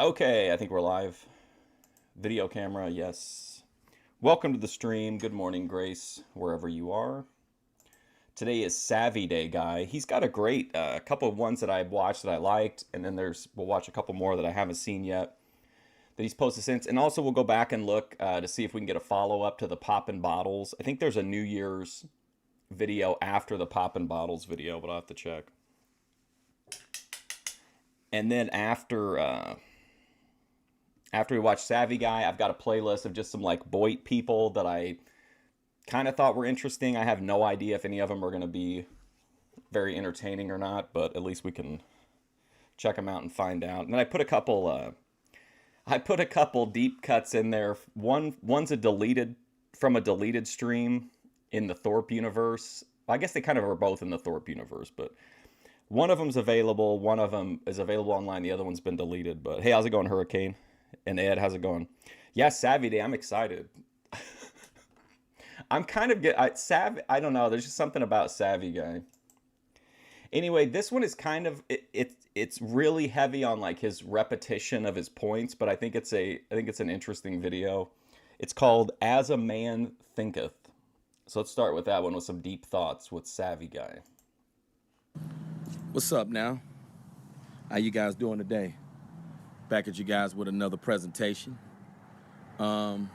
Okay, I think we're live. Video camera, yes. Welcome to the stream. Good morning, Grace, wherever you are. Today is Savvy Day, guy. He's got a great couple of ones that I watched that I liked, and then we'll watch a couple more that I haven't seen yet that he's posted since. And also we'll go back and look to see if we can get a follow-up to the Poppin' Bottles. I think there's a New Year's video after the Poppin' Bottles video, but I'll have to check. And then after we watch Savvy Guy, I've got a playlist of just some like BOYT people that I kind of thought were interesting. I have no idea if any of them are going to be very entertaining or not, but at least we can check them out and find out. And then I put a couple deep cuts in there. One's a deleted stream in the Thorpe universe. I guess they kind of are both in the Thorpe universe, but one of them's available. One of them is available online. The other one's been deleted. But hey, how's it going, Hurricane? And Ed, how's it going? Yeah, Savvy Day. I'm excited. I'm kind of I don't know. There's just something about Savvy Guy. Anyway, this one is kind of it's really heavy on like his repetition of his points, but I think it's an interesting video. It's called As a Man Thinketh. So let's start with that one with some deep thoughts with Savvy Guy. What's up now? How you guys doing today? Back at you guys with another presentation. I'm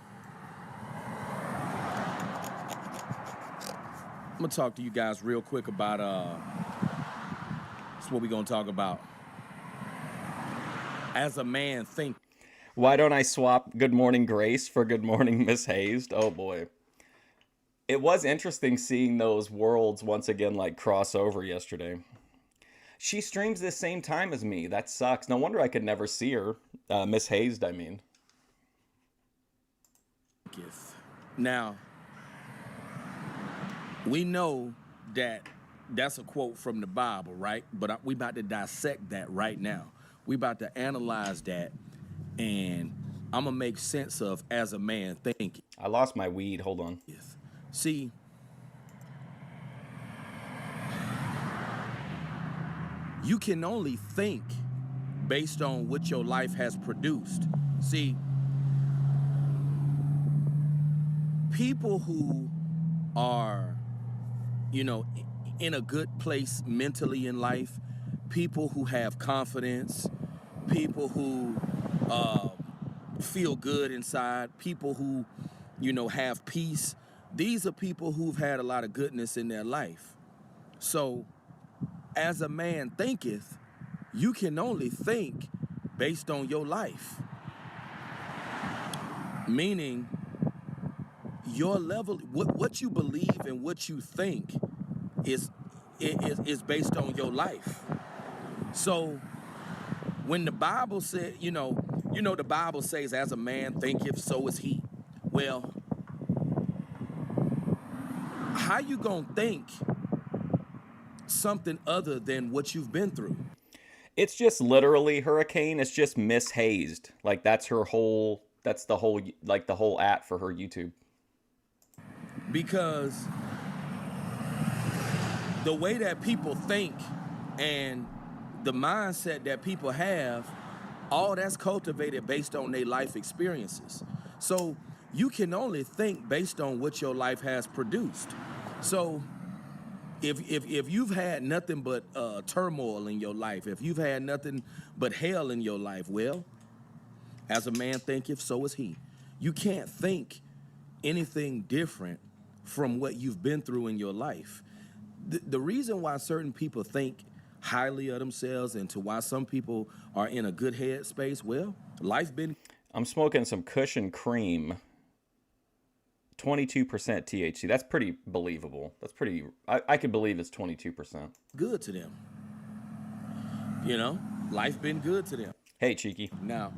gonna talk to you guys real quick about that's what we're gonna talk about. As a man think. Why don't I swap Good Morning Grace for Good Morning Miss Hazed? Oh boy. It was interesting seeing those worlds once again like cross over yesterday. She streams the same time as me. That sucks. No wonder I could never see her. Miss Hazed, I mean. Now, we know that that's a quote from the Bible, right? But we about to dissect that right now. We about to analyze that, and I'm going to make sense of as a man thinking. I lost my weed. Hold on. See, you can only think based on what your life has produced. See, people who are, in a good place mentally in life, people who have confidence, people who feel good inside, people who, have peace, these are people who've had a lot of goodness in their life. So, as a man thinketh, you can only think based on your life. Meaning, your level, what you believe and what you think is based on your life. So, when the Bible said, the Bible says, as a man thinketh, so is he. Well, how you gonna think something other than what you've been through? It's just literally Hurricane. It's just Miss Hazed. Like that's the whole at for her YouTube. Because the way that people think and the mindset that people have, all that's cultivated based on their life experiences. So you can only think based on what your life has produced. So if you've had nothing but turmoil in your life, if you've had nothing but hell in your life, well, as a man thinketh, so is he. You can't think anything different from what you've been through in your life. The reason why certain people think highly of themselves and to why some people are in a good headspace, well, life been... I'm smoking some Cushion Cream. 22% THC. That's pretty believable. That's pretty... I can believe it's 22%. Good to them. Life been good to them. Hey, Cheeky. Now,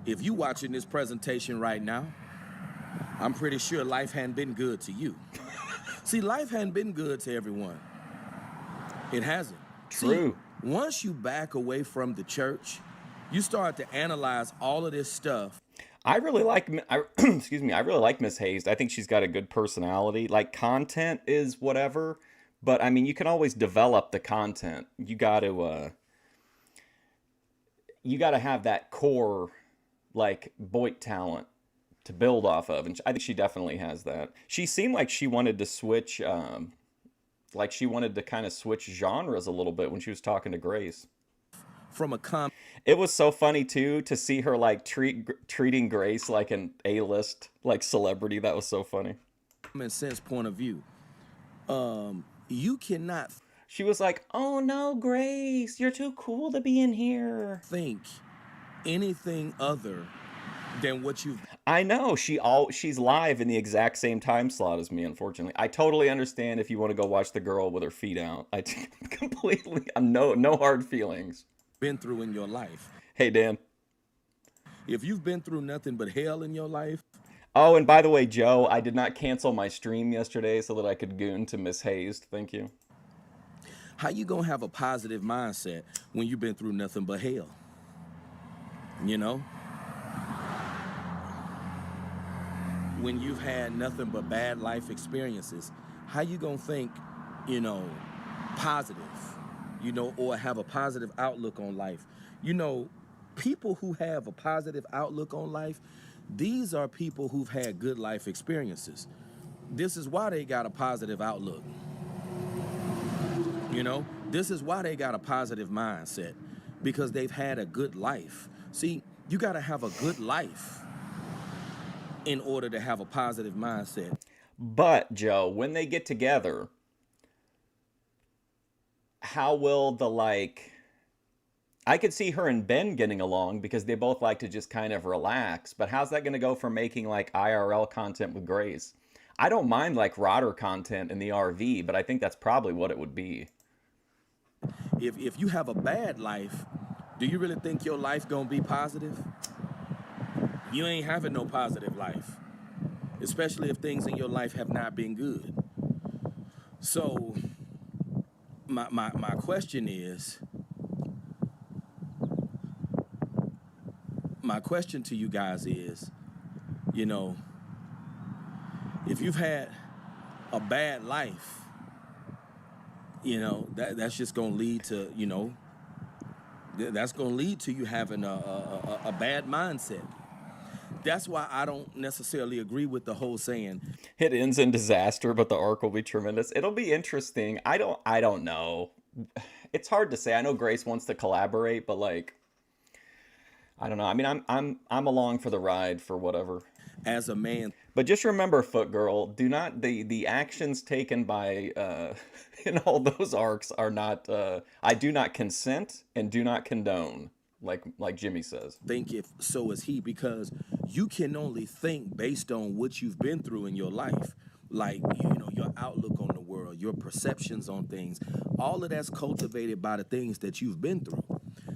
if you watching this presentation right now, I'm pretty sure life hadn't been good to you. See, life hadn't been good to everyone. It hasn't. True. See, once you back away from the church, you start to analyze all of this stuff. I really like, excuse me, I really like Miss Hazed. I think she's got a good personality. Like, content is whatever, but I mean, you can always develop the content. You got to, you got to have that core, like, BOYT talent to build off of. And I think she definitely has that. She seemed like she wanted to switch, like she wanted to kind of switch genres a little bit when she was talking to Grace. From a common It was so funny too to see her like treating Grace like an A-list like celebrity. That was so funny. sense point of view, you cannot She was like, "Oh no, Grace, you're too cool to be in here." think anything other than what you've I know she's live in the exact same time slot as me. Unfortunately, I totally understand if you want to go watch the girl with her feet out. I completely. I'm no hard feelings. been through in your life. Hey Dan. If you've been through nothing but hell in your life, Oh, and by the way, Joe, I did not cancel my stream yesterday so that I could goon to Miss Hayes. Thank you. how you gonna have a positive mindset when you've been through nothing but hell? You know? When you've had nothing but bad life experiences, how you gonna think, you know, positive, you know, or have a positive outlook on life? You know, people who have a positive outlook on life, these are people who've had good life experiences. This is why they got a positive outlook. You know, this is why they got a positive mindset, because they've had a good life. See, you got to have a good life in order to have a positive mindset. But Joe, when they get together, how will the like I could see her and Ben getting along because they both like to just kind of relax, but how's that going to go for making like IRL content with Grace? I don't mind like Rodder content in the RV, but I think that's probably what it would be. If you have a bad life, do you really think your life gonna be positive? You ain't having no positive life, especially if things in your life have not been good. So my question is, my question to you guys is, you know, if you've had a bad life, you know, that's just gonna lead to, you know, that's gonna lead to you having a bad mindset. That's why I don't necessarily agree with the whole saying, It ends in disaster, but the arc will be tremendous. It'll be interesting. I don't know. It's hard to say. I know Grace wants to collaborate, but like I don't know. I mean, I'm along for the ride for whatever. as a man, But just remember, Foot Girl, do not the actions taken by in all those arcs are not. I do not consent and do not condone, like Jimmy says. think if so is he, because you can only think based on what you've been through in your life. Like, you know, your outlook on the world, your perceptions on things, all of that's cultivated by the things that you've been through.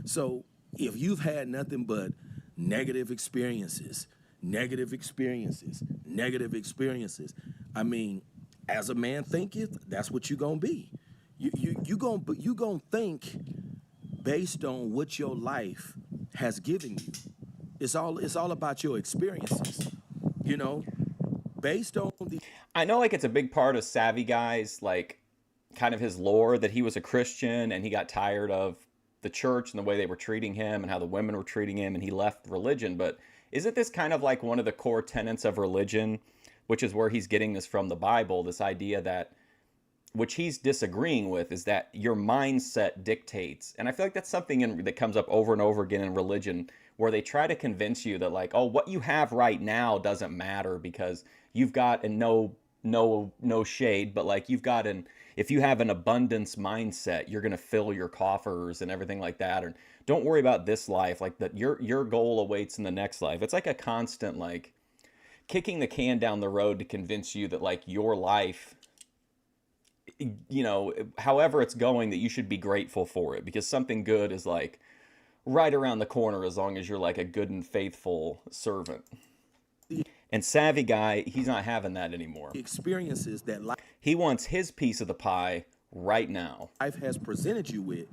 So if you've had nothing but negative experiences, negative experiences, negative experiences, I mean, as a man thinketh, that's what you're gonna be. You gonna think based on what your life has given you. It's all about your experiences, you know, based on the I know, like it's a big part of Savvy Guy's like kind of his lore that he was a Christian and he got tired of the church and the way they were treating him and how the women were treating him and he left religion. But isn't this kind of like one of the core tenets of religion, which is where he's getting this from the Bible, this idea that, which he's disagreeing with, is that your mindset dictates. And I feel like that's something that comes up over and over again in religion, where they try to convince you that like, oh, what you have right now doesn't matter because you've got, and no shade, but like you've got an, if you have an abundance mindset, you're going to fill your coffers and everything like that. And don't worry about this life, like that your goal awaits in the next life. It's like a constant like kicking the can down the road to convince you that like your life, you know, however it's going, that you should be grateful for it because something good is like right around the corner as long as you're like a good and faithful servant. And Savvy Guy, he's not having that anymore. experiences that He wants his piece of the pie right now. life has presented you with,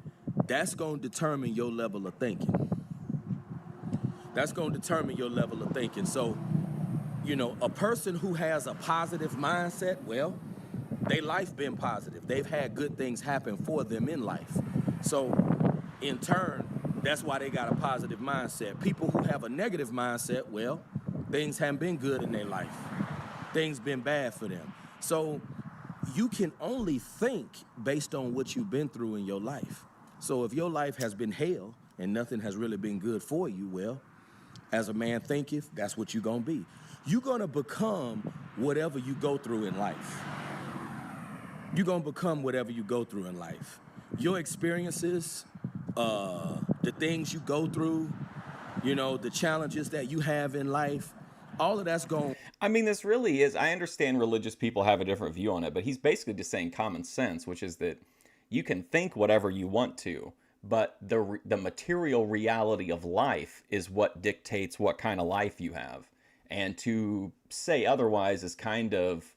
that's going to determine your level of thinking. That's going to determine your level of thinking. So, you know, a person who has a positive mindset, well, their life been positive. They've had good things happen for them in life. So, in turn, That's why they got a positive mindset. People who have a negative mindset, well, things haven't been good in their life. Things been bad for them. So you can only think based on what you've been through in your life. So if your life has been hell and nothing has really been good for you, well, as a man thinketh, that's what you're gonna be. You're gonna become whatever you go through in life. You're gonna become whatever you go through in life. Your experiences, the things you go through, the challenges that you have in life, all of that's going. I mean, this really is. I understand religious people have a different view on it, but he's basically just saying common sense, which is that you can think whatever you want to, but the material reality of life is what dictates what kind of life you have. And to say otherwise is kind of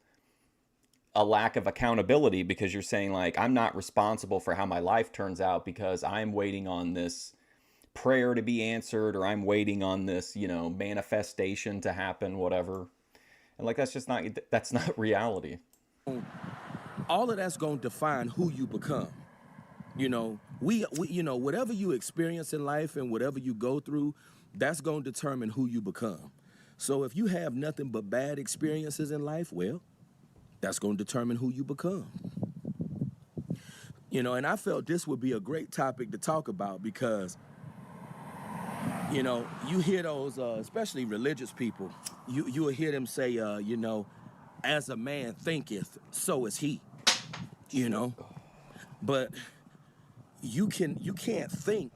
a lack of accountability, because you're saying, like, I'm not responsible for how my life turns out because I'm waiting on this prayer to be answered, or I'm waiting on this, manifestation to happen, whatever. And like, that's not reality. All of that's going to define who you become. We whatever you experience in life and whatever you go through, that's going to determine who you become. So if you have nothing but bad experiences in life, well, that's going to determine who you become. And I felt this would be a great topic to talk about because, you hear those, especially religious people, you will hear them say, as a man thinketh, so is he, But you can't think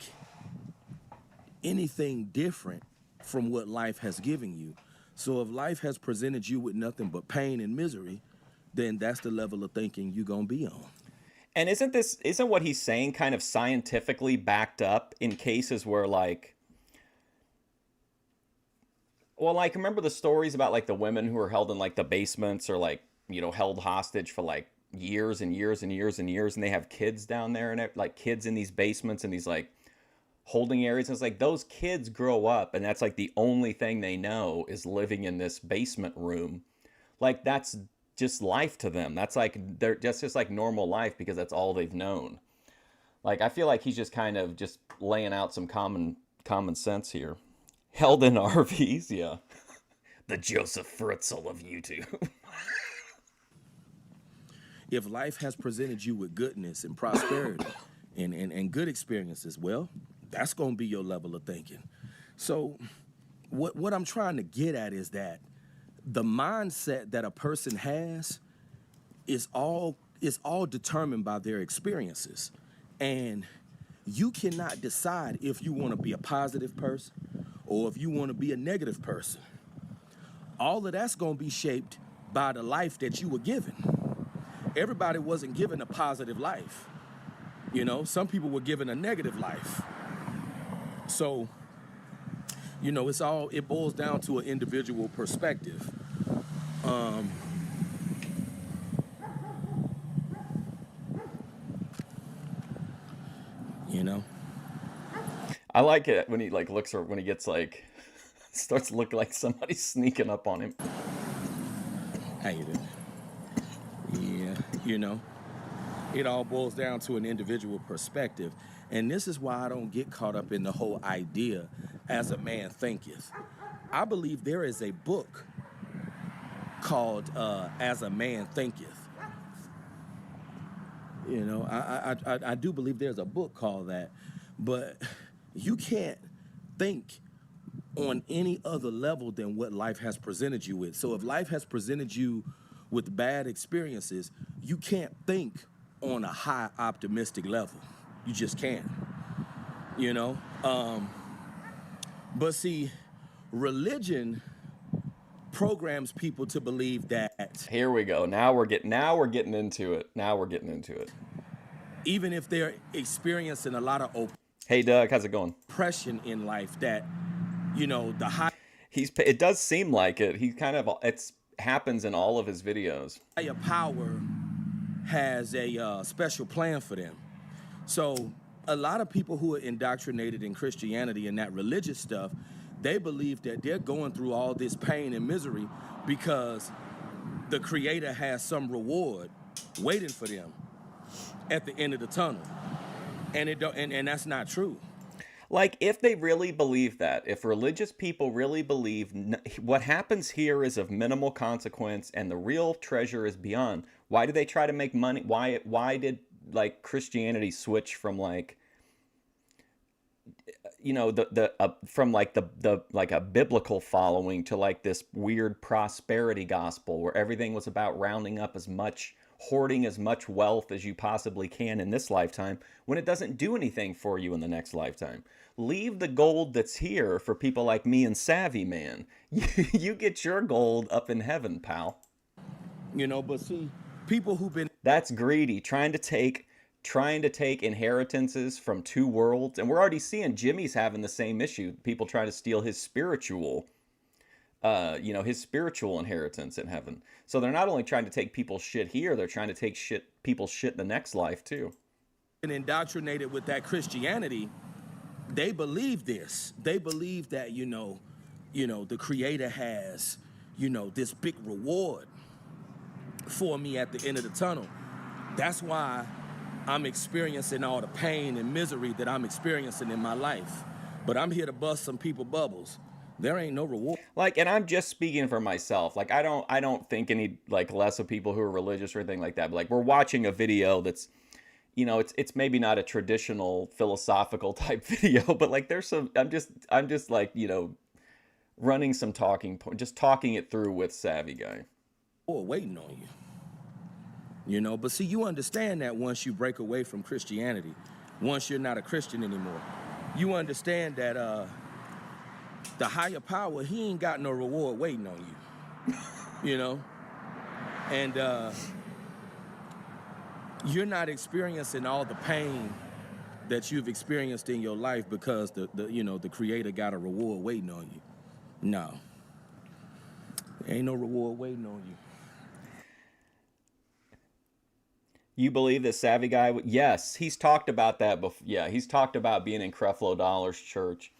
anything different from what life has given you. So if life has presented you with nothing but pain and misery, then that's the level of thinking you're going to be on. And isn't what he's saying kind of scientifically backed up in cases where, like, well, like, remember the stories about, like, the women who were held in, like, the basements, or, like, held hostage for, like, years and years and years and years, and they have kids down there, and like kids in these basements and these, like, holding areas. And it's like those kids grow up and that's like the only thing they know is living in this basement room. Like, that's just life to them. That's like they're just like normal life because that's all they've known. Like, I feel like he's just kind of just laying out some common sense here. Held in RVs, yeah. The Joseph Fritzl of YouTube. If life has presented you with goodness and prosperity and good experiences, well, that's going to be your level of thinking. So what I'm trying to get at is that the mindset that a person has is all determined by their experiences. And you cannot decide if you want to be a positive person or if you want to be a negative person. All of that's going to be shaped by the life that you were given. Everybody wasn't given a positive life. Some people were given a negative life. So, it boils down to an individual perspective. I like it when he, like, looks, or when he gets, like, starts looking like somebody's sneaking up on him. How you doing? Yeah, it all boils down to an individual perspective. And this is why I don't get caught up in the whole idea, as a man thinketh. I believe there is a book called As a Man Thinketh. I do believe there's a book called that. But you can't think on any other level than what life has presented you with. So if life has presented you with bad experiences, you can't think on a high optimistic level. You just can't, But see, religion programs people to believe that. Here we go. Now we're getting into it. Even if they're experiencing a lot of Hey, Doug, how's it going? Oppression in life, that the high. It does seem like it. He kind of, it's happens in all of his videos. Higher power has a special plan for them. So a lot of people who are indoctrinated in Christianity and that religious stuff, they believe that they're going through all this pain and misery because the Creator has some reward waiting for them at the end of the tunnel. And that's not true. Like, if they really believe that, if religious people really believe what happens here is of minimal consequence and the real treasure is beyond, why do they try to make money? Why did like Christianity switch from like, the from like the like a biblical following to like this weird prosperity gospel where everything was about rounding up as much, hoarding as much wealth as you possibly can in this lifetime, when it doesn't do anything for you in the next lifetime? Leave the gold that's here for people like me and Savvy Man. You get your gold up in heaven, pal. But see, people who've been That's greedy, trying to take inheritances from two worlds. And we're already seeing Jimmy's having the same issue. People trying to steal his spiritual inheritance in heaven. So they're not only trying to take people's shit here, they're trying to take people's shit in the next life too. indoctrinated with that Christianity, they believe this. They believe that, the Creator has, this big reward for me at the end of the tunnel. That's why I'm experiencing all the pain and misery that I'm experiencing in my life. But I'm here to bust some people bubbles. There ain't no reward. Like, and I'm just speaking for myself. Like, I don't think any like less of people who are religious or anything like that. But like, we're watching a video that's, it's maybe not a traditional philosophical type video, but like there's some, I'm just like, running some talking point, just talking it through with Savvy Guy. Waiting on you. But see, you understand that once you break away from Christianity, once you're not a Christian anymore, you understand that the higher power, he ain't got no reward waiting on you. And you're not experiencing all the pain that you've experienced in your life because the Creator got a reward waiting on you. No. Ain't no reward waiting on you. You believe that Savvy Guy? Yes, he's talked about that before. Yeah, he's talked about being in Creflo Dollar's church,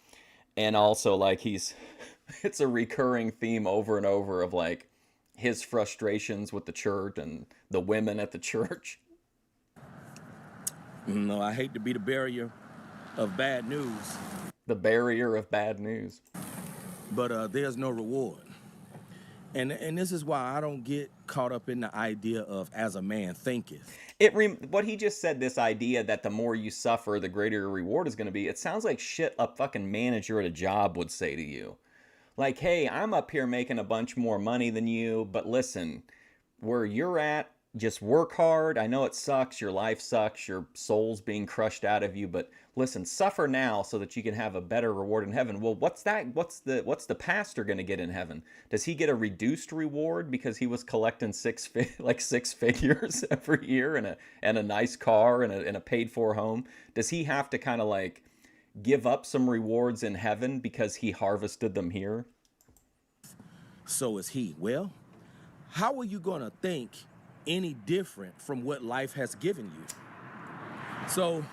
and also like it's a recurring theme over and over of like his frustrations with the church and the women at the church. No, I hate to be the barrier of bad news. The barrier of bad news. But there's no reward. And this is why I don't get caught up in the idea of as a man thinketh. What he just said, this idea that the more you suffer, the greater your reward is going to be, it sounds like shit a fucking manager at a job would say to you. Like, hey, I'm up here making a bunch more money than you, but listen, where you're at, just work hard. I know it sucks. Your life sucks. Your soul's being crushed out of you. But listen, suffer now so that you can have a better reward in heaven. Well, what's that? What's the pastor going to get in heaven? Does he get a reduced reward because he was collecting six figures every year and a nice car and a paid for home? Does he have to kind of like give up some rewards in heaven because he harvested them here? So is he. Well, how are you going to think any different from what life has given you? So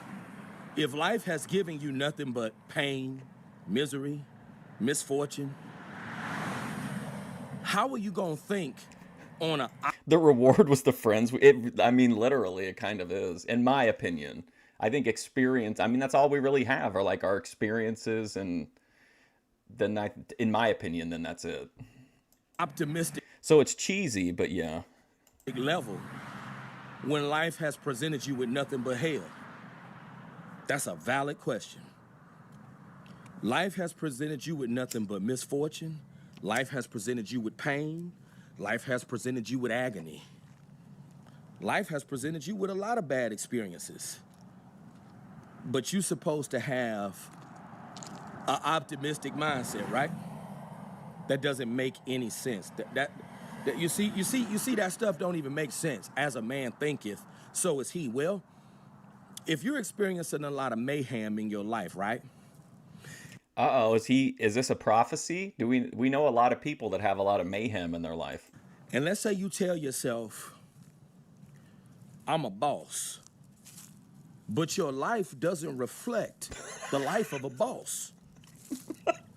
if life has given you nothing but pain, misery, misfortune, how are you going to think on a... The reward was the friends. Literally, it kind of is, in my opinion. I think experience, that's all we really have are like our experiences, and then in my opinion, then that's it. Optimistic. So it's cheesy, but yeah. Level when life has presented you with nothing but hell? That's a valid question. Life has presented you with nothing but misfortune. Life has presented you with pain. Life has presented you with agony. Life has presented you with a lot of bad experiences. But you're supposed to have an optimistic mindset, right? That doesn't make any sense. That you see that stuff don't even make sense. As a man thinketh, so is he. Well, if you're experiencing a lot of mayhem in your life, right? Is this a prophecy? We know a lot of people that have a lot of mayhem in their life. And let's say you tell yourself, I'm a boss, but your life doesn't reflect the life of a boss.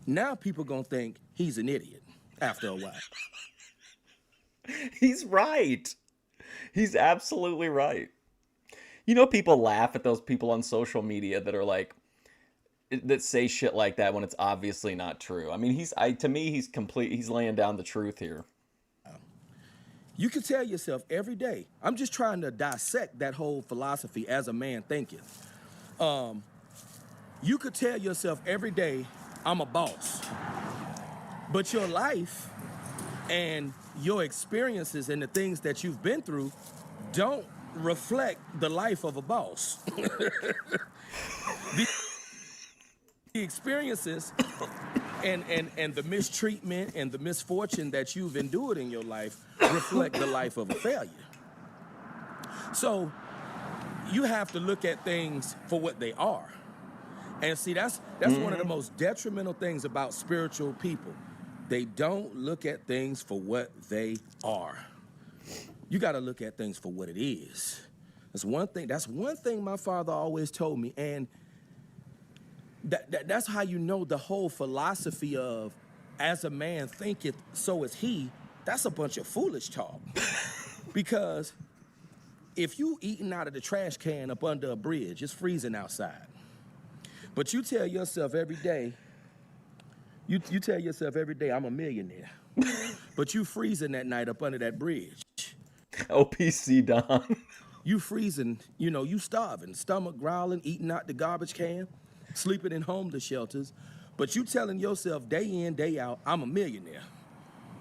Now people gonna think he's an idiot after a while. He's right. He's absolutely right. People laugh at those people on social media that are like, that say shit like that when it's obviously not true. I mean, to me he's laying down the truth here. You can tell yourself every day, I'm just trying to dissect that whole philosophy as a man thinketh. You could tell yourself every day, I'm a boss. But your life and your experiences and the things that you've been through don't reflect the life of a boss. the experiences and the mistreatment and the misfortune that you've endured in your life reflect the life of a failure. So you have to look at things for what they are. And see, that's one of the most detrimental things about spiritual people. They don't look at things for what they are. You got to look at things for what it is. That's one thing my father always told me. And that's how you know the whole philosophy of as a man thinketh, so is he. That's a bunch of foolish talk. Because if you eating out of the trash can up under a bridge, it's freezing outside. But you tell yourself every day, I'm a millionaire. But you freezing that night up under that bridge. OPC Don. You freezing, you starving, stomach growling, eating out the garbage can, sleeping in homeless shelters. But you telling yourself day in, day out, I'm a millionaire.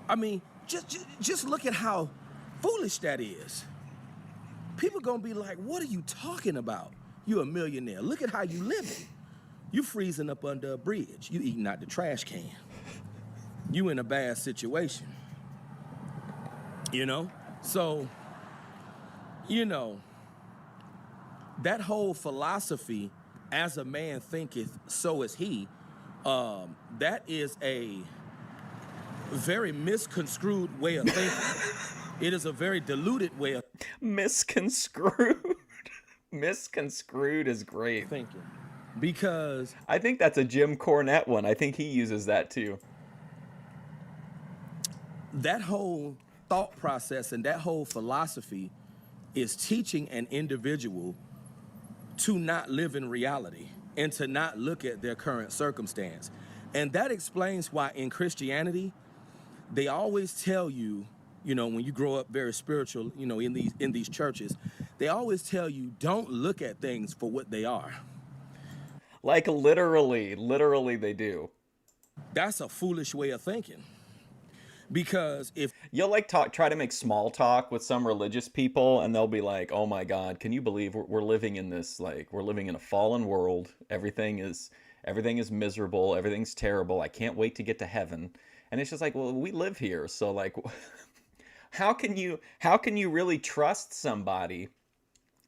I mean, just look at how foolish that is. People gonna be like, what are you talking about? You a millionaire. Look at how you living. You freezing up under a bridge. You eating out the trash can. You in a bad situation. So, that whole philosophy, as a man thinketh, so is he, that is a very misconstrued way of thinking. It is a very diluted way of Misconstrued. Misconstrued is great. thinking. Because I think that's a Jim Cornette one. I think he uses that too. that whole thought process and that whole philosophy is teaching an individual to not live in reality and to not look at their current circumstance. And that explains why in Christianity, they always tell you, when you grow up very spiritual, in these churches, they always tell you, don't look at things for what they are. Like literally they do. That's a foolish way of thinking. Because if You'll like try to make small talk with some religious people and they'll be like, "Oh my God, can you believe we're living in this, like, we're living in a fallen world. Everything is miserable, everything's terrible. I can't wait to get to heaven." And it's just like, "Well, we live here, so like how can you really trust somebody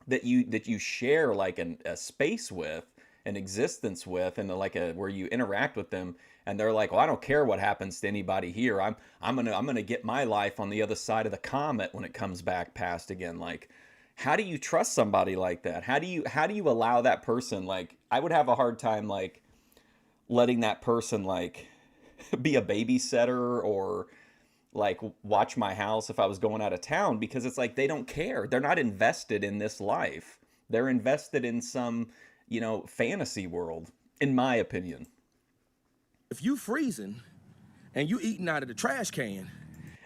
that you share like a space with, an existence with, and like where you interact with them, and they're like, well, I don't care what happens to anybody here. I'm gonna get my life on the other side of the comet when it comes back past again." Like, how do you trust somebody like that? How do you allow that person, like, I would have a hard time like letting that person like be a babysitter or like watch my house if I was going out of town, because it's like they don't care. They're not invested in this life. They're invested in some, fantasy world, in my opinion. if you freezing and you eating out of the trash can,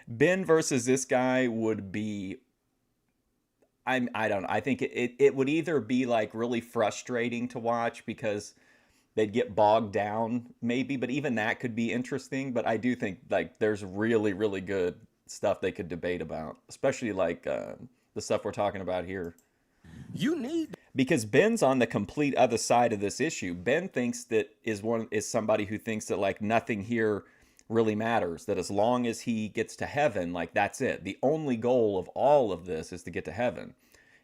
Ben versus this guy would be, I don't know. I think it would either be like really frustrating to watch because they'd get bogged down maybe, but even that could be interesting. But I do think like there's really, really good stuff they could debate about, especially like the stuff we're talking about here. you need Because Ben's on the complete other side of this issue. Ben thinks that is somebody who thinks that like nothing here really matters, that as long as he gets to heaven, like that's it. The only goal of all of this is to get to heaven.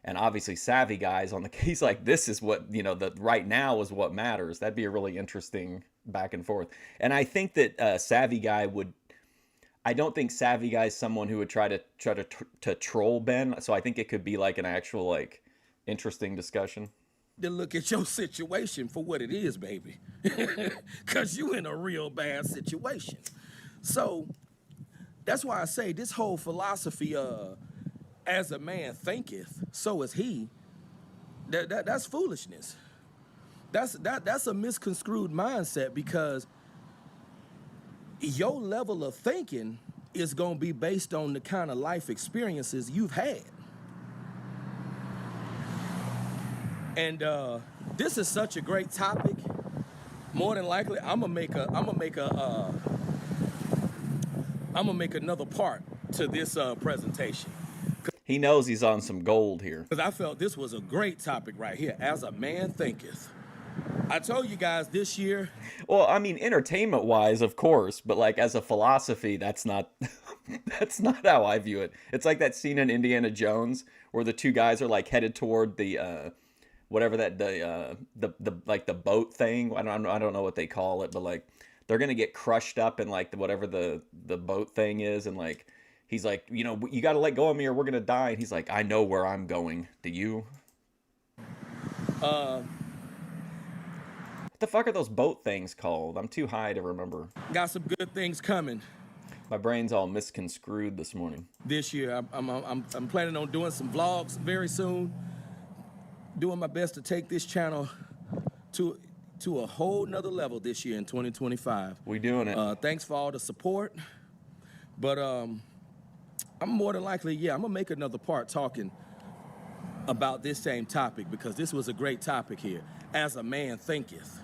And obviously Savvy Guy's on the case like this is what, the right now is what matters. That'd be a really interesting back and forth. And I think that Savvy Guy I don't think Savvy Guy is someone who would try to troll Ben. So I think it could be like an actual like interesting discussion. to look at your situation for what it is, baby. Because you in a real bad situation. So that's why I say this whole philosophy as a man thinketh, so is he, that's foolishness. That's a misconstrued mindset, because your level of thinking is going to be based on the kind of life experiences you've had. And this is such a great topic. More than likely, I'm gonna make another part to this presentation, He knows he's on some gold here. because I felt this was a great topic right here. As a man thinketh. I told you guys this year. Well, I mean, entertainment-wise, of course, but like as a philosophy, that's not that's not how I view it. It's like that scene in Indiana Jones where the two guys are like headed toward the whatever that the like the boat thing. I don't know what they call it, but like they're gonna get crushed up in like whatever the boat thing is, and like he's like, you know, you got to let go of me or we're gonna die. And he's like, I know where I'm going. Do you? What the fuck are those boat things called? I'm too high to remember. Got some good things coming My brain's all misconstrued this morning. this year. I'm planning on doing some vlogs very soon. Doing my best to take this channel to a whole nother level this year in 2025. We doing it. Thanks for all the support. But I'm more than likely, I'm gonna make another part talking about this same topic, because this was a great topic here. As a man thinketh.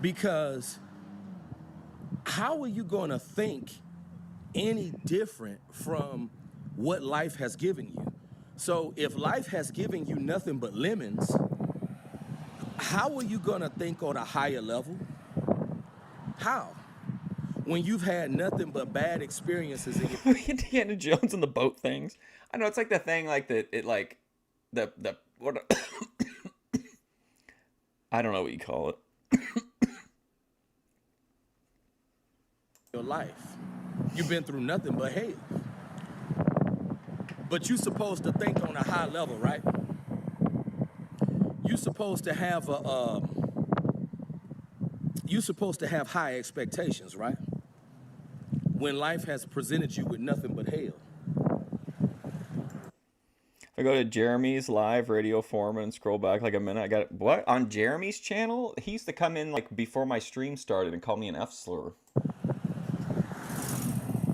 Because how are you gonna think any different from what life has given you? So if life has given you nothing but lemons, how are you gonna think on a higher level? How? When you've had nothing but bad experiences in your... Indiana Jones and the boat things. I know it's like the thing like that. It like the what? I don't know what you call it. your life. You've been through nothing but hell. But you're supposed to think on a high level, right? You're supposed to have high expectations, right? When life has presented you with nothing but hell. If I go to Jeremy's live radio forum and scroll back like a minute, I got it. What? On Jeremy's channel? He used to come in like before my stream started and call me an F slur.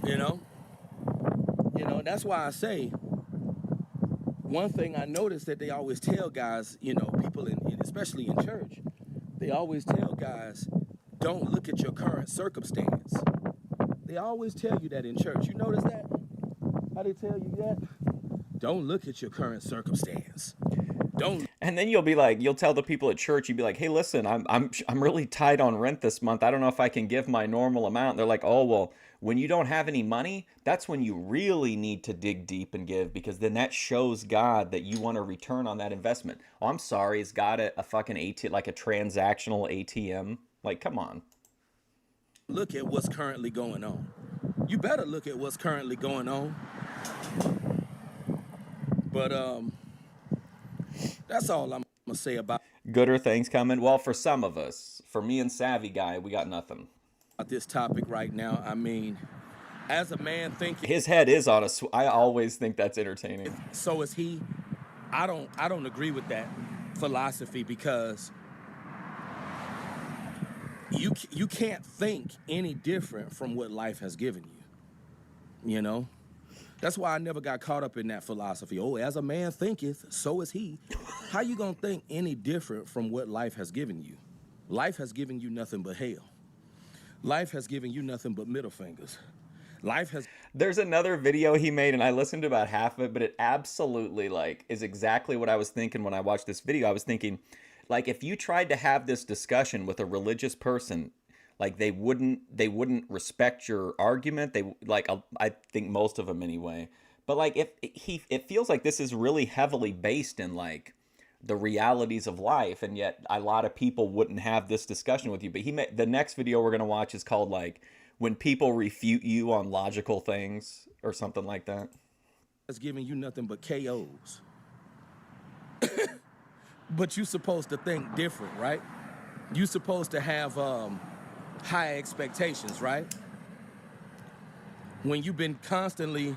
You know, that's why I say, one thing I noticed that they always tell guys, people especially in church, they always tell guys, don't look at your current circumstance. They always tell you that in church. You notice that? How they tell you that? Don't look at your current circumstance. Don't. And then you'll tell the people at church, you'd be like, hey, listen, I'm really tight on rent this month. I don't know if I can give my normal amount. And they're like, oh, well, when you don't have any money, that's when you really need to dig deep and give, because then that shows God that you want a return on that investment. Oh, I'm sorry, is God a fucking ATM, like a transactional ATM? Like, come on. Look at what's currently going on. You better look at what's currently going on. But that's all I'm gonna say about Gooder things coming. Well, for some of us, for me and Savvy Guy, we got nothing. this topic right now. I mean, as a man thinking, His head is on a I always think that's entertaining. so is he. I don't agree with that philosophy, because you can't think any different from what life has given you. You know? That's why I never got caught up in that philosophy. Oh, as a man thinketh, so is he. How you gonna think any different from what life has given you? Life has given you nothing but hell. Life has given you nothing but middle fingers. Life has... There's another video he made, and I listened to about half of it, but it absolutely is exactly what I was thinking when I watched this video. I was thinking, like, if you tried to have this discussion with a religious person, like they wouldn't respect your argument. They I think most of them anyway. But like it feels like this is really heavily based in like the realities of life, and yet a lot of people wouldn't have this discussion with you. But the next video we're gonna watch is called like when people refute you on logical things or something like that. It's giving you nothing but KOs. But you're supposed to think different, right? You're supposed to have high expectations, right? When you've been constantly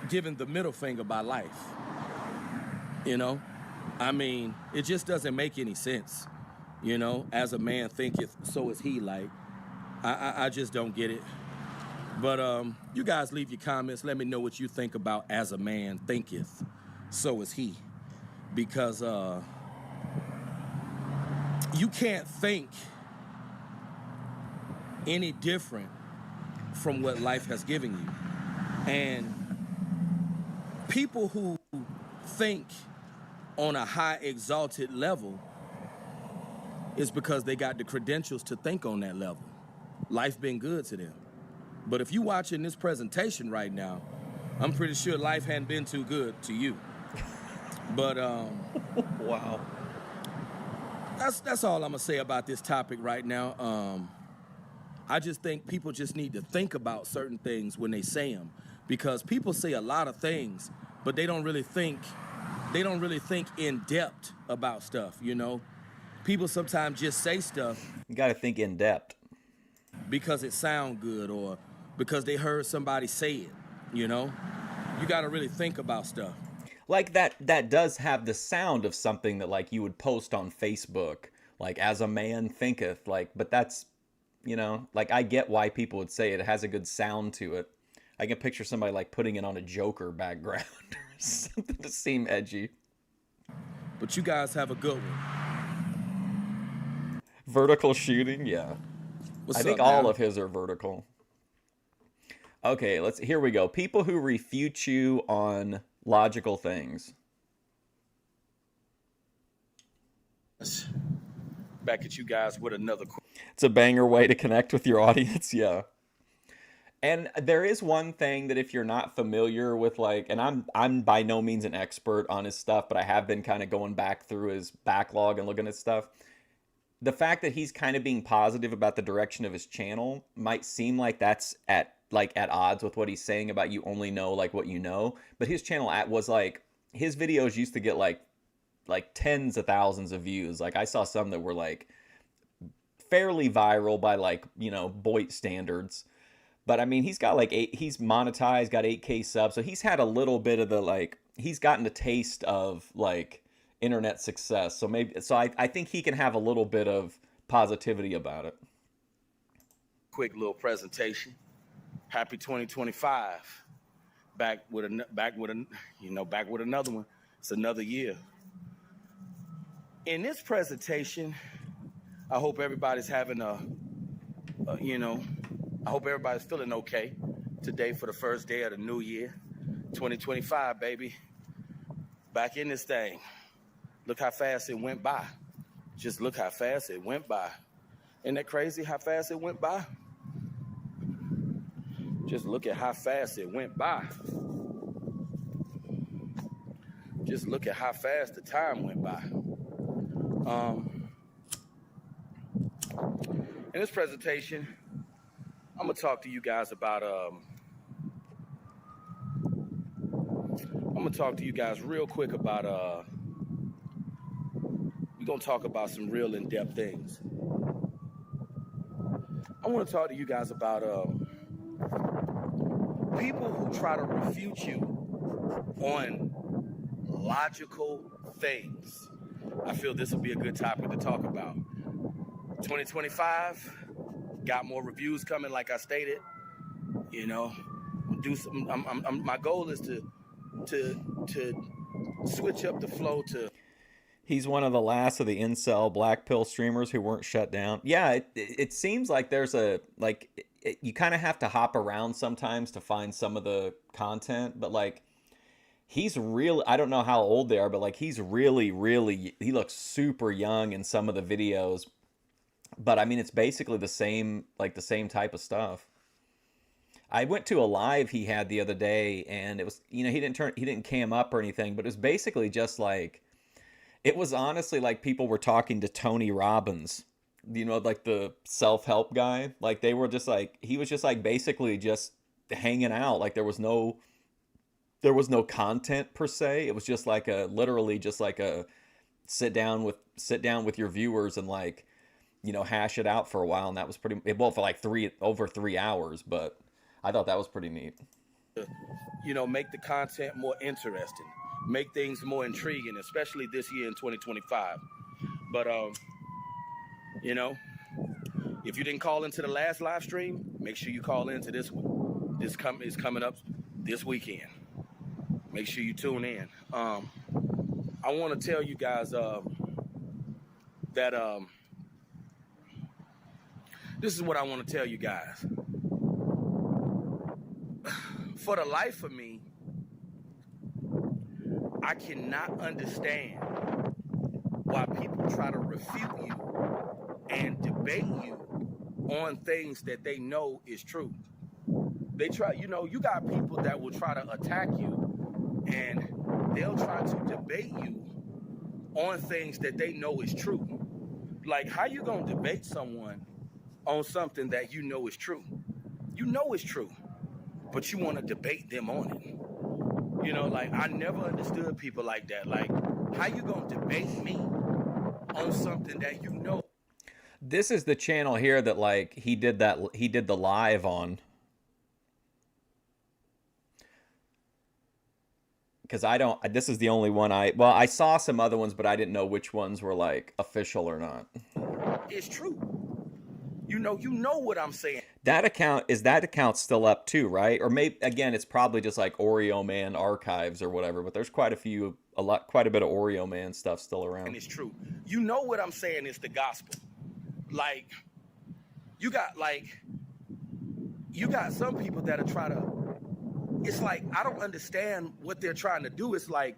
given the middle finger by life, I mean, it just doesn't make any sense. You know, as a man thinketh, so is he. Like, I just don't get it. But you guys leave your comments. Let me know what you think about as a man thinketh, so is he. Because you can't think any different from what life has given you. And people who think on a high exalted level is because they got the credentials to think on that level. Life been good to them. But if you watching this presentation right now, I'm pretty sure life hadn't been too good to you. But Wow. that's all I'm gonna say about this topic right now. I just think people just need to think about certain things when they say them, because people say a lot of things, but they don't really think in depth about stuff, you know? People sometimes just say stuff You got to think in depth. because it sounds good or because they heard somebody say it, you know? You got to really think about stuff. Like that does have the sound of something that like you would post on Facebook, like as a man thinketh, like, but that's, you know, like I get why people would say it. It has a good sound to it. I can picture somebody like putting it on a Joker background or something to seem edgy. But you guys have a good one. Vertical shooting, yeah. What's I think up, all man? of his are vertical. Okay, here we go. People who refute you on logical things. Back at you guys with another. It's a banger way to connect with your audience, yeah. And there is one thing that if you're not familiar with, like, and I'm by no means an expert on his stuff, but I have been kind of going back through his backlog and looking at stuff. The fact that he's kind of being positive about the direction of his channel might seem like that's at odds with what he's saying about you only know like what you know. But his channel was like, his videos used to get like tens of thousands of views. Like I saw some that were like fairly viral by like, you know, BOYT standards. But I mean, he's got like he's monetized, got 8K subs. So he's had a little bit of the like, he's gotten a taste of like internet success. So I think he can have a little bit of positivity about it. Quick little presentation. Happy 2025. Back with another one. It's another year. In this presentation, I hope everybody's having I hope everybody's feeling okay today for the first day of the new year, 2025, baby. Back in this thing. Look how fast it went by. Just look how fast it went by. Isn't that crazy how fast it went by? Just look at how fast it went by. Just look at how fast the time went by. In this presentation, I'm gonna talk to you guys about I'm gonna talk to you guys real quick about we're gonna talk about some real in-depth things. I want to talk to you guys about people who try to refute you on logical things. I feel this will be a good topic to talk about. 2025, got more reviews coming, like I stated. You know, do some. My goal is to switch up the flow to. He's one of the last of the incel black pill streamers who weren't shut down. Yeah, it seems like there's a like you kind of have to hop around sometimes to find some of the content, but like he's really, I don't know how old they are, but like he's really he looks super young in some of the videos. But I mean, it's basically the same type of stuff. I went to a live he had the other day, and it was, you know, he didn't cam up or anything, but it was basically just like, it was honestly like people were talking to Tony Robbins, you know, like the self-help guy. Like they were just like, he was just like basically just hanging out. Like there was no content per se. It was just like literally just like a sit down with your viewers and like, you know, hash it out for a while. And that was pretty, well, for like over 3 hours, but I thought that was pretty neat. You know, make the content more interesting, make things more intriguing, especially this year in 2025. But You know, if you didn't call into the last live stream, make sure you call into this one. This is coming up this weekend. Make sure you tune in. I want to tell you guys that this is what I want to tell you guys. For the life of me, I cannot understand why people try to refute you and debate you on things that they know is true. They try, you got people that will try to attack you and they'll try to debate you on things that they know is true. Like, how you gonna debate someone on something that you know is true? You know it's true, but you want to debate them on it. Like, I never understood people like that. Like, how you gonna debate me on something that you know? This is the channel here that like he did the live on. Because this is the only one I saw some other ones, but I didn't know which ones were like official or not. It's true. You know what I'm saying. That account still up too, right? Or maybe again, it's probably just like Oreo Man archives or whatever. But there's quite a bit of Oreo Man stuff still around. And it's true. You know what I'm saying is the gospel. Like, you got some people that'll try to. It's like, I don't understand what they're trying to do. It's like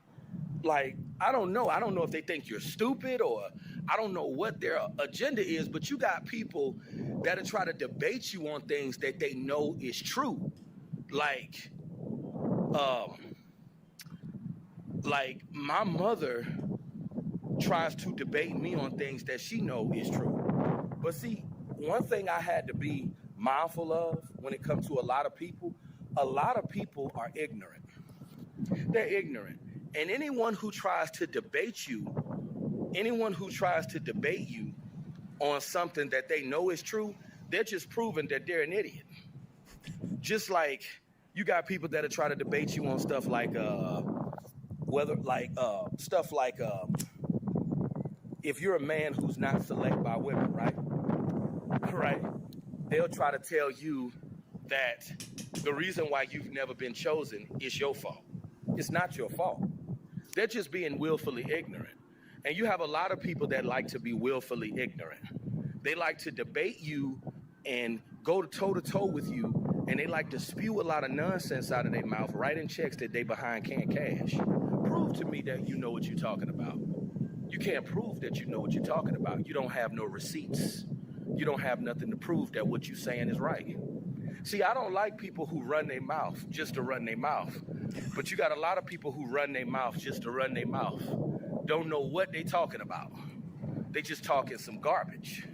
I don't know. I don't know if they think you're stupid or I don't know what their agenda is, but you got people that'll try to debate you on things that they know is true. Like my mother tries to debate me on things that she know is true. But see, one thing I had to be mindful of when it comes to a lot of people are ignorant. They're ignorant. And anyone who tries to debate you on something that they know is true, they're just proving that they're an idiot. Just like you got people that are trying to debate you on stuff like if you're a man who's not selected by women, right? Right? They'll try to tell you that the reason why you've never been chosen is your fault. It's not your fault. They're just being willfully ignorant. And you have a lot of people that like to be willfully ignorant. They like to debate you and go toe-to-toe with you, and they like to spew a lot of nonsense out of their mouth, writing checks that they behind can't cash. Prove to me that you know what you're talking about. You can't prove that you know what you're talking about. You don't have no receipts. You don't have nothing to prove that what you're saying is right. See, I don't like people who run their mouth just to run their mouth. But you got a lot of people who run their mouth just to run their mouth. Don't know what they talking about. They just talking some garbage.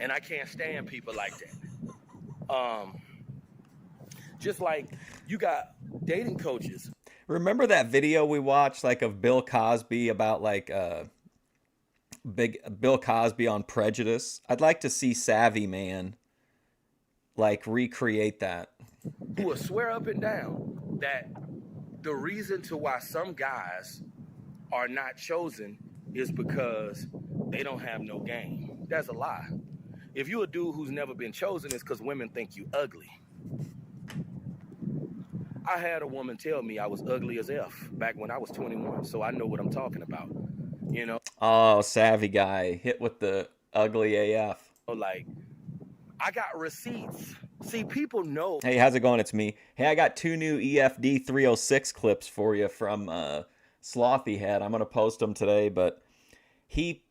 And I can't stand people like that. Just like you got dating coaches. Remember that video we watched like of Bill Cosby about like big Bill Cosby on prejudice? I'd like to see Savvy Man like recreate that. Who will swear up and down that the reason to why some guys are not chosen is because they don't have no game. That's a lie. If you a dude who's never been chosen, it's because women think you ugly. I had a woman tell me I was ugly as F back when I was 21, so I know what I'm talking about. Oh, savvy guy, hit with the ugly AF. Like, I got receipts. See, people know. Hey, how's it going? It's me. Hey, I got 2 new EFD 306 clips for you from Slothy Head. I'm going to post them today, but he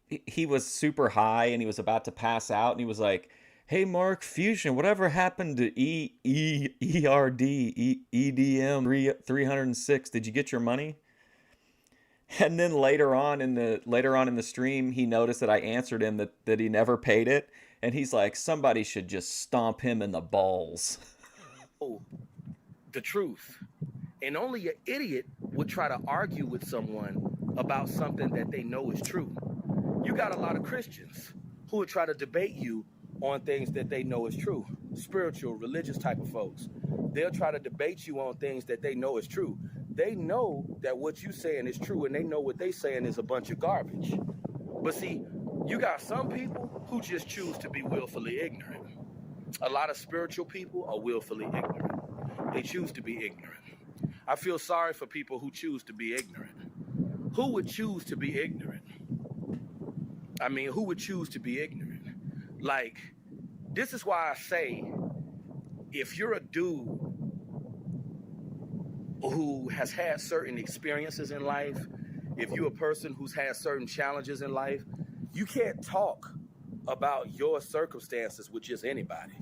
was super high and he was about to pass out and he was like, "Hey, Mark, Fusion, whatever happened to EDM 306? Did you get your money?" And then later on in the stream, he noticed that I answered him that he never paid it. And he's like, somebody should just stomp him in the balls. The truth. And only an idiot would try to argue with someone about something that they know is true. You got a lot of Christians who would try to debate you on things that they know is true. Spiritual, religious type of folks. They'll try to debate you on things that they know is true. They know that what you're saying is true, and they know what they're saying is a bunch of garbage. But see, You got some people who just choose to be willfully ignorant. A lot of spiritual people are willfully ignorant. They choose to be ignorant. I feel sorry for people who choose to be ignorant. Who would choose to be ignorant? I mean, who would choose to be ignorant? Like, this is why I say, if you're a dude who has had certain experiences in life, if you're a person who's had certain challenges in life, you can't talk about your circumstances with just anybody.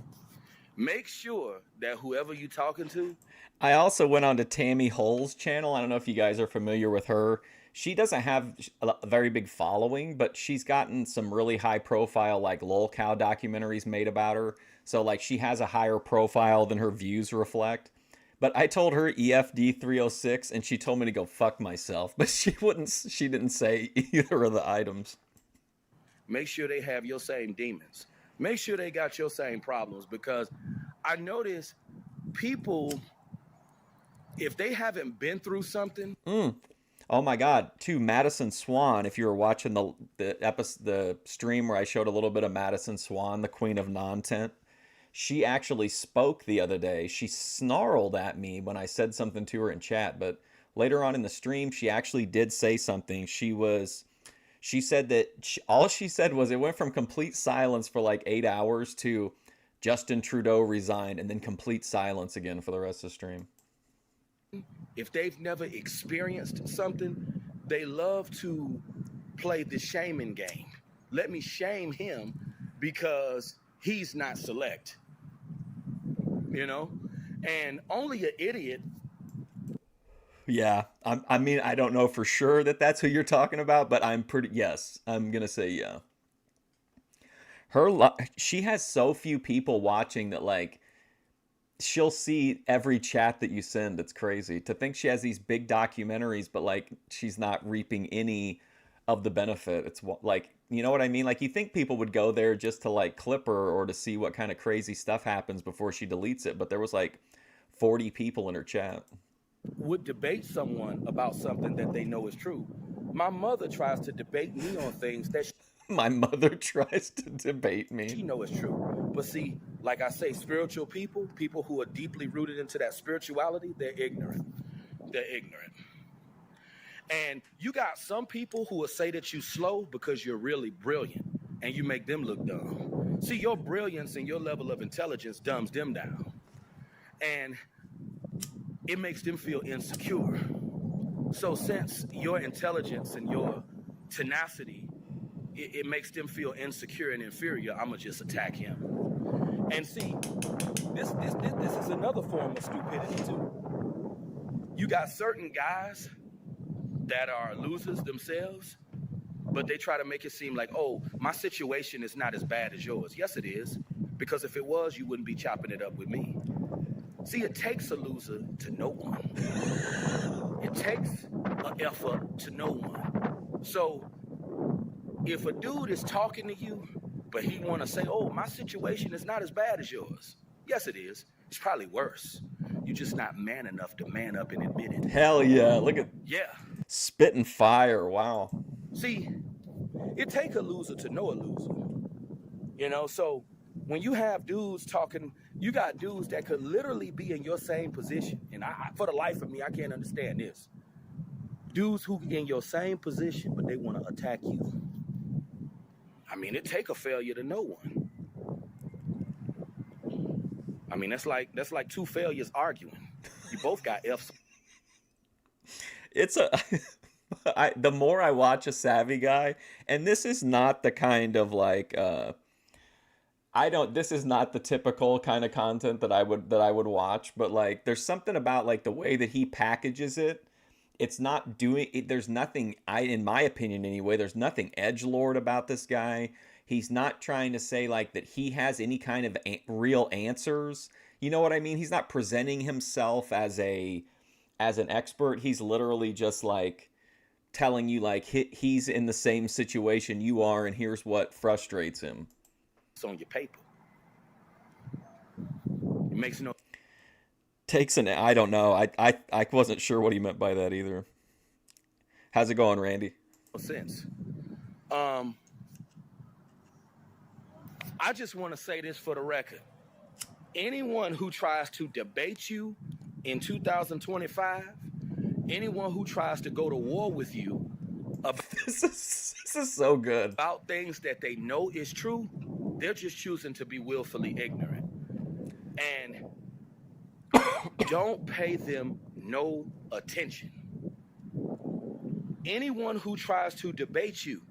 Make sure that whoever you're talking to. I also went on to Tammy Hull's channel. I don't know if you guys are familiar with her. She doesn't have a very big following, but she's gotten some really high profile, like lol cow documentaries made about her. So like she has a higher profile than her views reflect. But I told her EFD 306 and she told me to go fuck myself. But she didn't say either of the items. Make sure they have your same demons. Make sure they got your same problems, because I notice people, if they haven't been through something. Oh my God, to Madison Swan. If you were watching the stream where I showed a little bit of Madison Swan, the Queen of Non-Tent, she actually spoke the other day. She snarled at me when I said something to her in chat, but later on in the stream, she actually did say something. She said that all she said was it went from complete silence for like 8 hours to Justin Trudeau resigned and then complete silence again for the rest of the stream. If they've never experienced something, they love to play the shaming game. Let me shame him because he's not select. You know? And only an idiot. Yeah, I mean, I don't know for sure that that's who you're talking about, but yes, I'm gonna say yeah. She has so few people watching that like she'll see every chat that you send. It's crazy to think she has these big documentaries, but like she's not reaping any of the benefit. It's like, you know what I mean? Like you think people would go there just to like clip her or to see what kind of crazy stuff happens before she deletes it, but there was like 40 people in her chat. Would debate someone about something that they know is true. My mother tries to debate me on things that My mother tries to debate me. she know is true. But see, like I say, spiritual people, people who are deeply rooted into that spirituality, they're ignorant. They're ignorant. And you got some people who will say that you slow because you're really brilliant and you make them look dumb. See, your brilliance and your level of intelligence dumbs them down. And it makes them feel insecure. So since your intelligence and your tenacity, it makes them feel insecure and inferior, I'm gonna just attack him. And see, this is another form of stupidity too. You got certain guys that are losers themselves, but they try to make it seem like, oh, my situation is not as bad as yours. Yes, it is, because if it was, you wouldn't be chopping it up with me. See, it takes a loser to know one. It takes an effort to know one. So if a dude is talking to you, but he want to say, oh, my situation is not as bad as yours. Yes, it is. It's probably worse. You're just not man enough to man up and admit it. Hell yeah. Look at spitting fire. Wow. See, it take a loser to know a loser. You know, so when you have dudes talking, you got dudes that could literally be in your same position. And for the life of me, I can't understand this. Dudes who in your same position, but they want to attack you. I mean, it take a failure to know one. I mean, that's like two failures arguing. You both got F's. It's the more I watch a savvy guy, and this is not the kind of like this is not the typical kind of content that I would watch, but like there's something about like the way that he packages it. It's not doing it. There's nothing, in my opinion anyway, there's nothing edgelord about this guy. He's not trying to say like that he has any kind of real answers. You know what I mean? He's not presenting himself as an expert. He's literally just like telling you like he's in the same situation you are and here's what frustrates him. It's on your paper. It makes no I don't know. I wasn't sure what he meant by that either. How's it going, Randy? sense. I just want to say this for the record. Anyone who tries to debate you in 2025, anyone who tries to go to war with you This is so good. about things that they know is true, they're just choosing to be willfully ignorant. And don't pay them no attention. Anyone who tries to debate you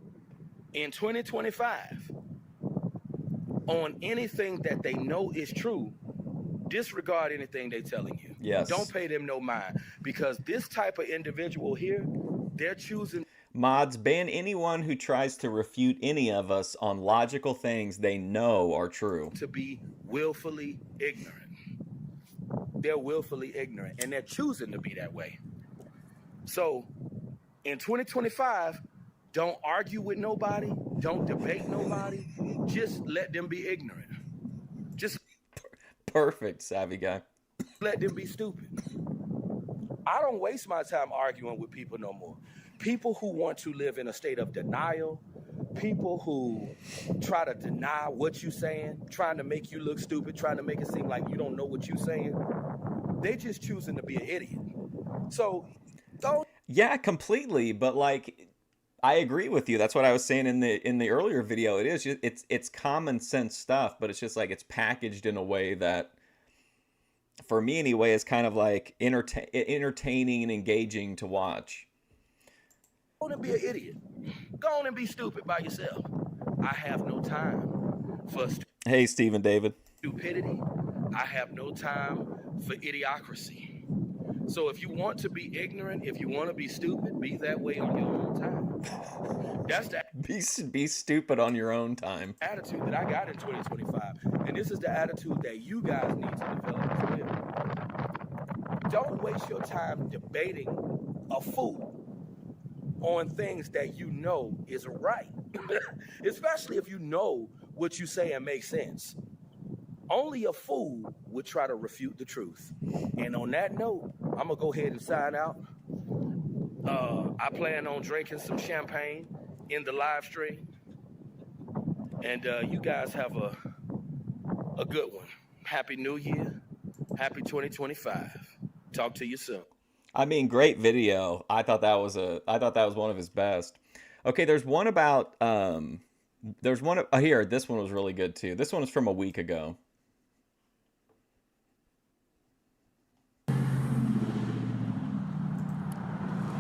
in 2025 on anything that they know is true, disregard anything they're telling you. Yes. Don't pay them no mind, because this type of individual here, they're choosing. Mods, ban anyone who tries to refute any of us on logical things they know are true. To be willfully ignorant. They're willfully ignorant, and they're choosing to be that way. So in 2025, don't argue with nobody. Don't debate nobody. Just let them be ignorant. Just Perfect, savvy guy. let them be stupid. I don't waste my time arguing with people no more. People who want to live in a state of denial, people who try to deny what you're saying, trying to make you look stupid, trying to make it seem like you don't know what you're saying, they just choosing to be an idiot. So, don't. Yeah, completely. But like, I agree with you. That's what I was saying in the earlier video. It is just, it's common sense stuff, but it's just like it's packaged in a way that, for me anyway, is kind of like entertaining and engaging to watch. Go on and be an idiot. Go on and be stupid by yourself. I have no time for Hey, Stephen David. stupidity. I have no time for idiocracy. So if you want to be ignorant, if you want to be stupid, be that way on your own time. That's the Be stupid on your own time. attitude that I got in 2025. And this is the attitude that you guys need to develop as well. Don't waste your time debating a fool on things that you know is right. Especially if you know what you say and makes sense. Only a fool would try to refute the truth. And on that note, I'm going to go ahead and sign out. I plan on drinking some champagne in the live stream. And you guys have a good one. Happy New Year. Happy 2025. Talk to you soon. I mean, great video. I thought that was one of his best. Okay, there's one about here. This one was really good too. This one was from a week ago.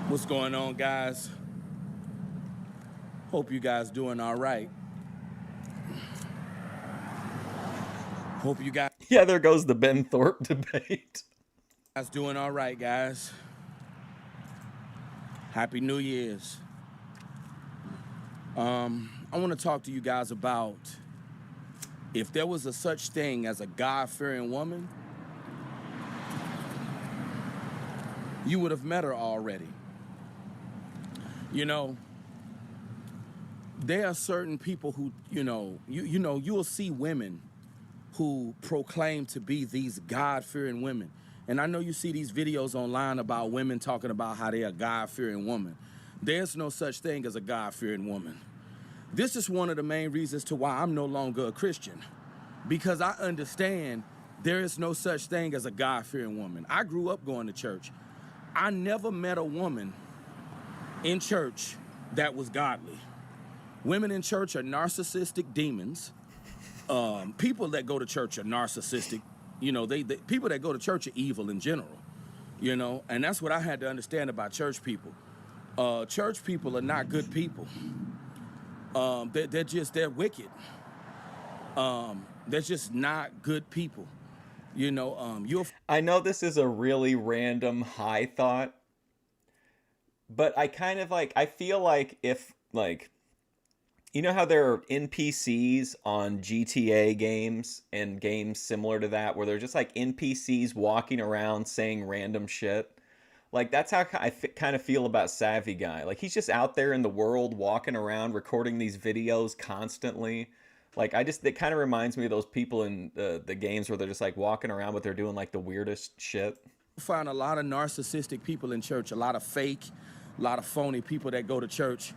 What's going on, guys? Hope you guys doing all right. Hope you guys Yeah, there goes the Ben Thorpe debate. doing all right, guys. Happy New Year's. I want to talk to you guys about if there was a such thing as a God-fearing woman, you would have met her already. You know, there are certain people who, you'll see women who proclaim to be these God-fearing women. And I know you see these videos online about women talking about how they're a God-fearing woman. There's no such thing as a God-fearing woman. This is one of the main reasons to why I'm no longer a Christian, because I understand there is no such thing as a God-fearing woman. I grew up going to church. I never met a woman in church that was godly. Women in church are narcissistic demons. People that go to church are narcissistic. You know, they people that go to church are evil in general. You know, and that's what I had to understand about church people. Church people are not good people. They're wicked. They're just not good people. You know, I know this is a really random high thought, but I kind of I feel like if you know how there are NPCs on GTA games and games similar to that, where they're just like NPCs walking around saying random shit? Like, that's how I kind of feel about Savvy Guy. Like, he's just out there in the world walking around recording these videos constantly. Like, it kind of reminds me of those people in the games where they're just like walking around, but they're doing like the weirdest shit. find a lot of narcissistic people in church, a lot of fake, a lot of phony people that go to church,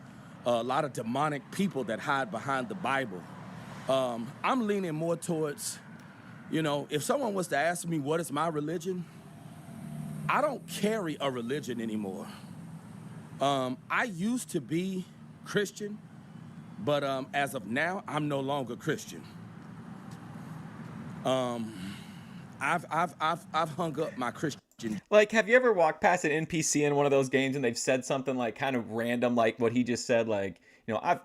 a lot of demonic people that hide behind the Bible. I'm leaning more towards, if someone was to ask me what is my religion, I don't carry a religion anymore. I used to be Christian, but as of now, I'm no longer Christian. I've hung up my Christian. Like, have you ever walked past an NPC in one of those games and they've said something like kind of random, like what he just said, like,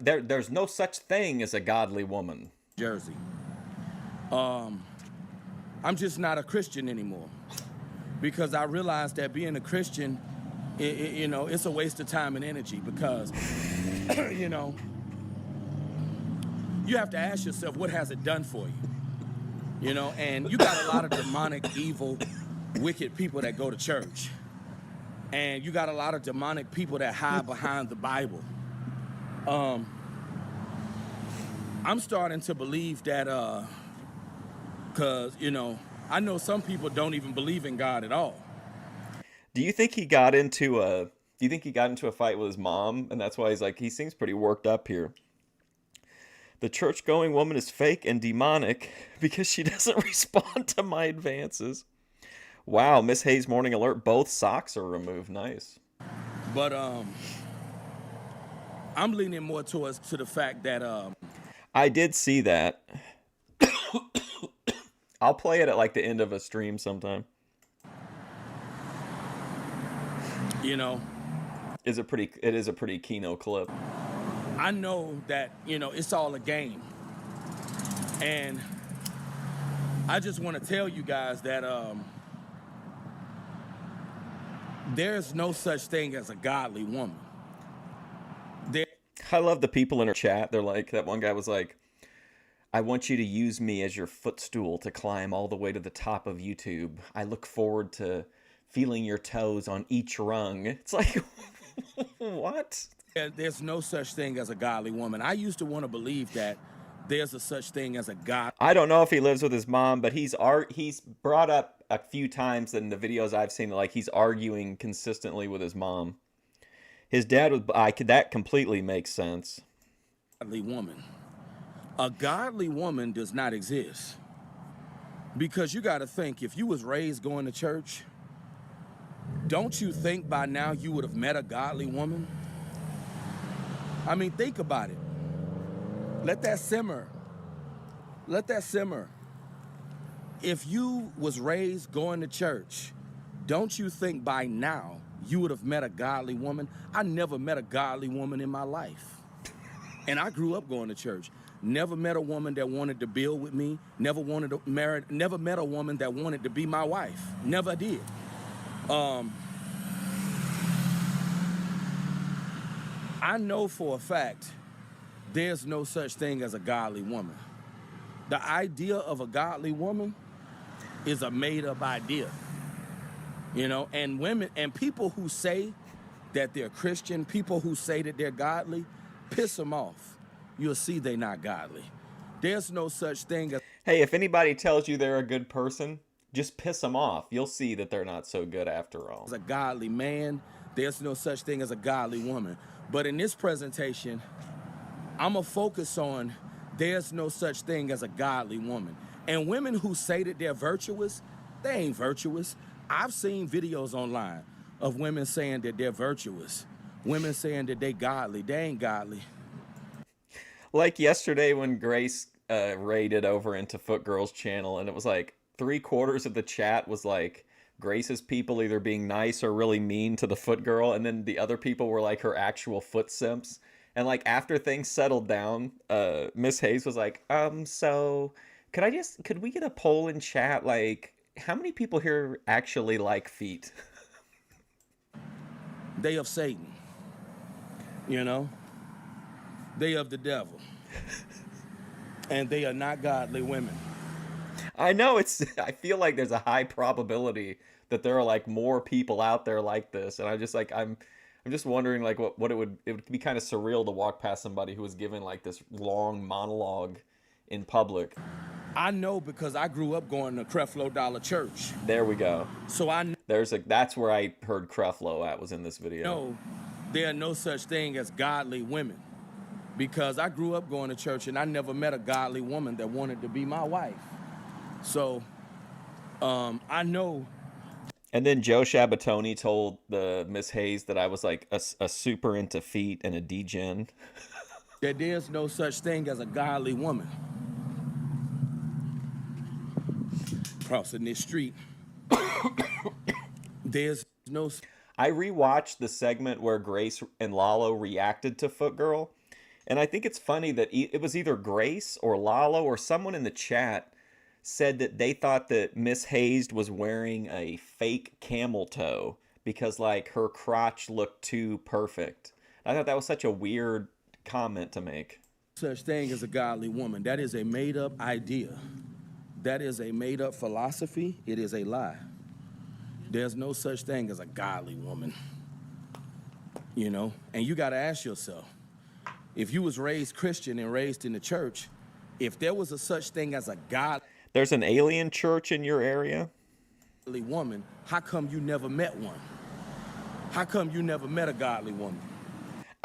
there's no such thing as a godly woman. Jersey. I'm just not a Christian anymore because I realized that being a Christian, it's a waste of time and energy because, you have to ask yourself, what has it done for you? And you got a lot of demonic, evil, wicked people that go to church. And you got a lot of demonic people that hide behind the Bible. I'm starting to believe that, because, I know some people don't even believe in God at all. Do you think he got into a fight with his mom, and that's why he seems pretty worked up here? The church-going woman is fake and demonic because she doesn't respond to my advances. Wow, Miss Hayes morning alert, both socks are removed. Nice. But I'm leaning more to the fact that I did see that. I'll play it at like the end of a stream sometime. It is a pretty Kino clip. I know that, it's all a game. And I just want to tell you guys that there's no such thing as a godly woman. I love the people in her chat. They're like, that one guy was like, I want you to use me as your footstool to climb all the way to the top of YouTube. I look forward to feeling your toes on each rung. It's like, what? There's no such thing as a godly woman. I used to want to believe that there's a such thing as a god. I don't know if he lives with his mom, but he's brought up a few times in the videos I've seen, like he's arguing consistently with his mom. His dad was, that completely makes sense. Godly woman. A godly woman does not exist. Because you got to think, if you was raised going to church, don't you think by now you would have met a godly woman? I mean, think about it. Let that simmer. Let that simmer. If you was raised going to church, don't you think by now you would have met a godly woman? I never met a godly woman in my life. And I grew up going to church. Never met a woman that wanted to build with me. Never met a woman that wanted to be my wife. Never did. I know for a fact there's no such thing as a godly woman. The idea of a godly woman is a made-up idea. And women and people who say that they're Christian, people who say that they're godly, piss them off. You'll see they're not godly. There's no such thing as... Hey, if anybody tells you they're a good person, just piss them off. You'll see that they're not so good after all. As a godly man, there's no such thing as a godly woman. But in this presentation, I'm going to focus on there's no such thing as a godly woman. And women who say that they're virtuous, they ain't virtuous. I've seen videos online of women saying that they're virtuous. Women saying that they godly. They ain't godly. Like yesterday when Grace raided over into Foot Girl's channel, and it was like 3/4 of the chat was like Grace's people either being nice or really mean to the Foot Girl, and then the other people were like her actual foot simps. And like after things settled down, Miss Hayes was like, so could we get a poll in chat, like how many people here actually like feet? They of Satan. They of the devil. And they are not godly women. I know I feel like there's a high probability that there are like more people out there like this. And I'm just wondering like what it would be kind of surreal to walk past somebody who was giving like this long monologue in public. I know because I grew up going to Creflo Dollar Church. There we go. So that's where I heard Creflo at, was in this video. No, there are no such thing as godly women. because I grew up going to church and I never met a godly woman that wanted to be my wife. So I know. And then Joe Shabatoni told the Miss Hayes that I was like a super into feet and a degen. That there's no such thing as a godly woman. Crossing this street, there's no. I rewatched the segment where Grace and Lalo reacted to Foot Girl, and I think it's funny that it was either Grace or Lalo or someone in the chat said that they thought that Miss Hayes was wearing a fake camel toe because like her crotch looked too perfect. I thought that was such a weird comment to make. Such thing as a godly woman. That is a made-up idea. That is a made-up philosophy. It is a lie. There's no such thing as a godly woman. You know? And you got to ask yourself, if you was raised Christian and raised in the church, if there was a such thing as a godly There's an alien church in your area? woman, how come you never met one? How come you never met a godly woman?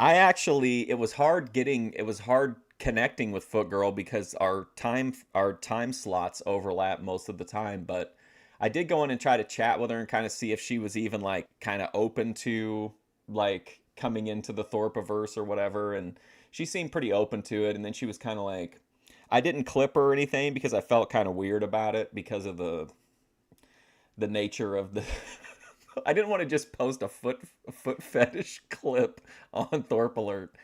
I actually, it was hard connecting with Foot Girl because our time slots overlap most of the time, but I did go in and try to chat with her and kind of see if she was even like kind of open to like coming into the Thorpiverse or whatever, and she seemed pretty open to it. And then she was kind of like, I didn't clip her or anything because I felt kind of weird about it because of the nature of the I didn't want to just post a foot fetish clip on Thorpe Alert.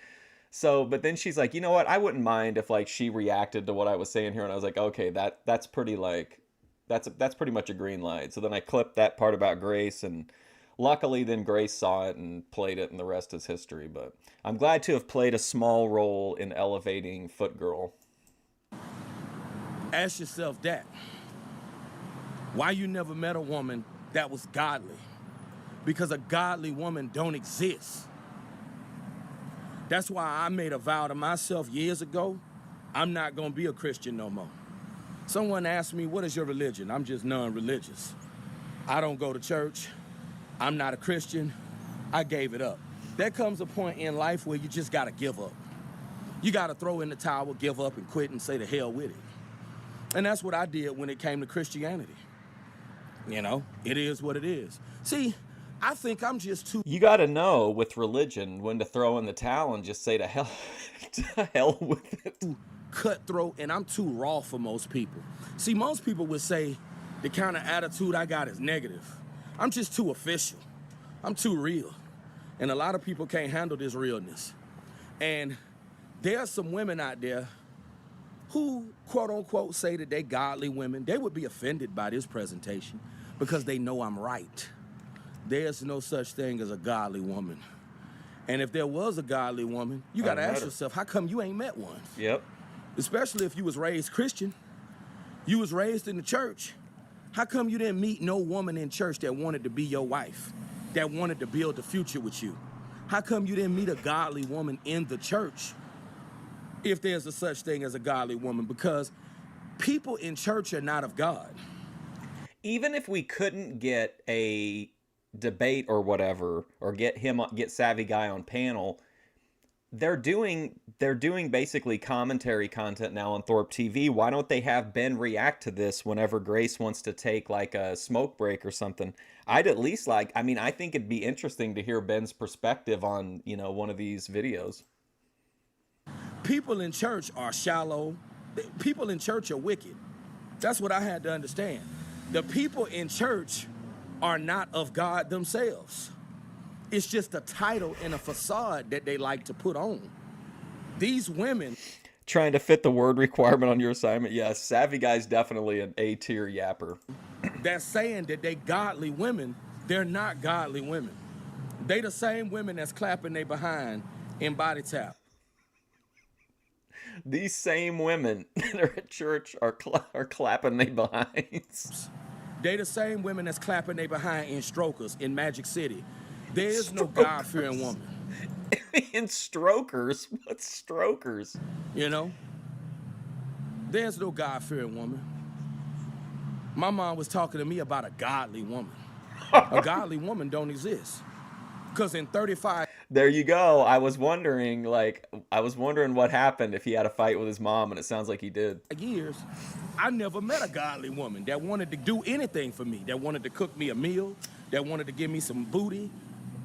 So, but then she's like, you know what? I wouldn't mind if like she reacted to what I was saying here, and I was like, okay, that's pretty like that's pretty much a green light. So then I clipped that part about Grace, and luckily then Grace saw it and played it, and the rest is history. But I'm glad to have played a small role in elevating Foot Girl. Ask yourself that. Why you never met a woman that was godly? Because a godly woman don't exist. That's why I made a vow to myself years ago, I'm not gonna be a Christian no more. Someone asked me, what is your religion? I'm just non-religious. I don't go to church. I'm not a Christian. I gave it up. There comes a point in life where you just gotta give up. You gotta throw in the towel, give up and quit and say the hell with it. And that's what I did when it came to Christianity. You know, it is what it is. See, I think I'm just too... You got to know with religion when to throw in the towel and just say to hell with it. Cutthroat, and I'm too raw for most people. See, most people would say the kind of attitude I got is negative. I'm just too official. I'm too real. And a lot of people can't handle this realness. And there are some women out there who, quote unquote, say that they godly women. They would be offended by this presentation because they know I'm right. There's no such thing as a godly woman. And if there was a godly woman, you got to ask yourself, how come you ain't met one? Yep. Especially if you was raised Christian. You was raised in the church. How come you didn't meet no woman in church that wanted to be your wife, that wanted to build a future with you? How come you didn't meet a godly woman in the church if there's a such thing as a godly woman? Because people in church are not of God. Even if we couldn't get a debate or whatever, or get Savvy Guy on panel, they're doing basically commentary content now on Thorpe TV. Why don't they have Ben react to this whenever Grace wants to take like a smoke break or something? I'd at least like, I mean, I think it'd be interesting to hear Ben's perspective on, you know, one of these videos. People in church are shallow. People in church are wicked. That's what I had to understand. The people in church are not of God themselves. It's just a title and a facade that they like to put on. These women... Trying to fit the word requirement on your assignment. Yes, Savvy Guy's definitely an A-tier yapper. That's saying that they godly women, they're not godly women. They the same women that's clapping they behind in body tap. These same women that are at church are clapping they behinds. They the same women that's clapping they behind in strokers in Magic City. There is no God-fearing woman. In strokers? What's strokers? You know? There's no God-fearing woman. My mom was talking to me about a godly woman. A godly woman don't exist. Because in 35... There you go. I was wondering what happened if he had a fight with his mom, and it sounds like he did. Years, I never met a godly woman that wanted to do anything for me, that wanted to cook me a meal, that wanted to give me some booty.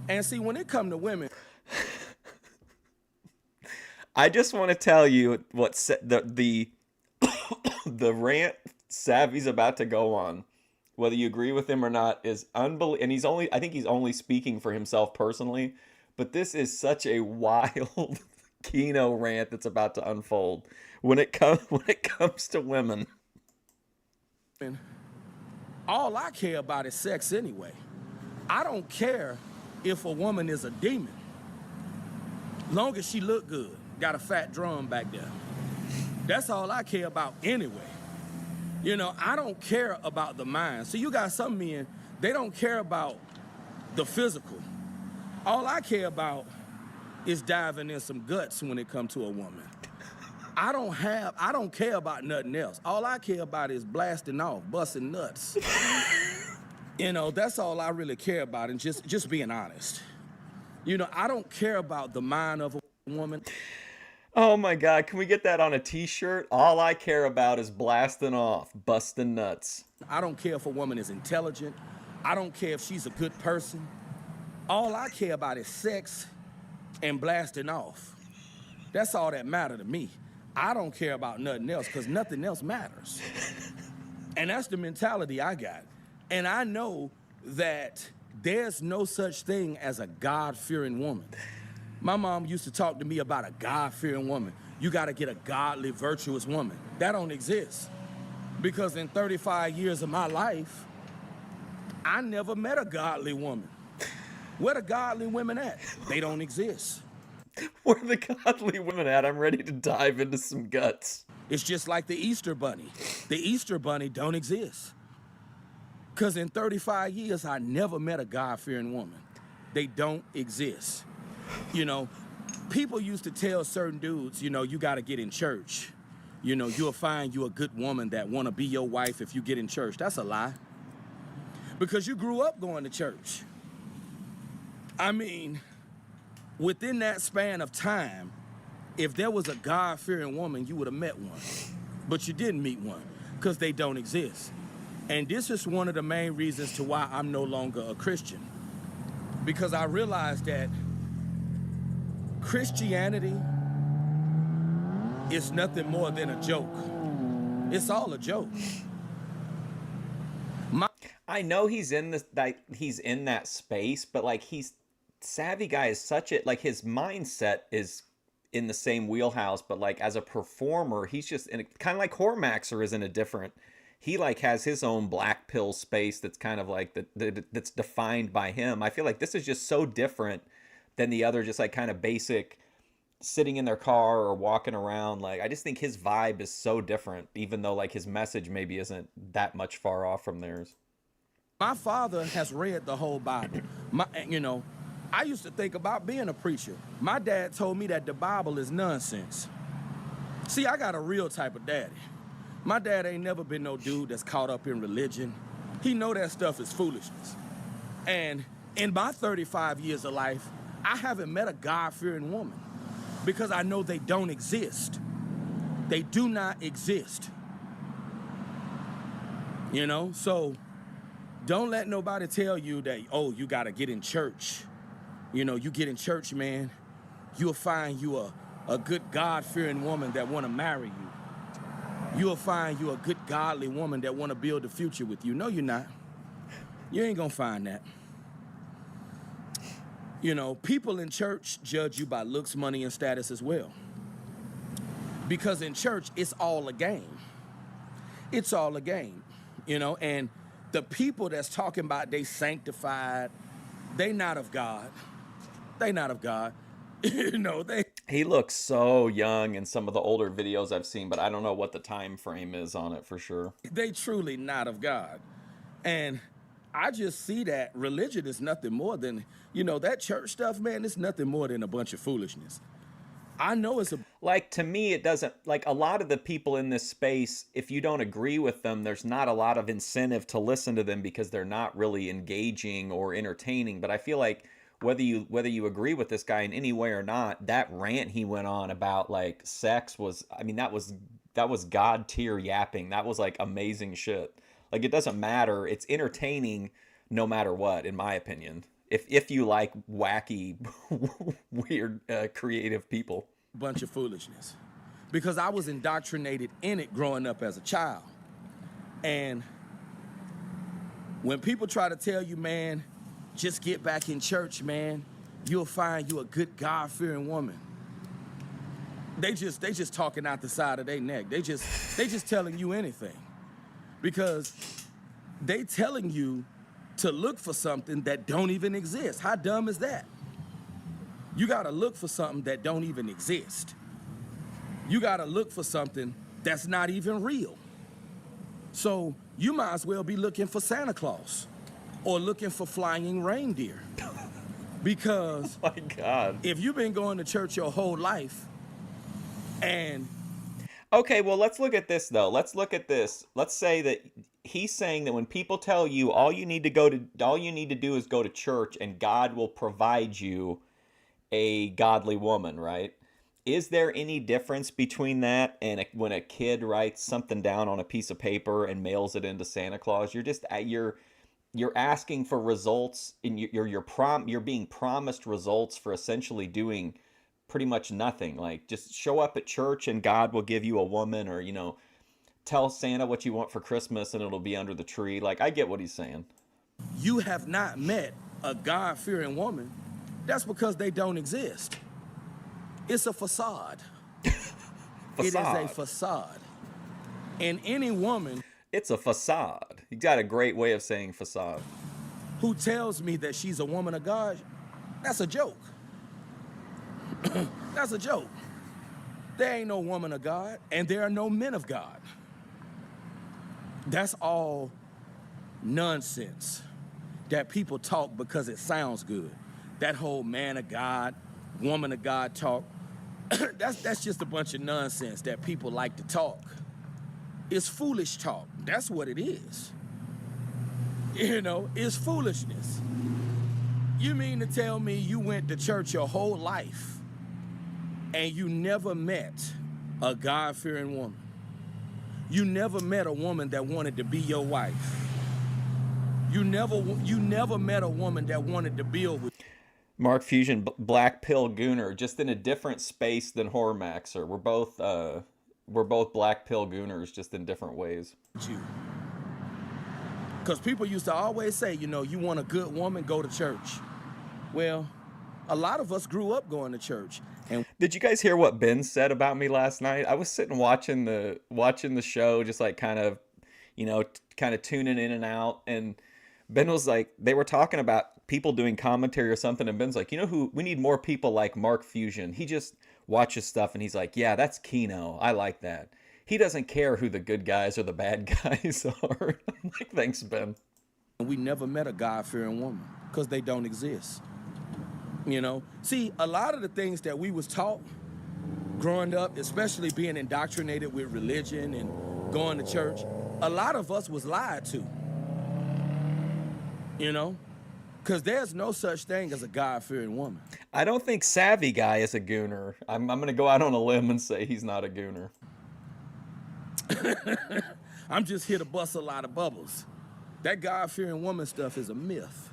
And see, when it come to women, I just want to tell you what the the rant Savvy's about to go on, whether you agree with him or not, is unbelievable. And I think he's only speaking for himself personally, but this is such a wild Kino rant that's about to unfold when it comes to women. all I care about is sex anyway. I don't care if a woman is a demon, long as she look good, got a fat drum back there. That's all I care about anyway. You know, I don't care about the mind. So you got some men, they don't care about the physical. All I care about is diving in some guts when it comes to a woman. I don't care about nothing else. All I care about is blasting off, busting nuts. You know, that's all I really care about, and just being honest. You know, I don't care about the mind of a woman. Oh my God, can we get that on a t-shirt? All I care about is blasting off, busting nuts. I don't care if a woman is intelligent. I don't care if she's a good person. All I care about is sex and blasting off. That's all that matters to me. I don't care about nothing else because nothing else matters. And that's the mentality I got. And I know that there's no such thing as a God-fearing woman. My mom used to talk to me about a God-fearing woman. You got to get a godly, virtuous woman. That don't exist. Because in 35 years of my life, I never met a godly woman. Where the godly women at? They don't exist. Where the godly women at? I'm ready to dive into some guts. It's just like the Easter Bunny. The Easter Bunny don't exist. Because in 35 years, I never met a God-fearing woman. They don't exist. You know, people used to tell certain dudes, you know, you got to get in church. You know, you'll find you a good woman that want to be your wife if you get in church. That's a lie. Because you grew up going to church. I mean, within that span of time, if there was a God-fearing woman, you would have met one. But you didn't meet one because they don't exist. And this is one of the main reasons to why I'm no longer a Christian. Because I realized that Christianity is nothing more than a joke. It's all a joke. I know he's in this, like he's in that space, but like Savvy Guy is such a, like his mindset is in the same wheelhouse, but like as a performer, he's just in kind of like Hormaxer is in a different. He like has his own black pill space that's kind of like that's defined by him. I feel like this is just so different than the other, just like kind of basic sitting in their car or walking around. Like I just think his vibe is so different, even though like his message maybe isn't that much far off from theirs. My father has read the whole Bible. You know, I used to think about being a preacher. My dad told me that the Bible is nonsense. See, I got a real type of daddy. My dad ain't never been no dude that's caught up in religion. He know that stuff is foolishness. And in my 35 years of life, I haven't met a God-fearing woman because I know they don't exist. They do not exist. You know, so don't let nobody tell you that, oh, you got to get in church. You know, you get in church, man, you'll find you a good God-fearing woman that want to marry you. You'll find you a good godly woman that want to build a future with you. No, you're not. You ain't gonna find that. You know, people in church judge you by looks, money, and status as well. Because in church, it's all a game. It's all a game, you know, and the people that's talking about they sanctified, they not of God. They not of God. You know, He looks so young in some of the older videos I've seen, but I don't know what the time frame is on it for sure. They truly not of God. And I just see that religion is nothing more than, you know, that church stuff, man, it's nothing more than a bunch of foolishness. I know it's a... Like, to me, it doesn't, like a lot of the people in this space, if you don't agree with them, there's not a lot of incentive to listen to them because they're not really engaging or entertaining. But I feel like whether you agree with this guy in any way or not, that rant he went on about like sex was, I mean, that was god tier yapping. That was like amazing shit. Like it doesn't matter. It's entertaining no matter what, in my opinion. If you like wacky, weird, creative people. Bunch of foolishness. Because I was indoctrinated in it growing up as a child. And when people try to tell you, man, just get back in church, man, you'll find you a good God-fearing woman. They just talking out the side of their neck. They just telling you anything. Because they telling you to look for something that don't even exist. How dumb is that? You gotta look for something that don't even exist. You gotta look for something that's not even real. So you might as well be looking for Santa Claus or looking for flying reindeer. Because My God. if you've been going to church your whole life and Okay, well, let's look at this though. Let's look at this. Let's say that he's saying that when people tell you all you need to do is go to church and God will provide you a godly woman, right? Is there any difference between that and when a kid writes something down on a piece of paper and mails it into Santa Claus? You're asking for results, and you're being promised results for essentially doing pretty much nothing. Like just show up at church and God will give you a woman, or tell Santa what you want for Christmas and it'll be under the tree. Like I get what he's saying. you have not met a God-fearing woman, that's because they don't exist. It's a facade. It is a facade. And any woman It's a facade. You got a great way of saying facade. who tells me that she's a woman of God, that's a joke. That's a joke. There ain't no woman of God, and there are no men of God. That's all nonsense that people talk because it sounds good. That whole man of God, woman of God talk, that's just a bunch of nonsense that people like to talk. It's foolish talk. That's what it is. It's foolishness. You mean to tell me you went to church your whole life and you never met a God-fearing woman? You never met a woman that wanted to be your wife. You never met a woman that wanted to build with Mark Fusion, Black Pill Gooner, just in a different space than Horror Maxer. We're both Black Pill Gooners, just in different ways. you. Because people used to always say, you want a good woman, go to church. Well, a lot of us grew up going to church. And Did you guys hear what Ben said about me last night? I was sitting watching the show, just like kind of tuning in and out, and Ben was like, they were talking about people doing commentary or something, and Ben's like, who we need more people like Mark Fusion. He just watches stuff and he's like, yeah, that's Kino. I like that. He doesn't care who the good guys or the bad guys are. I'm like, thanks, Ben. we never met a God-fearing woman because they don't exist. See, a lot of the things that we was taught growing up, especially being indoctrinated with religion and going to church, a lot of us was lied to. Because there's no such thing as a God-fearing woman. I don't think Savvy Guy is a gooner. I'm going to go out on a limb and say he's not a gooner. I'm just here to bust a lot of bubbles. That God-fearing woman stuff is a myth.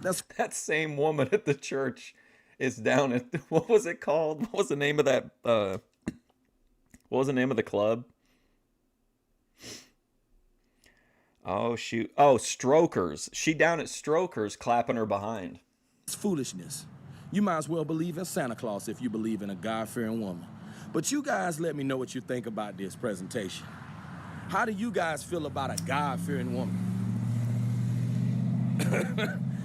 That same woman at the church is down at, what was it called? What was the name of that? What was the name of the club? Oh, shoot. Oh, Strokers. She down at Strokers clapping her behind. It's foolishness. You might as well believe in Santa Claus if you believe in a God-fearing woman. But you guys let me know what you think about this presentation. How do you guys feel about a God-fearing woman?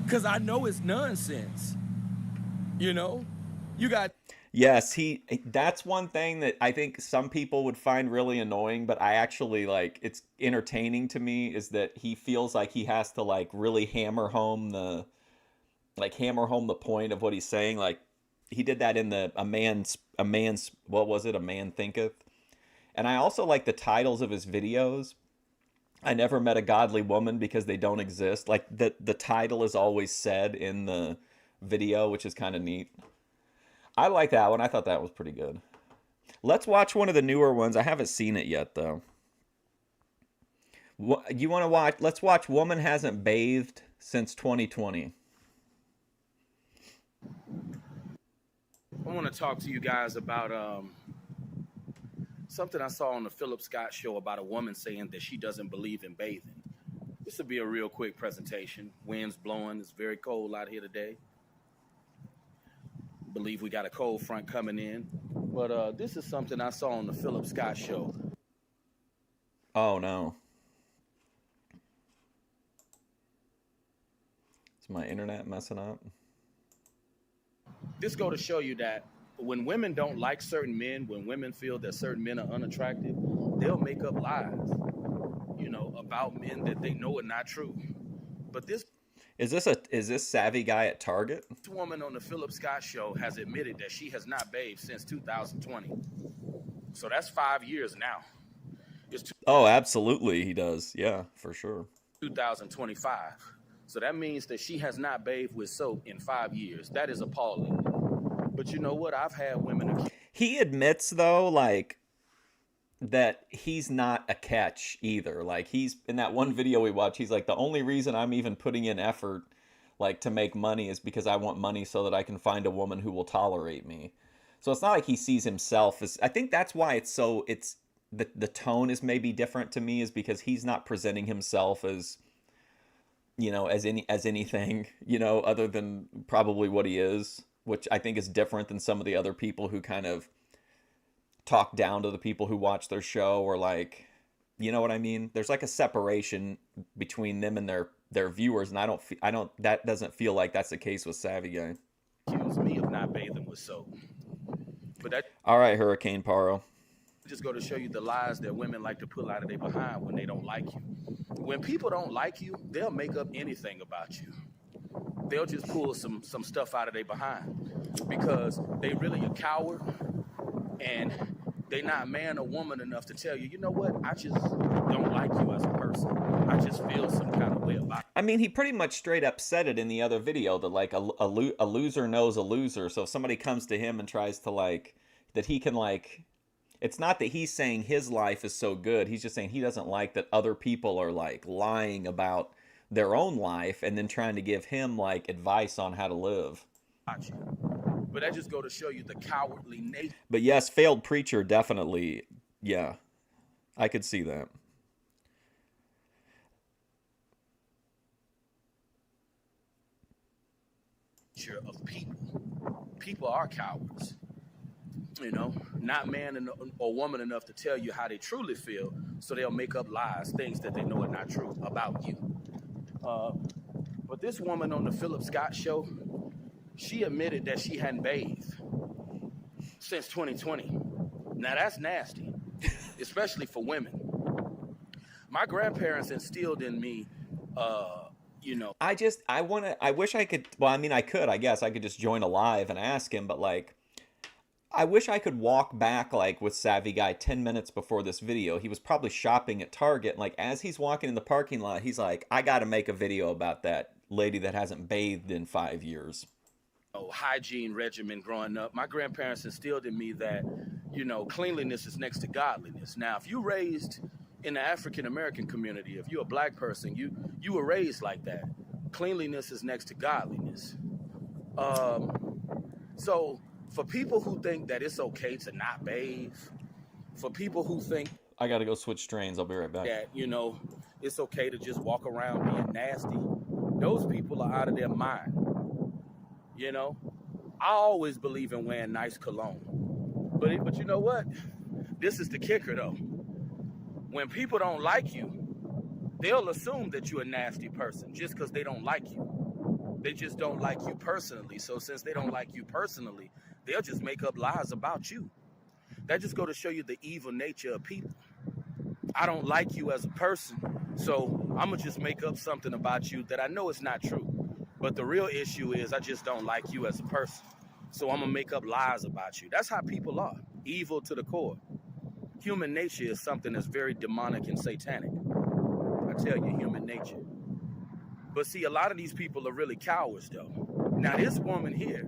Because I know it's nonsense. You got... Yes, that's one thing that I think some people would find really annoying, but I actually it's entertaining to me, is that he feels like he has to really hammer home the point of what he's saying. Like he did that in a man's what was it? A Man Thinketh. And I also like the titles of his videos. I never met a godly woman because they don't exist. Like the title is always said in the video, which is kind of neat. I like that one. I thought that was pretty good. Let's watch one of the newer ones. I haven't seen it yet though. What you want to watch? Let's watch Woman Hasn't Bathed Since 2020. I want to talk to you guys about something I saw on the Philip Scott show about a woman saying that she doesn't believe in bathing. This will be a real quick presentation. Wind's blowing. It's very cold out here today. Believe we got a cold front coming in. But this is something I saw on the Philip Scott show. Oh no. Is my internet messing up? This go to show you that when women don't like certain men, when women feel that certain men are unattractive, they'll make up lies, about men that they know are not true. But this is this savvy guy at Target? This woman on the Philip Scott show has admitted that she has not bathed since 2020. So that's 5 years now. Oh, absolutely he does. Yeah, for sure. 2025. So that means that she has not bathed with soap in 5 years. That is appalling. But you know what? I've had women. He admits though, like, that he's not a catch either. Like, he's in that one video we watched, he's like, the only reason I'm even putting in effort, like, to make money is because I want money so that I can find a woman who will tolerate me. So it's not like he sees himself as, I think that's why it's the tone is maybe different to me, is because he's not presenting himself as, as anything, other than probably what he is, which I think is different than some of the other people who kind of talk down to the people who watch their show, or like, you know what I mean? There's like a separation between them and their viewers, and I don't that doesn't feel like that's the case with Savvy Guy. Accuse me of not bathing with soap. But that all right, Hurricane Paro. Just go to show you the lies that women like to pull out of their behind when they don't like you. When people don't like you, they'll make up anything about you. They'll just pull some stuff out of their behind because they really a coward, and they not man or woman enough to tell you, you know what, I just don't like you as a person. I just feel some kind of way about it. I mean, he pretty much straight up said it in the other video that, like, a loser knows a loser. So if somebody comes to him and tries to, like, that he can, like, it's not that he's saying his life is so good. He's just saying he doesn't like that other people are, like, lying about their own life and then trying to give him, like, advice on how to live. But that just go to show you the cowardly nature. But yes, failed preacher, definitely. Yeah, I could see that. Of people are cowards, not man or woman enough to tell you how they truly feel, so they'll make up lies, things that they know are not true about you. But this woman on the Philip Scott show, she admitted that she hadn't bathed since 2020. Now that's nasty, especially for women. My grandparents instilled in me, I wish I could, well, I mean, I guess I could just join a live and ask him, but, like, I wish I could walk back, like, with Savvy Guy 10 minutes before this video. He was probably shopping at Target, and, like, as he's walking in the parking lot, he's like, I gotta make a video about that lady that hasn't bathed in 5 years. Hygiene regimen growing up. My grandparents instilled in me that, cleanliness is next to godliness. Now, if you raised in the African American community, if you're a black person, you were raised like that. Cleanliness is next to godliness. So for people who think that it's okay to not bathe, for people who think I gotta go switch strains, I'll be right back. That, it's okay to just walk around being nasty, those people are out of their mind. I always believe in wearing nice cologne. But you know what? This is the kicker, though. When people don't like you, they'll assume that you're a nasty person just because they don't like you. They just don't like you personally. So since they don't like you personally, they'll just make up lies about you. That just go to show you the evil nature of people. I don't like you as a person, so I'm going to just make up something about you that I know is not true. But the real issue is I just don't like you as a person. So I'm going to make up lies about you. That's how people are, evil to the core. Human nature is something that's very demonic and satanic. I tell you, human nature. But see, a lot of these people are really cowards, though. Now this woman here,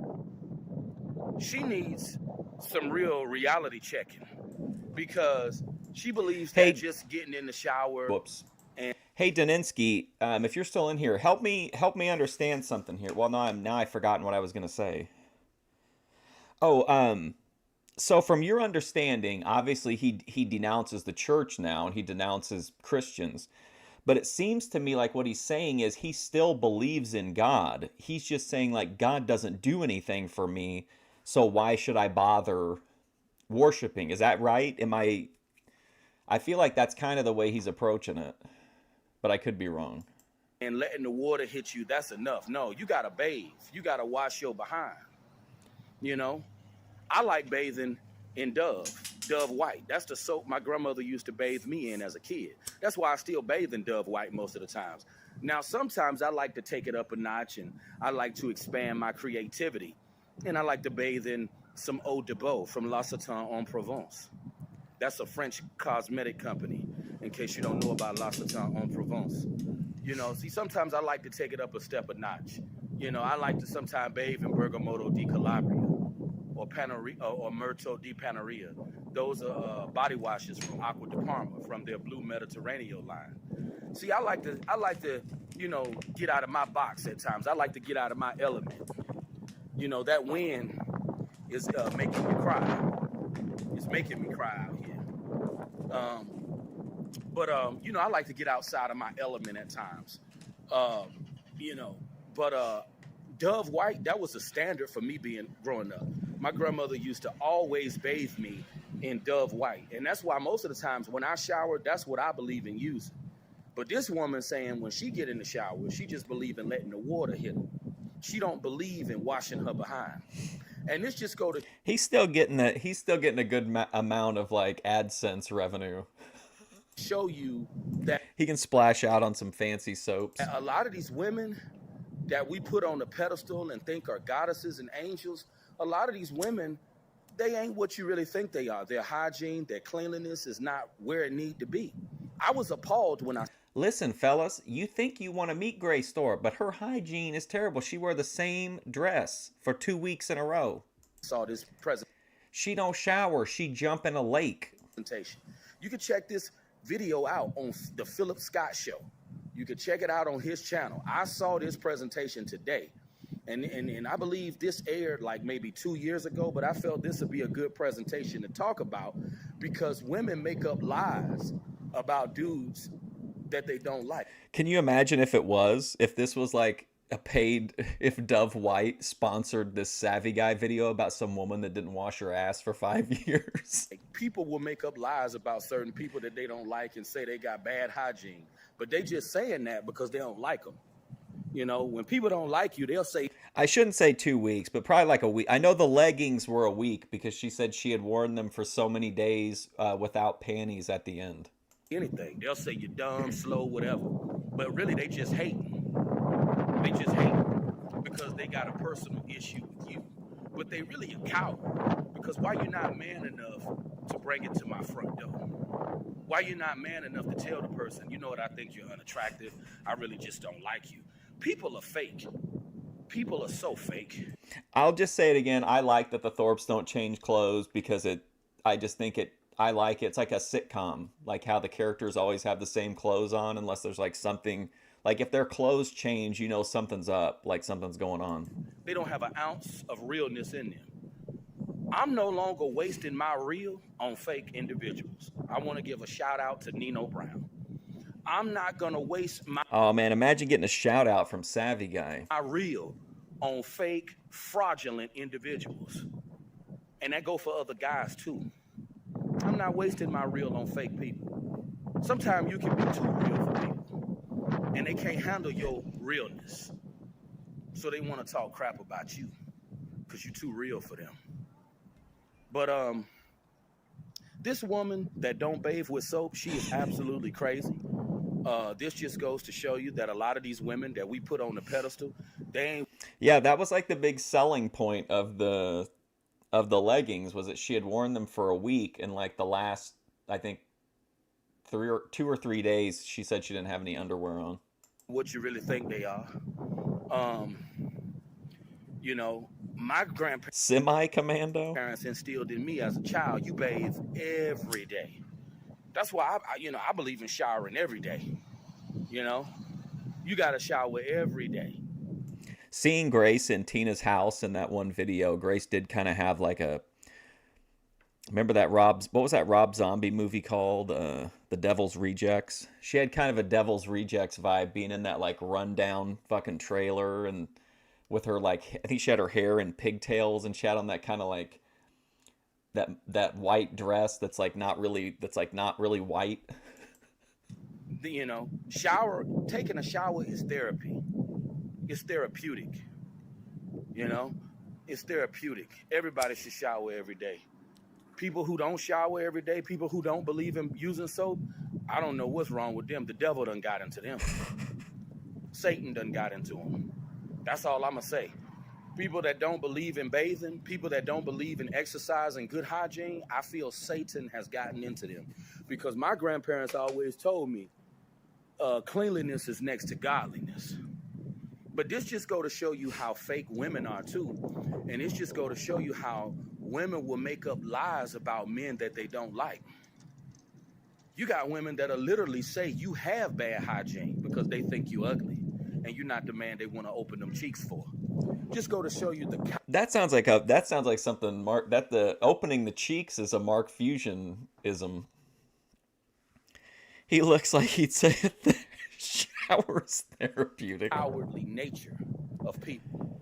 she needs some real reality checking because she believes that Hey, just getting in the shower whoops. and Hey, Daninsky, if you're still in here, help me understand something here. Well, now I've forgotten what I was gonna say. Oh, so from your understanding, obviously he denounces the church now and he denounces Christians. But it seems to me like what he's saying is he still believes in God. He's just saying like God doesn't do anything for me, so why should I bother worshiping? Is that right? I feel like that's kind of the way he's approaching it, but I could be wrong. letting the water hit you, that's enough. No, you gotta bathe. You gotta wash your behind. You know, I like bathing in Dove White. That's the soap my grandmother used to bathe me in as a kid. That's why I still bathe in Dove White most of the times. Now, sometimes I like to take it up a notch and I like to expand my creativity. And I like to bathe in some Eau de Beau from La en Provence. That's a French cosmetic company, in case you don't know about La en Provence. You know, see, sometimes I like to take it up a step a notch. You know, I like to sometimes bathe in Bergamoto di Calabria or Murto di Panaria. Those are body washes from Aqua di Parma from their Blue Mediterranean line. See, I like to, get out of my box at times. I like to get out of my element. You know, that wind is making me cry. It's making me cry out here. I like to get outside of my element at times. Um, you know, but Dove White, that was a standard for me growing up. My grandmother used to always bathe me in Dove White. And that's why most of the times when I shower, that's what I believe in using. But this woman saying when she get in the shower, she just believe in letting the water hit her. She don't believe in washing her behind. And this just go to He's still getting a good amount of like AdSense revenue. show you that He can splash out on some fancy soaps. a lot of these women that we put on the pedestal and think are goddesses and angels, a lot of these women, they ain't what you really think they are. Their hygiene, their cleanliness is not where it need to be. I was appalled when I Listen, fellas, you think you want to meet Grace Thorpe, but her hygiene is terrible. She wore the same dress for 2 weeks in a row. saw this She don't shower. She jump in a lake. presentation. You can check this video out on the Philip Scott Show. You can check it out on his channel. I saw this presentation today. And I believe this aired like maybe 2 years ago, but I felt this would be a good presentation to talk about because women make up lies about dudes that they don't like. Can you imagine if this was like if Dove White sponsored this Savvy Guy video about some woman that didn't wash her ass for 5 years? Like, people will make up lies about certain people that they don't like and say they got bad hygiene, but they just saying that because they don't like them. You know, when people don't like you, they'll say I shouldn't say 2 weeks, but probably like a week. I know the leggings were a week because she said she had worn them for so many days without panties at the end. anything. They'll say you're dumb, slow, whatever. But really, they just hate. They just hate because they got a personal issue with you. But they really a coward because why you not man enough to bring it to my front door? Why you not man enough to tell the person, you know what, I think you're unattractive. I really just don't like you. People are fake. People are so fake. I'll just say it again. I like that the Thorpes don't change clothes because I like it. It's like a sitcom, like how the characters always have the same clothes on unless there's like something, like if their clothes change, you know something's up, like something's going on. They don't have an ounce of realness in them. I'm no longer wasting my real on fake individuals. I want to give a shout out to Nino Brown. I'm not going to waste my Oh man, imagine getting a shout out from Savvy Guy. real on fake, fraudulent individuals. And that go for other guys too. I'm not wasting my real on fake people. Sometimes you can be too real for people. And they can't handle your realness. So they want to talk crap about you because you're too real for them. But this woman that don't bathe with soap, she is absolutely crazy. This just goes to show you that a lot of these women that we put on the pedestal, they ain't. Yeah, that was like the big selling point of the leggings was that she had worn them for a week, and like the last, I think, 2 or 3 days, she said she didn't have any underwear on. What you really think they are. You know, my grandparents Semi-commando? instilled in me as a child, you bathe every day. That's why I believe in showering every day. You know, you got to shower every day. Seeing Grace in Tina's house in that one video, Grace did kind of have like a, remember that what was that Rob Zombie movie called? The Devil's Rejects. She had kind of a Devil's Rejects vibe being in that like rundown fucking trailer, and with her like, I think she had her hair in pigtails, and she had on that kind of like that white dress that's like not really white. You know, taking a shower is therapy. It's therapeutic. You know, it's therapeutic. Everybody should shower every day. People who don't shower every day, people who don't believe in using soap, I don't know what's wrong with them. The devil done got into them. Satan done got into them. That's all I'm going to say. People that don't believe in bathing, people that don't believe in exercise and good hygiene, I feel Satan has gotten into them. Because my grandparents always told me, cleanliness is next to godliness. But this just go to show you how fake women are too. And it's just go to show you how women will make up lies about men that they don't like. You got women that'll literally say you have bad hygiene because they think you ugly and you're not the man they want to open them cheeks for. Just go to show you That sounds like something Mark, that the opening the cheeks is a Mark Fusion-ism. He looks like he'd say the shower's therapeutic. cowardly nature of people.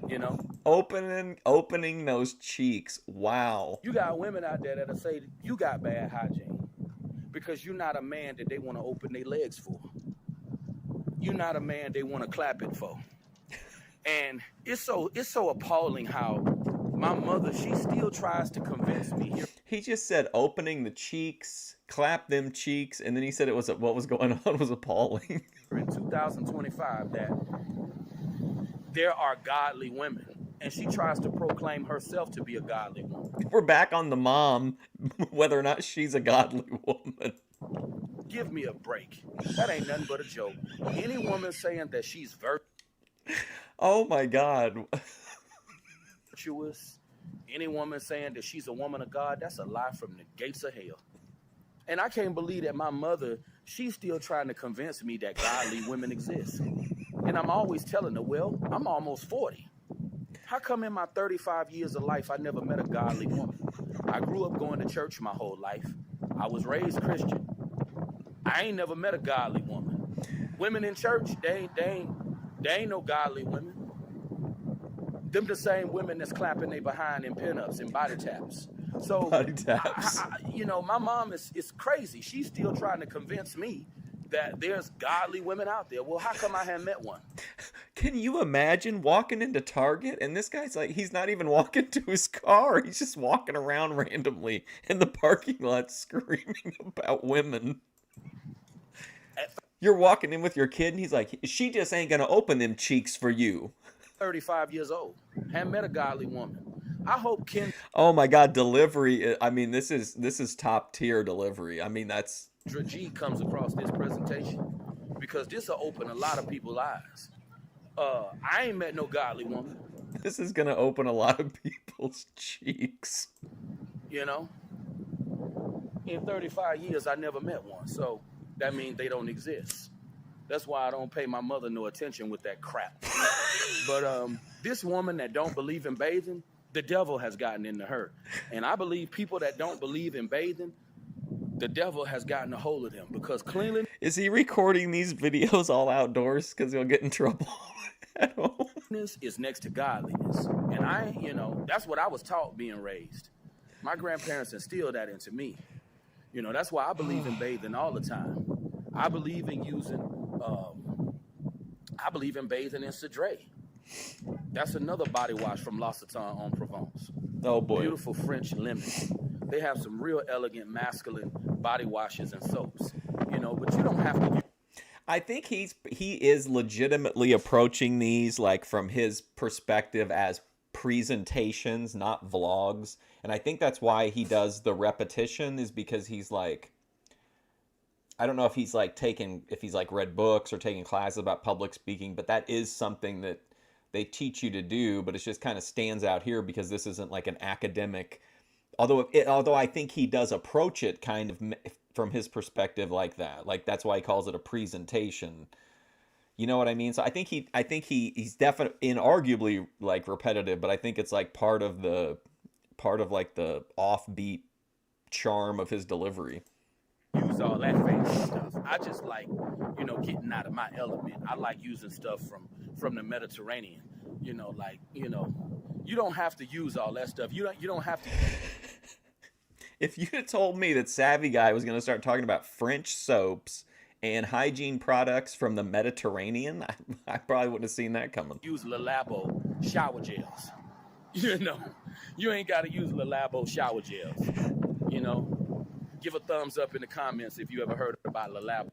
You know, Opening those cheeks. Wow. you got women out there that'll say you got bad hygiene because you're not a man that they want to open their legs for. You're not a man they want to clap it for. And it's so appalling how my mother, she still tries to convince me. He just said opening the cheeks, clap them cheeks, and then he said what was going on was appalling. In 2025 that there are godly women, and she tries to proclaim herself to be a godly woman. We're back on the mom, whether or not she's a godly woman. Give me a break. That ain't nothing but a joke. Any woman saying that she's Oh my God. virtuous, any woman saying that she's a woman of God, that's a lie from the gates of hell. And I can't believe that my mother, she's still trying to convince me that godly women exist. And I'm always telling her, well, I'm almost 40. How come in my 35 years of life I never met a godly woman? I grew up going to church my whole life. I was raised Christian. I ain't never met a godly woman. Women in church, they ain't no godly women. Them the same women that's clapping they behind in pinups and body taps. So, Body taps. My mom is crazy. She's still trying to convince me that there's godly women out there. Well, how come I haven't met one? Can you imagine walking into Target and this guy's like, he's not even walking to his car. He's just walking around randomly in the parking lot screaming about women. You're walking in with your kid and he's like, she just ain't going to open them cheeks for you. 35 years old. Haven't met a godly woman. I hope Kendra Oh my God, delivery. I mean, this is top tier delivery. I mean, that's G comes across this presentation because this will open a lot of people's eyes. I ain't met no godly woman. this is going to open a lot of people's cheeks. You know, in 35 years, I never met one. So that means they don't exist. That's why I don't pay my mother no attention with that crap. But this woman that don't believe in bathing, the devil has gotten into her. And I believe people that don't believe in bathing, the devil has gotten a hold of them because cleanliness Is he recording these videos all outdoors because he'll get in trouble at home? is next to godliness. And that's what I was taught being raised. My grandparents instilled that into me. That's why I believe in bathing all the time. I believe in bathing in Cedre. That's another body wash from L'Occitane en Provence. Oh boy. Beautiful French lemon. They have some real elegant masculine body washes and soaps. But you don't have to. I think he is legitimately approaching these like from his perspective as presentations, not vlogs. And I think that's why he does the repetition, is because he's like, I don't know if he's like read books or taking classes about public speaking, but that is something that they teach you to do, but it just kind of stands out here because this isn't like an academic. Although I think he does approach it kind of from his perspective like that. Like that's why he calls it a presentation. You know what I mean? So he's definitely inarguably like repetitive, but I think it's like part of like the offbeat charm of his delivery. Use all that fancy stuff. I just like, getting out of my element. I like using stuff from the Mediterranean. You don't have to use all that stuff. You don't have to. If you had told me that Savvy Guy was going to start talking about French soaps and hygiene products from the Mediterranean, I probably wouldn't have seen that coming. Use Le Labo shower gels. You ain't got to use Le Labo shower gels. Give a thumbs up in the comments if you ever heard about Le Labo.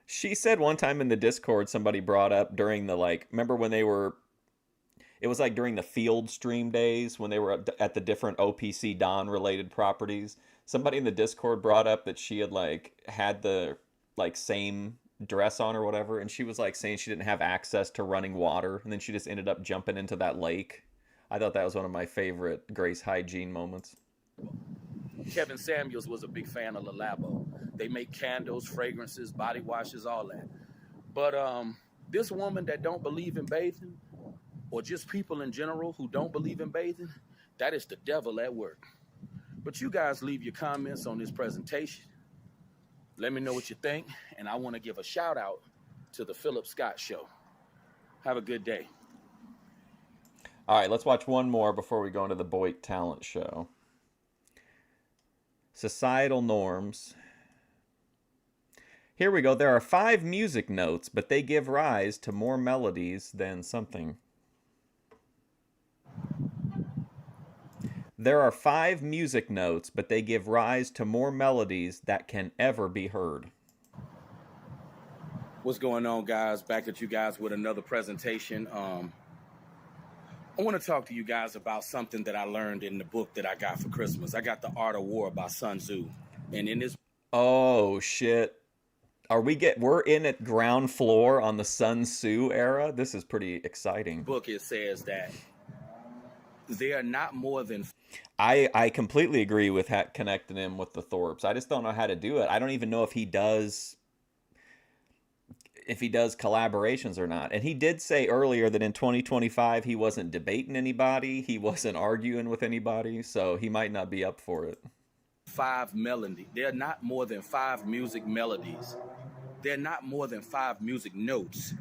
She said one time in the Discord, somebody brought up during the remember when it was like during the field stream days when they were at the different OPC Don related properties. Somebody in the Discord brought up that she had had the same dress on or whatever, and she was saying she didn't have access to running water, and then she just ended up jumping into that lake. I thought that was one of my favorite Grace hygiene moments. Kevin Samuels was a big fan of Le Labo. They make candles, fragrances, body washes, all that. But this woman that don't believe in bathing, or just people in general who don't believe in bathing, that is the devil at work. But you guys leave your comments on this presentation. Let me know what you think, and I want to give a shout out to the Philip Scott Show. Have a good day. All right, let's watch one more before we go into the BOYT talent show. Societal norms. Here we go. There are 5 music notes, but they give rise to more melodies than something. There are 5 music notes, but they give rise to more melodies that can ever be heard. What's going on, guys? Back at you guys with another presentation. I want to talk to you guys about something that I learned in the book that I got for Christmas. I got The Art of War by Sun Tzu. And in this... Oh, shit. We're in at ground floor on the Sun Tzu era? This is pretty exciting. Book, it says that they are not more than... I completely agree with connecting him with the Thorpes. I just don't know how to do it. I don't even know if he does collaborations or not. And he did say earlier that in 2025 he wasn't debating anybody, he wasn't arguing with anybody, so he might not be up for it. 5 melody. They're not more than 5 music melodies. They're not more than 5 music notes,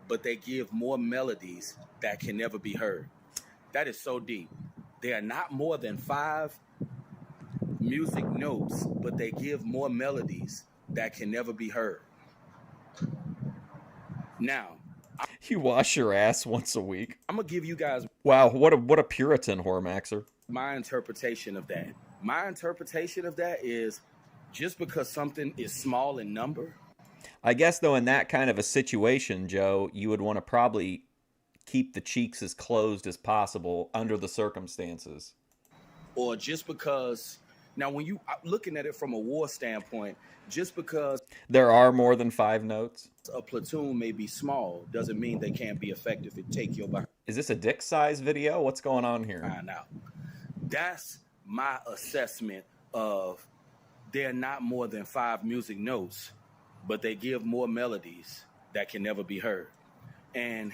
but they give more melodies that can never be heard. That is so deep. They are not more than 5 music notes, but they give more melodies that can never be heard. Now, you wash your ass once a week. I'm gonna give you guys... Wow, what a Puritan, Hormaxer. My interpretation of that. My interpretation of that is just because something is small in number. I guess, though, in that kind of a situation, Joe, you would want to probably keep the cheeks as closed as possible under the circumstances. Or just because... Now, when you looking at it from a war standpoint, just because there are more than 5 notes, a platoon may be small doesn't mean they can't be effective and take your behind. Is this a dick size video? What's going on here? Find out. That's my assessment of they're not more than 5 music notes, but they give more melodies that can never be heard. And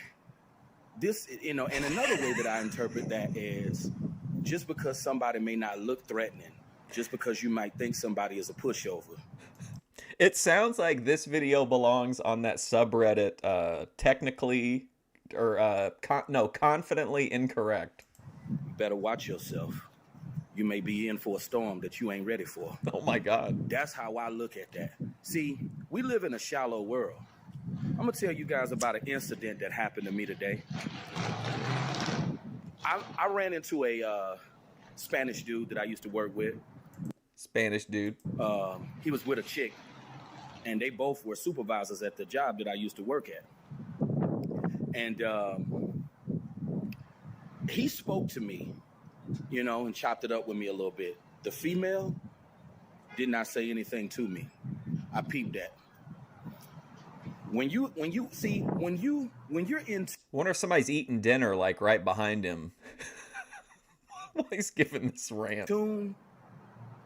this, and another way that I interpret that is just because somebody may not look threatening, just because you might think somebody is a pushover. It sounds like this video belongs on that subreddit, technically, or confidently incorrect. You better watch yourself. You may be in for a storm that you ain't ready for. Oh my God. That's how I look at that. See, we live in a shallow world. I'm gonna tell you guys about an incident that happened to me today. I ran into a Spanish dude that I used to work with. Spanish dude. He was with a chick, and they both were supervisors at the job that I used to work at. And he spoke to me, and chopped it up with me a little bit. The female did not say anything to me. I peeped that. when you're in Wonder if somebody's eating dinner like right behind him while he's giving this rant. tune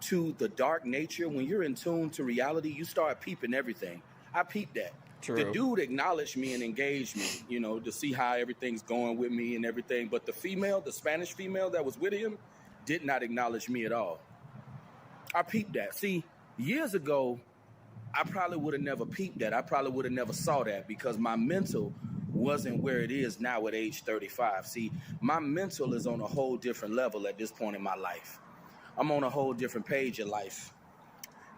to the dark nature, when you're in tune to reality, you start peeping everything. I peeped that. The True. dude acknowledged me and engaged me, you know, to see how everything's going with me and everything. But the Spanish female that was with him, did not acknowledge me at all. I peeped that. See, years ago, I probably would have never peeped that. I probably would have never saw that because my mental wasn't where it is now at age 35. See, my mental is on a whole different level at this point in my life. I'm on a whole different page of life.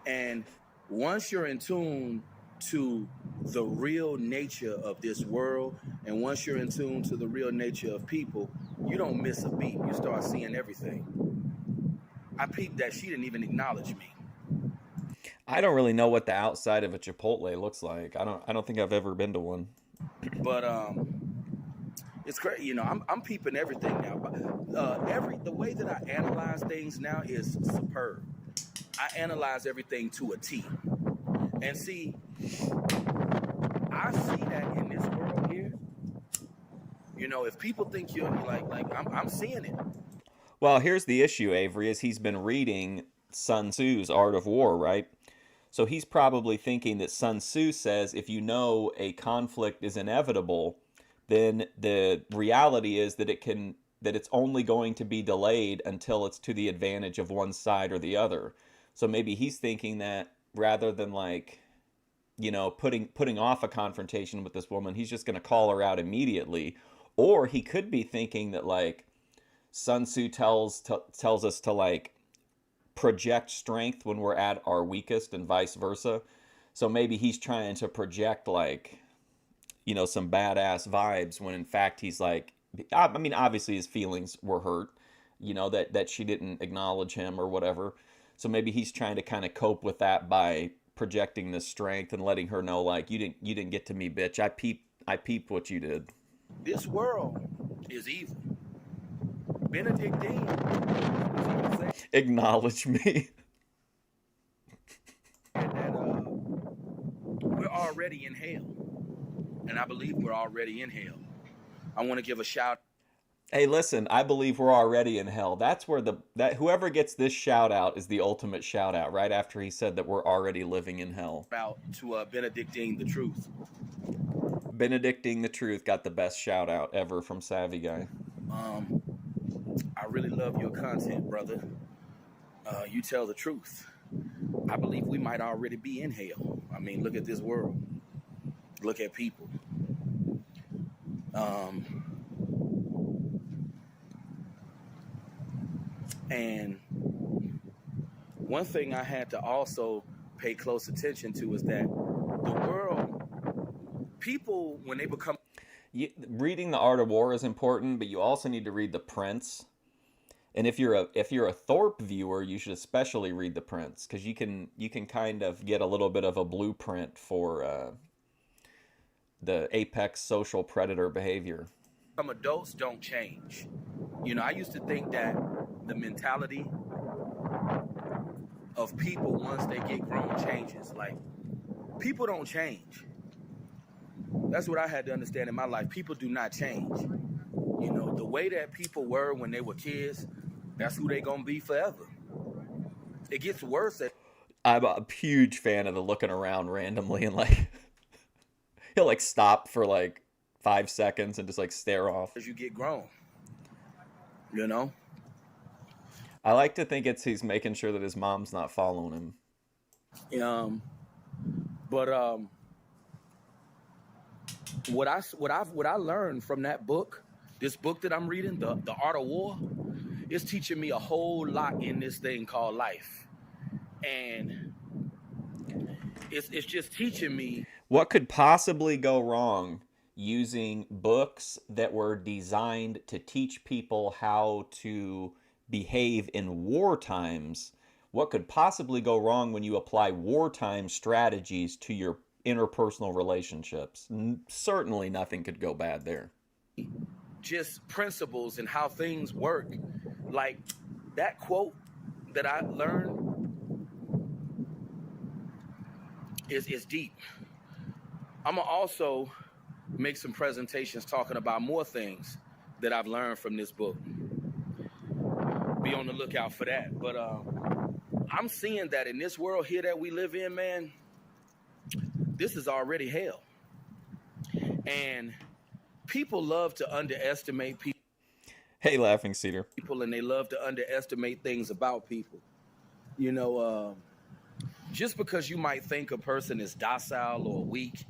And once you're in tune to the real nature of this world, and once you're in tune to the real nature of people, you don't miss a beat. You start seeing everything. I peeped that she didn't even acknowledge me. I don't really know what the outside of a Chipotle looks like. I don't think I've ever been to one. But it's crazy, you know. I'm peeping everything now. The way that I analyze things now is superb. I analyze everything to a T. And see, I see that in this world here. You know, if people think you're I'm seeing it. Well, here's the issue, Avery, is he's been reading Sun Tzu's Art of War, right? So he's probably thinking that Sun Tzu says if you know a conflict is inevitable, then the reality is that it's only going to be delayed until it's to the advantage of one side or the other. So maybe he's thinking that rather than like, you know, putting off a confrontation with this woman, he's just going to call her out immediately. Or he could be thinking that like Sun Tzu tells us to like project strength when we're at our weakest and vice versa. So maybe he's trying to project like, you know, some badass vibes when in fact he's like, I mean, obviously his feelings were hurt, you know, that she didn't acknowledge him or whatever. So maybe he's trying to kind of cope with that by projecting this strength and letting her know like you didn't get to me, bitch. I peeped what you did. This world is evil. Benedictine Acknowledge me. that we're already in hell. And I believe we're already in hell. I want to give a shout. Hey, listen, I believe we're already in hell. That's where that whoever gets this shout out is the ultimate shout out, right after he said that we're already living in hell. Out to Benedictine the Truth. Benedictine the Truth got the best shout out ever from Savvy Guy. I really love your content, brother. You tell the truth. I believe we might already be in hell. I mean, look at this world. Look at people. And one thing I had to also pay close attention to is that the world, people, when they become... Reading The Art of War is important, but you also need to read The Prince. And if you're a Thorpe viewer, you should especially read The Prince, because you can kind of get a little bit of a blueprint for the apex social predator behavior. Some adults don't change. You know, I used to think that the mentality of people once they get grown changes. Like, people don't change. That's what I had to understand in my life. People do not change. You know, the way that people were when they were kids, that's who they gonna be forever. It gets worse. I'm a huge fan of the looking around randomly and like he'll like stop for like 5 seconds and just like stare off. As you get grown, you know. I like to think he's making sure that his mom's not following him. But what I learned from that book, this book that I'm reading, the Art of War, is teaching me a whole lot in this thing called life, and it's just teaching me what could possibly go wrong using books that were designed to teach people how to behave in war times. What could possibly go wrong when you apply wartime strategies to your interpersonal relationships? Certainly nothing could go bad there. Just principles and how things work. Like that quote that I learned is deep. I'm gonna also make some presentations talking about more things that I've learned from this book. Be on the lookout for that. But I'm seeing that in this world here that we live in, man, this is already hell. And people love to underestimate Hey, Laughing Cedar. people, and they love to underestimate things about people. You know, just because you might think a person is docile or weak,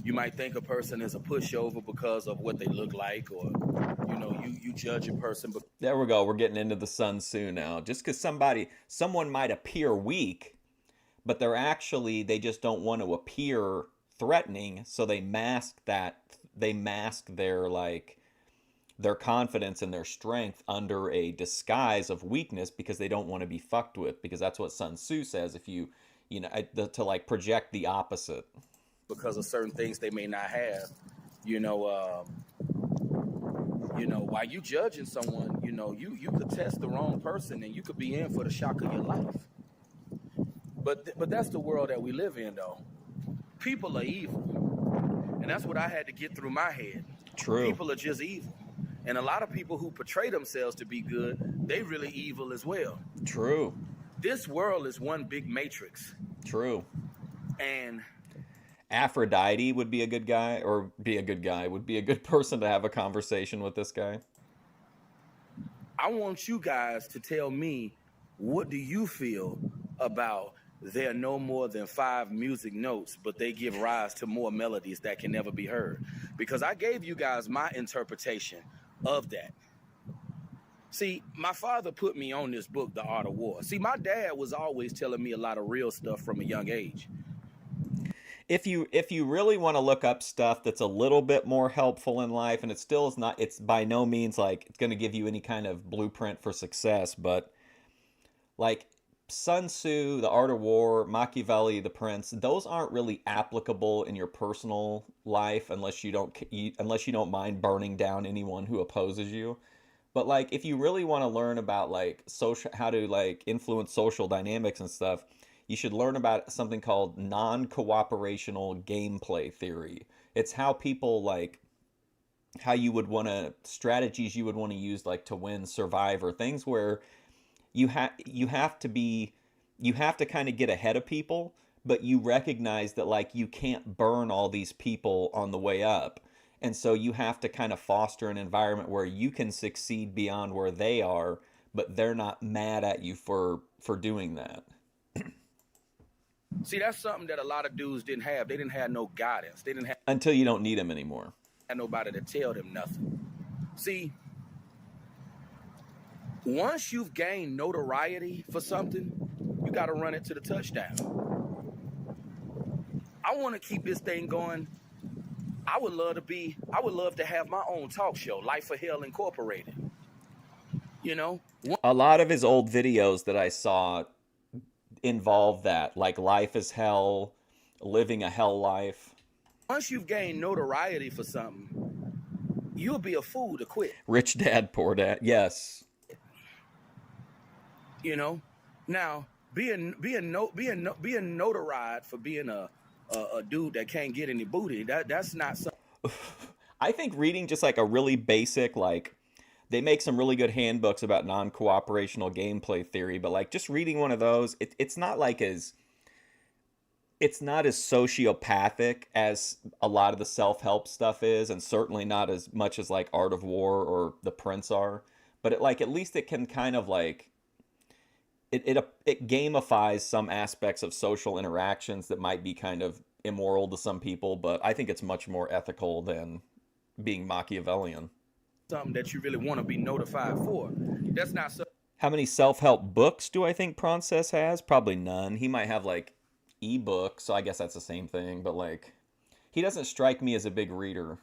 you might think a person is a pushover because of what they look like, or you judge a person. But There we go. We're getting into the Sun Tzu now. Just because someone might appear weak, but they just don't want to appear threatening, so they mask their their confidence and their strength under a disguise of weakness because they don't want to be fucked with, because that's what Sun Tzu says. If to like project the opposite because of certain things they may not have, you know, while you judging someone, you could test the wrong person and you could be in for the shock of your life. But that's the world that we live in, though. People are evil, and that's what I had to get through my head. True. People are just evil, and a lot of people who portray themselves to be good, they really evil as well. True. This world is one big matrix. True. And Aphrodite would be a good guy, would be a good person to have a conversation with this guy. I want you guys to tell me, what do you feel about there are no more than 5 music notes, but they give rise to more melodies that can never be heard? Because I gave you guys my interpretation of that. See, my father put me on this book, The Art of War. See, my dad was always telling me a lot of real stuff from a young age. If you really want to look up stuff that's a little bit more helpful in life, and it's by no means like it's going to give you any kind of blueprint for success, but like Sun Tzu, The Art of War, Machiavelli, The Prince, those aren't really applicable in your personal life unless you don't mind burning down anyone who opposes you. But like if you really want to learn about like how to like influence social dynamics and stuff, you should learn about something called non-cooperational gameplay theory. It's how people strategies you would want to use like to win Survivor, things where you have to kind of get ahead of people, but you recognize that like you can't burn all these people on the way up. And so you have to kind of foster an environment where you can succeed beyond where they are, but they're not mad at you for doing that. See, that's something that a lot of dudes didn't have. They didn't have no guidance. They didn't have Until you don't need them anymore. nobody to tell them nothing. See, once you've gained notoriety for something, you got to run it to the touchdown. I want to keep this thing going. I would love to have my own talk show, Life of Hell Incorporated. A lot of his old videos that I saw involve that, like Life is Hell, Living a Hell Life. Once you've gained notoriety for something, you'll be a fool to quit. Rich Dad, Poor Dad. Yes. Now being notarized for being a dude that can't get any booty, that's not something. I think reading just like a really basic, like they make some really good handbooks about non-cooperational gameplay theory, but like just reading one of those, it's not as sociopathic as a lot of the self-help stuff is, and certainly not as much as like Art of War or The Prince are. But at least it can kind of like it gamifies some aspects of social interactions that might be kind of immoral to some people, but I think it's much more ethical than being Machiavellian. Something that you really want to be notified for. That's not so. How many self-help books do I think Prances has? Probably none. He might have like ebooks, so I guess that's the same thing, but like he doesn't strike me as a big reader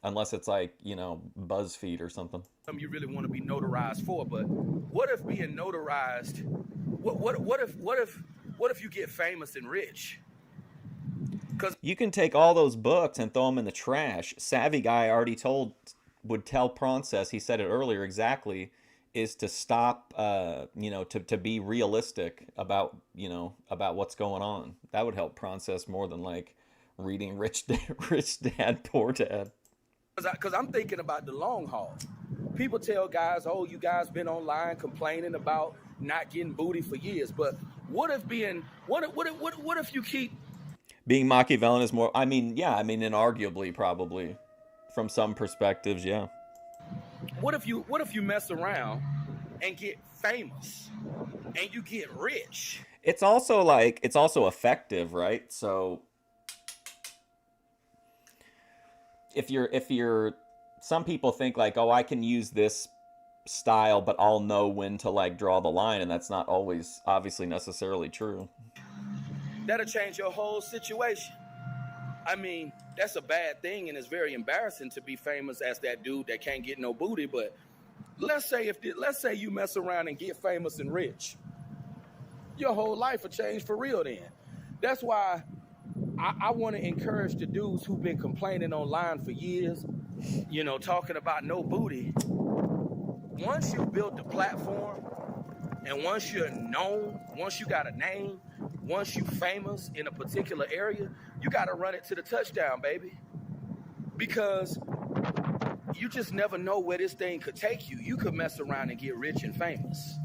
unless it's like, BuzzFeed or something. Something you really want to be notarized for, but what if being notarized, what if you get famous and rich? Because you can take all those books and throw them in the trash. Savvy Guy would tell Prances, he said it earlier exactly, is to stop, to be realistic about what's going on. That would help Prances more than like reading Rich Dad, Poor Dad. Because I'm thinking about the long haul. People tell guys, "Oh, you guys been online complaining about not getting booty for years." But what if you keep Being Machiavellian is more. I mean, yeah. I mean, inarguably, probably, from some perspectives, yeah. what if you mess around and get famous and you get rich? It's also effective, right? So if you're some people think like, oh, I can use this style, but I'll know when to like draw the line, and that's not always obviously necessarily true. That'll change your whole situation. I mean, that's a bad thing, and it's very embarrassing to be famous as that dude that can't get no booty. But let's say you mess around and get famous and rich, your whole life will change for real. Then, that's why I want to encourage the dudes who've been complaining online for years, talking about no booty. Once you built the platform, and once you're known, once you got a name, once you famous in a particular area, you got to run it to the touchdown, baby. Because you just never know where this thing could take you. You could mess around and get rich and famous.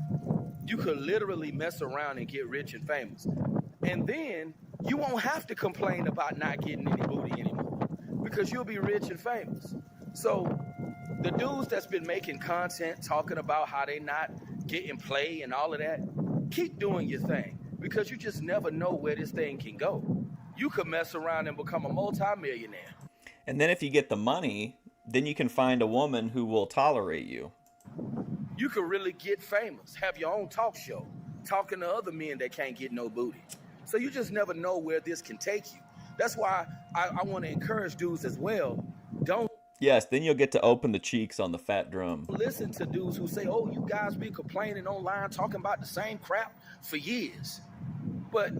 You could literally mess around and get rich and famous. And then you won't have to complain about not getting any booty anymore because you'll be rich and famous. So the dudes that's been making content talking about how they not getting play and all of that, keep doing your thing because you just never know where this thing can go. You could mess around and become a multimillionaire. And then if you get the money, then you can find a woman who will tolerate you. You could really get famous, have your own talk show, talking to other men that can't get no booty. So you just never know where this can take you. That's why I want to encourage dudes as well. Don't Yes, then you'll get to open the cheeks on the fat drum. listen to dudes who say, "Oh, you guys been complaining online, talking about the same crap for years." But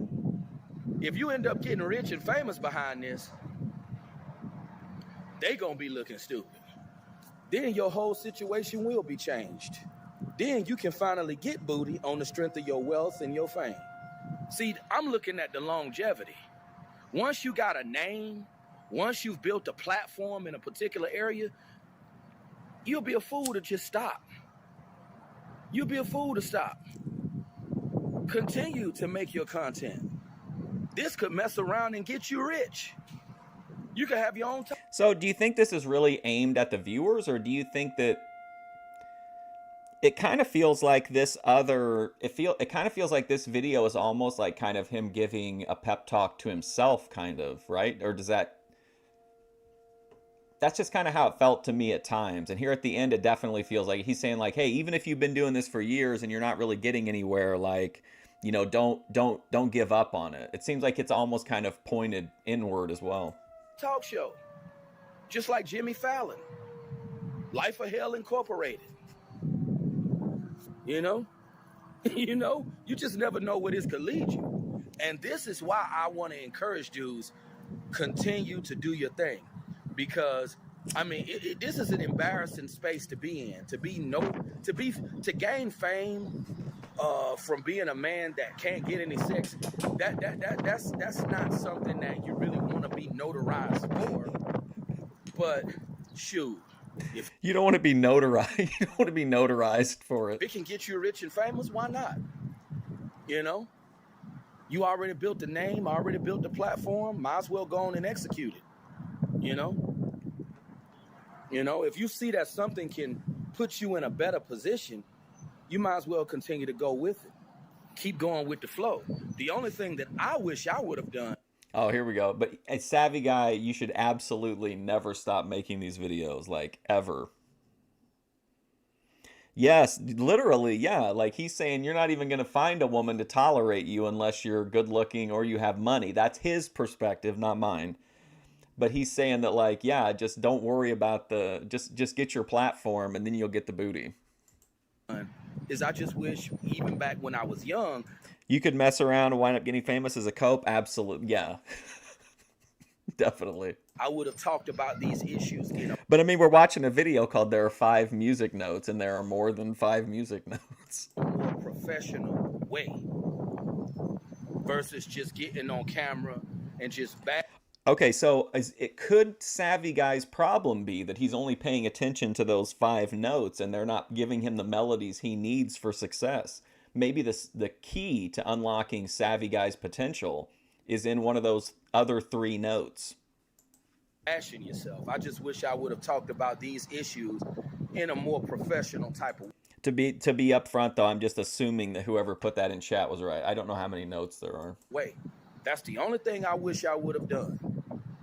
if you end up getting rich and famous behind this, they gonna be looking stupid. Then your whole situation will be changed. Then you can finally get booty on the strength of your wealth and your fame. See, I'm looking at the longevity. Once you got a name, once you've built a platform in a particular area, you'll be a fool to just stop. You'll be a fool to stop. Continue to make your content. This could mess around and get you rich. You could have your own time. So do you think this is really aimed at the viewers, or do you think that it kind of feels like it kind of feels like this video is almost like kind of him giving a pep talk to himself, kind of, right? Or that's just kind of how it felt to me at times. And here at the end, it definitely feels like he's saying like, hey, even if you've been doing this for years and you're not really getting anywhere, like, don't give up on it. It seems like it's almost kind of pointed inward as well. Talk show, just like Jimmy Fallon, Life of Hell Incorporated. You just never know where this could lead you. And this is why I want to encourage dudes, continue to do your thing. Because I mean, this is an embarrassing space to be in. To gain fame from being a man that can't get any sex. That's not something that you really want to be notarized for. But shoot, if You don't want to be notarized. You don't want to be notarized for it. it can get you rich and famous, why not? You already built the name, already built the platform. Might as well go on and execute it. You know, if you see that something can put you in a better position, you might as well continue to go with it. Keep going with the flow. The only thing that I wish I would have done. Oh, here we go. But a savvy guy, you should absolutely never stop making these videos, like, ever. Yes, literally, yeah. Like, he's saying you're not even going to find a woman to tolerate you unless you're good looking or you have money. That's his perspective, not mine. But he's saying that, like, yeah, just don't worry about just get your platform and then you'll get the booty. Is I just wish, even back when I was young, You could mess around and wind up getting famous as a cope? Absolutely, yeah. Definitely. I would have talked about these issues in a But I mean, we're watching a video called There Are 5 Music Notes, and there are more than 5 music notes. more professional way versus just getting on camera and just back. Okay, so it could Savvy Guy's problem be that he's only paying attention to those five notes and they're not giving him the melodies he needs for success? Maybe the key to unlocking Savvy Guy's potential is in one of those other three notes. Bashing yourself. I just wish I would have talked about these issues in a more professional type of To be upfront though, I'm just assuming that whoever put that in chat was right. I don't know how many notes there are. way. That's the only thing I wish I would have done.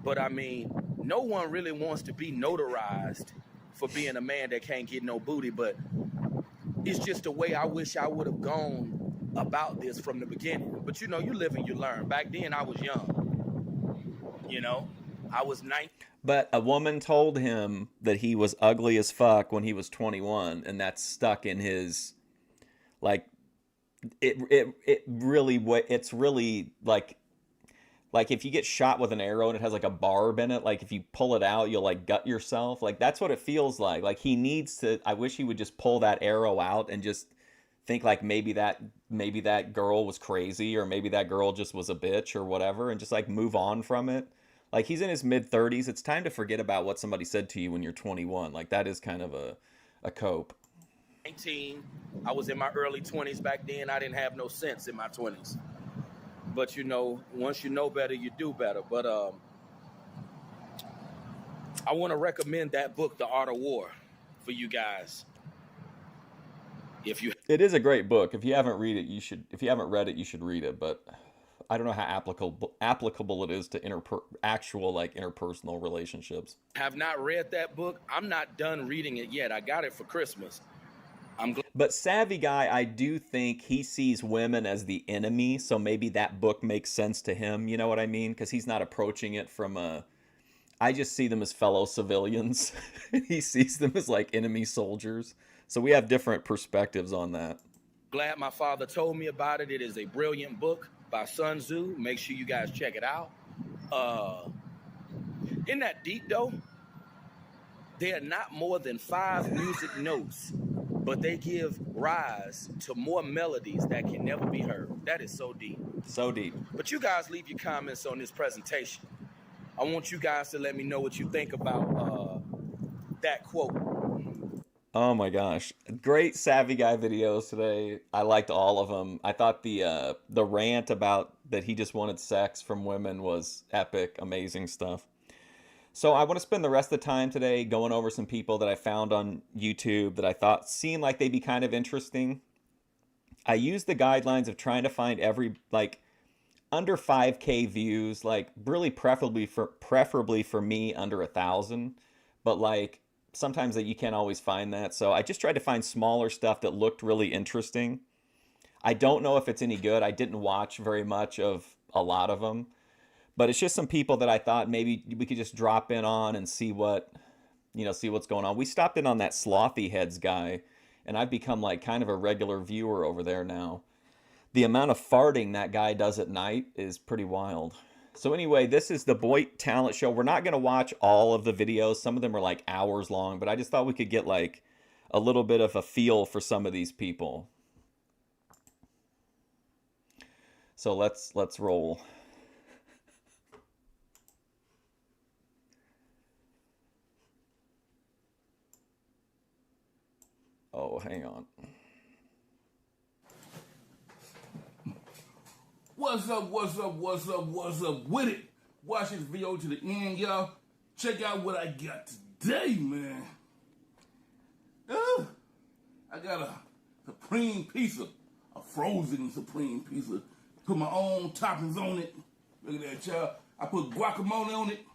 But I mean, no one really wants to be notarized for being a man that can't get no booty, but it's just the way I wish I would have gone about this from the beginning. But you know, you live and you learn. Back then I was young, you know, I was 19. But a woman told him that he was ugly as fuck when he was 21, and that's stuck in his like it really it's really like if you get shot with an arrow and it has like a barb in it, like if you pull it out, you'll like gut yourself. Like that's what it feels like. Like he needs to. I wish he would just pull that arrow out and just think like maybe that girl was crazy or maybe that girl just was a bitch or whatever and just like move on from it. Like he's in his mid 30s. It's time to forget about what somebody said to you when you're 21. Like that is kind of a cope. 19. I was in my early 20s back then. I didn't have no sense in my 20s. But you know, once you know better, you do better. But I want to recommend that book, The Art of War, for you guys. If you It is a great book. If you haven't read it, you should. If you haven't read it, you should read it. But I don't know how applicable it is to actual like interpersonal relationships. have not read that book, I'm not done reading it yet. I got it for Christmas. I'm glad. But Savvy Guy, I do think he sees women as the enemy, so maybe that book makes sense to him. You know what I mean? Because he's not approaching it from a. I just see them as fellow civilians. He sees them as like enemy soldiers. So we have different perspectives on that. Glad my father told me about it. It is a brilliant book by Sun Tzu. Make sure you guys check it out. Isn't that deep though? There are not more than 5 music notes, but they give rise to more melodies that can never be heard. That is so deep. So deep. But you guys leave your comments on this presentation. I want you guys to let me know what you think about that quote. Oh my gosh. Great Savvy Guy videos today. I liked all of them. I thought the rant about that he just wanted sex from women was epic, amazing stuff. So I want to spend the rest of the time today going over some people that I found on YouTube that I thought seemed like they'd be kind of interesting. I used the guidelines of trying to find every like under 5K views, like really preferably for me under 1,000, but like sometimes that you can't always find that. So I just tried to find smaller stuff that looked really interesting. I don't know if it's any good. I didn't watch very much of a lot of them, but it's just some people that I thought maybe we could just drop in on and see see what's going on. We stopped in on that Slothy Heads guy, and I've become like kind of a regular viewer over there now. The amount of farting that guy does at night is pretty wild. So anyway, this is the BOYT talent show. We're not going to watch all of the videos. Some of them are like hours long, but I just thought we could get like a little bit of a feel for some of these people. So let's roll. Oh, hang on. What's up with it? Watch this video to the end, y'all. Check out what I got today, man. I got a supreme pizza, a frozen supreme pizza. Put my own toppings on it. Look at that, y'all. I put guacamole on it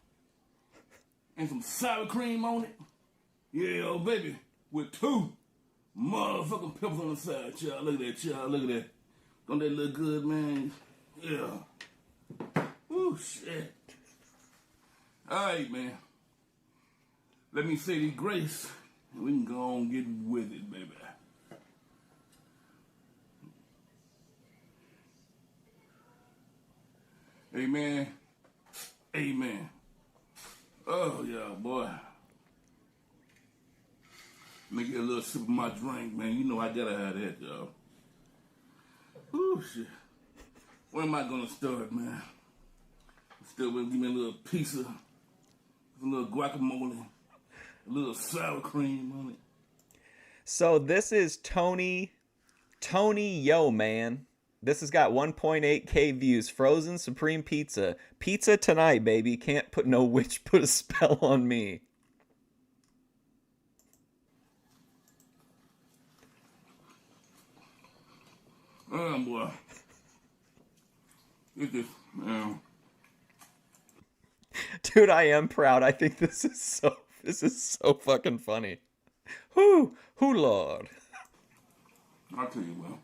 and some sour cream on it. Yeah, baby, with 2 motherfucking peppers on the side, y'all. Look at that, y'all. Look at that. Don't that look good, man? Yeah. Ooh, shit. All right, man. Let me say the grace, and we can go on and get with it, baby. Amen. Amen. Oh, yeah, boy. Let me get a little sip of my drink, man. You know I gotta have that, y'all. Ooh, shit. Where am I gonna start, man? Still would give me a little pizza, a little guacamole, a little sour cream on it. So this is Tony Yo, man. This has got 1.8K views. Frozen Supreme Pizza. Pizza tonight, baby. Can't put no witch put a spell on me. Boy. It just, Dude, I am proud. I think this is so fucking funny. Whoo, Lord. I'll tell you what.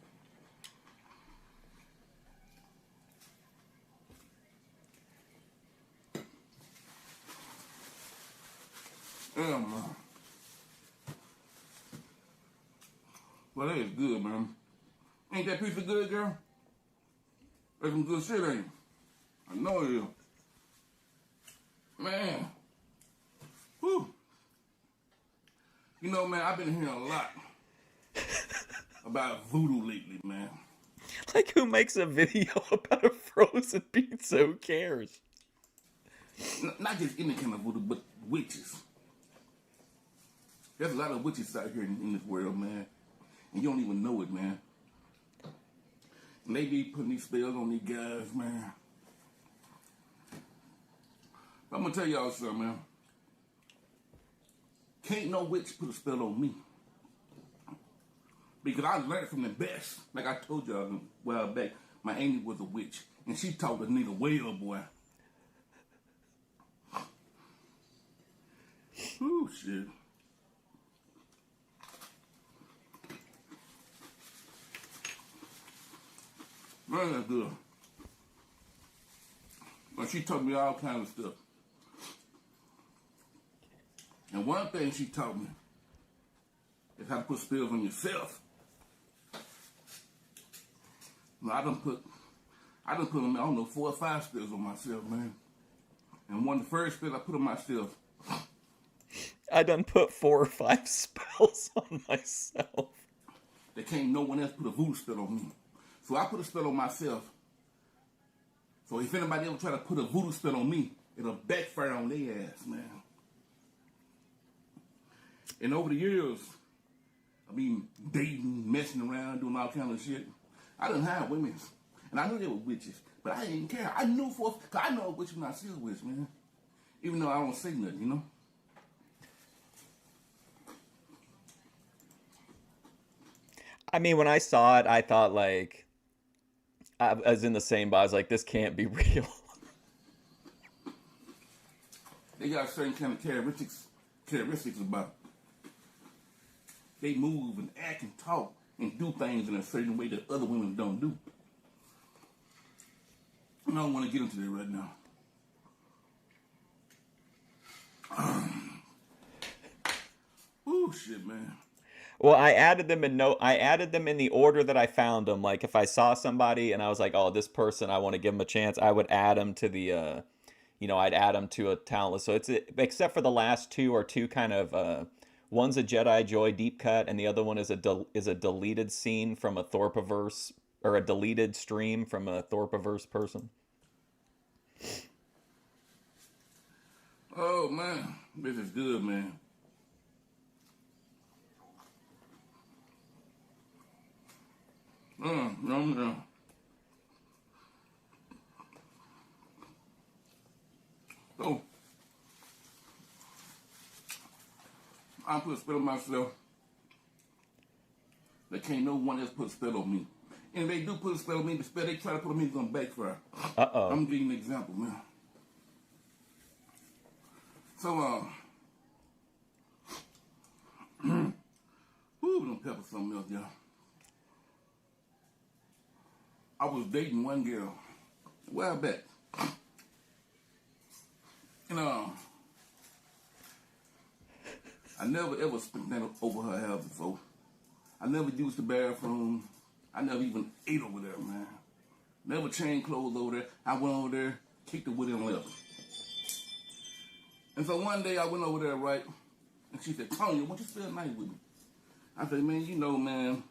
Man. Well, that is good, man. Ain't that pizza good, girl? That's some good shit, ain't it? I know it is. Man. Whew. You know, man, I've been hearing a lot about voodoo lately, man. Like, who makes a video about a frozen pizza? Who cares? Not just any kind of voodoo, but witches. There's a lot of witches out here in this world, man. And you don't even know it, man. And they be putting these spells on these guys, man. But I'm going to tell y'all something, man. Can't no witch put a spell on me. Because I learned from the best. Like I told y'all a while back, my auntie was a witch. And she taught the nigga well, boy. Ooh, shit. Man, that's good. But she taught me all kinds of stuff. And one thing she taught me is how to put spells on yourself. Now, I done put I don't know, 4 or 5 spells on myself, man. And one of the first spells I put on myself. I done put 4 or 5 spells on myself. There can't no one else put a voodoo spell on me. So I put a spell on myself. So if anybody ever try to put a voodoo spell on me, it'll backfire on their ass, man. And over the years, I mean, dating, messing around, doing all kind of shit, I done had women. And I knew they were witches, but I didn't care. I knew cause I know a witch when I see a witch, man. Even though I don't say nothing, you know? I mean, when I saw it, I thought, like, I was in the same boat. I was like, this can't be real. They got certain kind of characteristics about it. They move and act and talk and do things in a certain way that other women don't do. And I don't want to get into that right now. Ooh, shit, man. Well, I added them in the order that I found them. Like, if I saw somebody and I was like, oh, this person, I want to give them a chance, I would add them to the, I'd add them to a talent list. So except for the last 2 are 2 kind of, one's a Jedi Joy deep cut, and the other one is a deleted scene from a Thorpiverse, or a deleted stream from a Thorpiverse person. Oh, man. This is good, man. No. So, I put a spell on myself. There can't no one else put a spell on me. And if they do put a spell on me, the spell they try to put on me is going to backfire. Uh-oh. I'm giving you an example, man. So, ooh, don't pepper something else, y'all. I was dating one girl a while back. And I never ever spent that over her house before. I never used the bathroom. I never even ate over there, man. Never changed clothes over there. I went over there, kicked the wood and left. And so one day I went over there, right? And she said, Tony, won't you spend the night with me? I said, man, you know, man,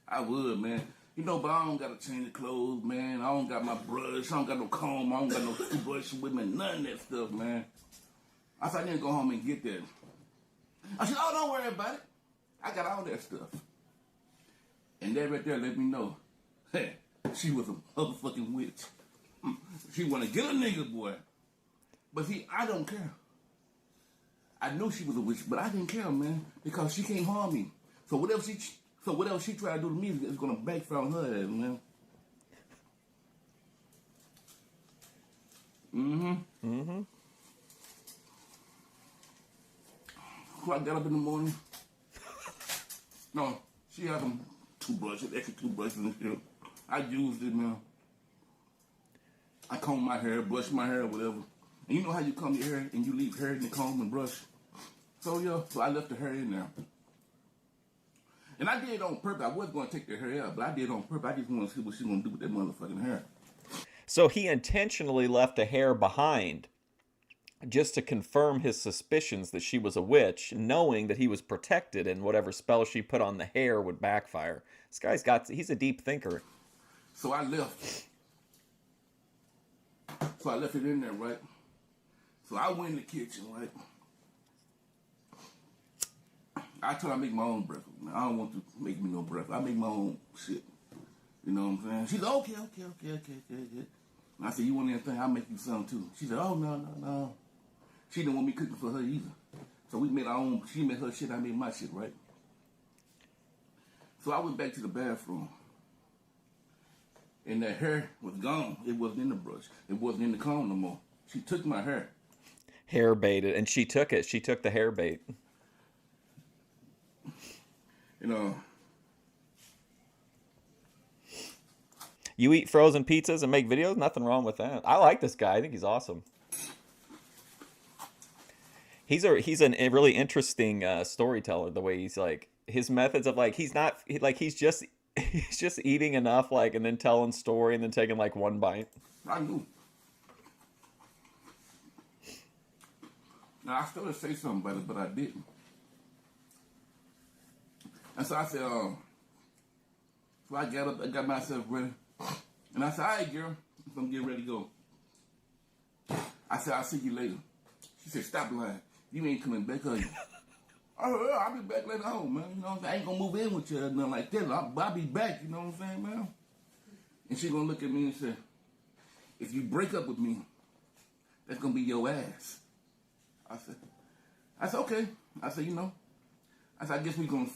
I would, man. You know, but I don't gotta change the clothes, man. I don't got my brush. I don't got no comb. I don't got no toothbrush with me. None of that stuff, man. I said, I need to go home and get that. I said, oh, don't worry about it. I got all that stuff. And that right there let me know, hey, she was a motherfucking witch. She want to get a nigga, boy. But see, I don't care. I knew she was a witch, but I didn't care, man, because she can't harm me. So whatever she tried to do to me is gonna backfire on her ass, man. So I got up in the morning. No, she had some toothbrushes, extra toothbrushes and shit. I used it, man. I comb my hair, brush my hair, whatever. And you know how you comb your hair and you leave hair in the comb and brush? So yeah, so I left the hair in there. And I did it on purpose. I wasn't going to take the hair out, but I did it on purpose. I just want to see what she's going to do with that motherfucking hair. So he intentionally left a hair behind just to confirm his suspicions that she was a witch, knowing that he was protected and whatever spell she put on the hair would backfire. This he's a deep thinker. So I left. So I left it in there, right? So I went in the kitchen, right? I told her I make my own breakfast. Man. I don't want to make me no breakfast. I make my own shit. You know what I'm saying? She said, okay. And I said, you want anything? I'll make you some too. She said, oh, no. She didn't want me cooking for her either. So we made our own. She made her shit, I made my shit, right? So I went back to the bathroom. And that hair was gone. It wasn't in the brush. It wasn't in the comb no more. She took my hair. Hair baited, and she took it. She took the hair bait. You know. You eat frozen pizzas and make videos? Nothing wrong with that. I like this guy. I think he's awesome. He's a really interesting storyteller. The way he's like his methods of like he's just eating enough like and then telling story and then taking like one bite. I knew. Now I started to say something about it, but I didn't. And so I said, so I got up, I got myself ready. And I said, all right, girl, I'm getting ready to go. I said, I'll see you later. She said, stop lying. You ain't coming back, are you? I said, yeah, I'll be back later on, man. You know what I'm saying? I ain't gonna move in with you or nothing like that. I'll be back, you know what I'm saying, man? And she gonna look at me and say, if you break up with me, that's gonna be your ass. I said, okay. I said, you know. I said, I guess we're gonna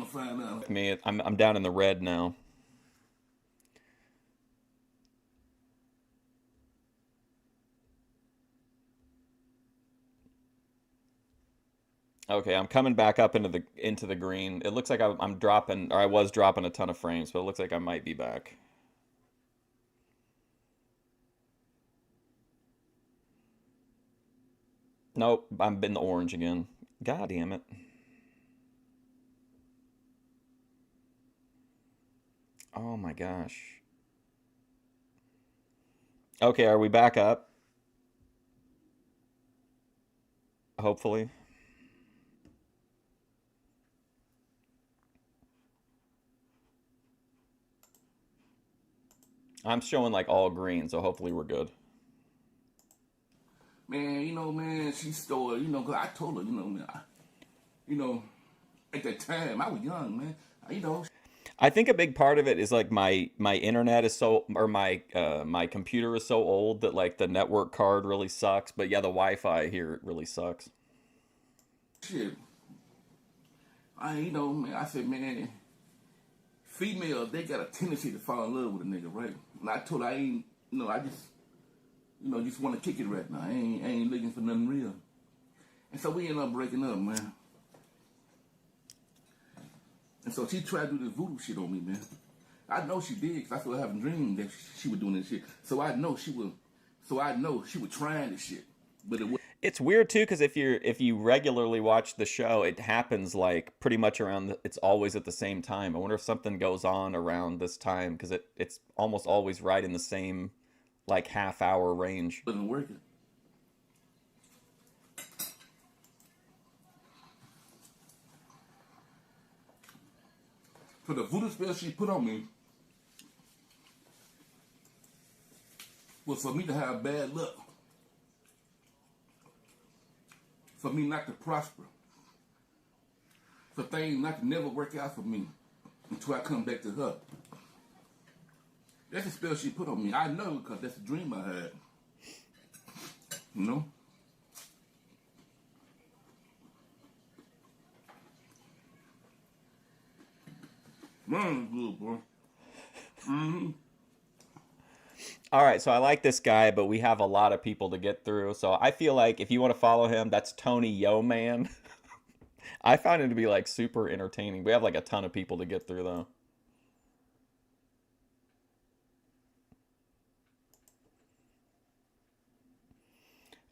find out. Me, I'm down in the red now. Okay, I'm coming back up into the green. It looks like I'm dropping, or I was dropping a ton of frames, but it looks like I might be back. Nope, I'm in the orange again. God damn it. Oh my gosh. Okay, are we back up? Hopefully. I'm showing like all green, so hopefully we're good. Man, you know, man, she stole it, you know, 'cause I told her, you know, man, at that time, I was young, man, you know. I think a big part of it is like my internet is so, or my computer is so old that like the network card really sucks. But yeah, the Wi-Fi here really sucks. Shit. You know, man, I said, man, females, they got a tendency to fall in love with a nigga, right? And I told her I ain't, you know, I just want to kick it right now. I ain't looking for nothing real. And so we ended up breaking up, man. And so she tried to do this voodoo shit on me, man. I know she did, because I started having dreams that she was doing this shit. So I know she was trying this shit. But it was. It's weird too, because if you regularly watch the show, it happens like pretty much around. It's always at the same time. I wonder if something goes on around this time, because it's almost always right in the same like half-hour range. Wasn't working. So the voodoo spell she put on me was for me to have bad luck, for me not to prosper, for things not to never work out for me until I come back to her. That's the spell she put on me. I know because that's the dream I had. You know? Man, good, boy. Mm-hmm. All right, so I like this guy, but we have a lot of people to get through. So I feel like if you want to follow him, that's Tony Yo Man. I found him to be like super entertaining. We have like a ton of people to get through though.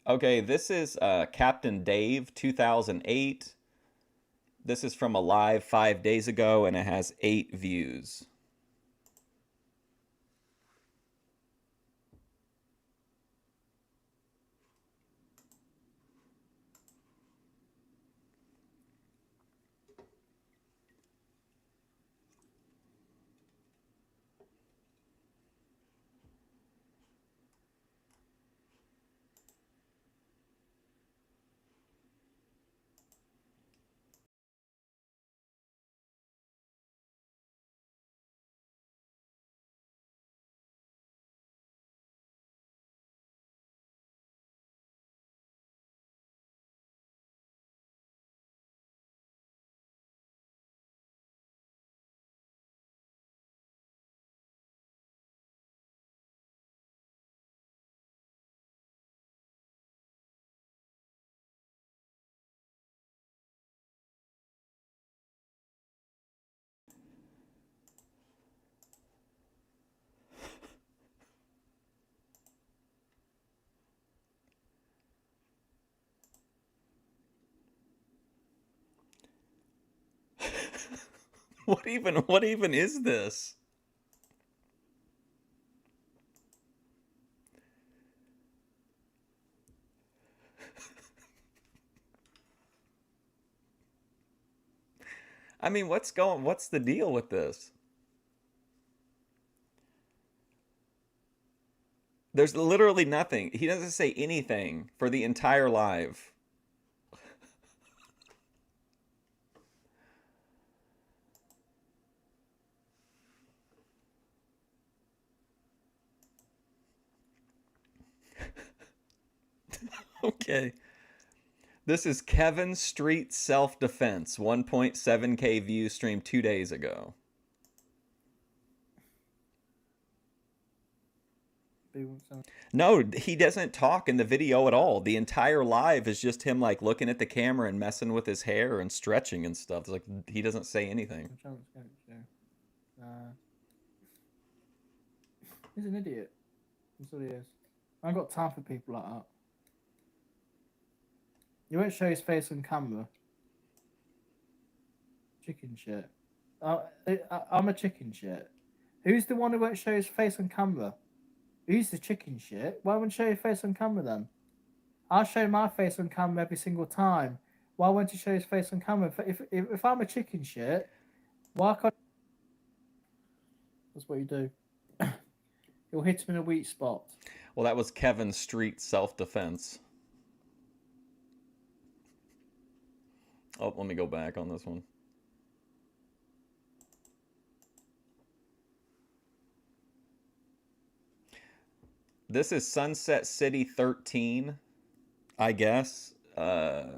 Okay, this is Captain Dave 2008. This is from a live 5 days ago, and it has 8 views. What even is this? I mean, what's the deal with this? There's literally nothing. He doesn't say anything for the entire live. Okay. This is Kevin Street Self Defense, 1.7K views streamed 2 days ago. No, he doesn't talk in the video at all. The entire live is just him like looking at the camera and messing with his hair and stretching and stuff. It's like he doesn't say anything. He's an idiot. That's what he is. I ain't got time for people like that. You won't show his face on camera. Chicken shit. I'm a chicken shit. Who's the one who won't show his face on camera? Who's the chicken shit? Why won't you show your face on camera then? I'll show my face on camera every single time. Why won't you show his face on camera? If I'm a chicken shit, why can't... That's what you do. You'll hit him in a weak spot. Well, that was Kevin Street Self Defense. Oh, let me go back on this one. This is Sunset City 13, I guess.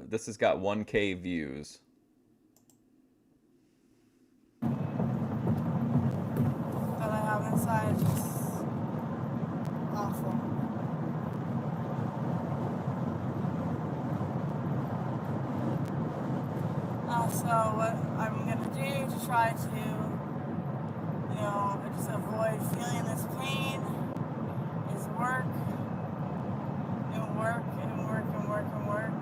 This has got 1K views. That I have inside is awful. So what I'm gonna do to try to, just avoid feeling this pain is work and work and work and work and work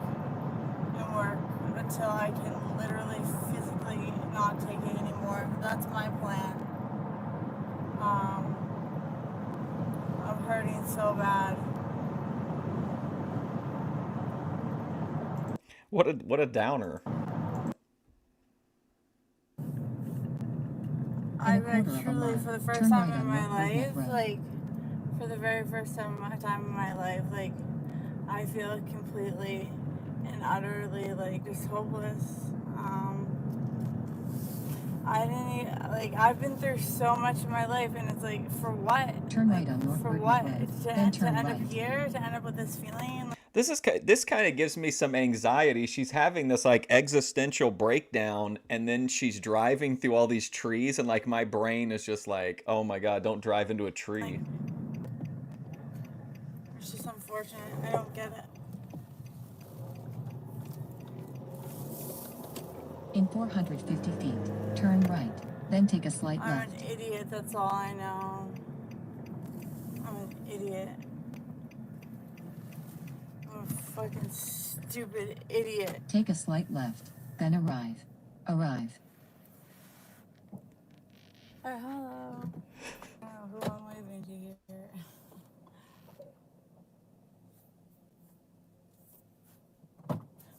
and work until I can literally physically not take it anymore. That's my plan. I'm hurting so bad. What a downer. I truly, for the first time in my life, for the very first time in my life, like, I feel completely and utterly, like, just hopeless. I didn't even, like, I've been through so much in my life, and it's like, for what? Turn Like, right on North for Burton what? Road, To then end turn up right. here, to end up with this feeling? This kind of gives me some anxiety. She's having this like existential breakdown, and then she's driving through all these trees, and like my brain is just like, oh my God, don't drive into a tree. It's just unfortunate. I don't get it. In 450 feet, turn right, then take a slight I'm left. an idiot, that's all I know. I'm an idiot. I'm a fucking stupid idiot. Take a slight left, then arrive. Arrive. Hello. I don't know who I'm waving to here.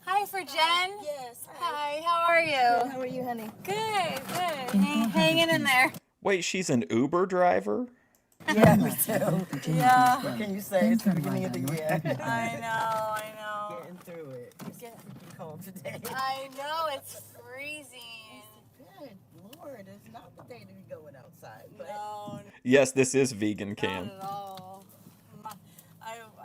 Hi, for Jen. Yes. Hi, how are Good. you? How are you, honey? Good, good. In Hanging in 400 there. Wait, she's an Uber driver? Yeah, me left on too. Old Virginia Yeah. Beach Road, What can you say? then It's the turn beginning right of on the North year. Burton Road. I know. Getting through it. It's freaking cold today. I know, it's freezing. Good Lord, it's not the day to be going outside, but No, Yes, this is vegan cam. not at all.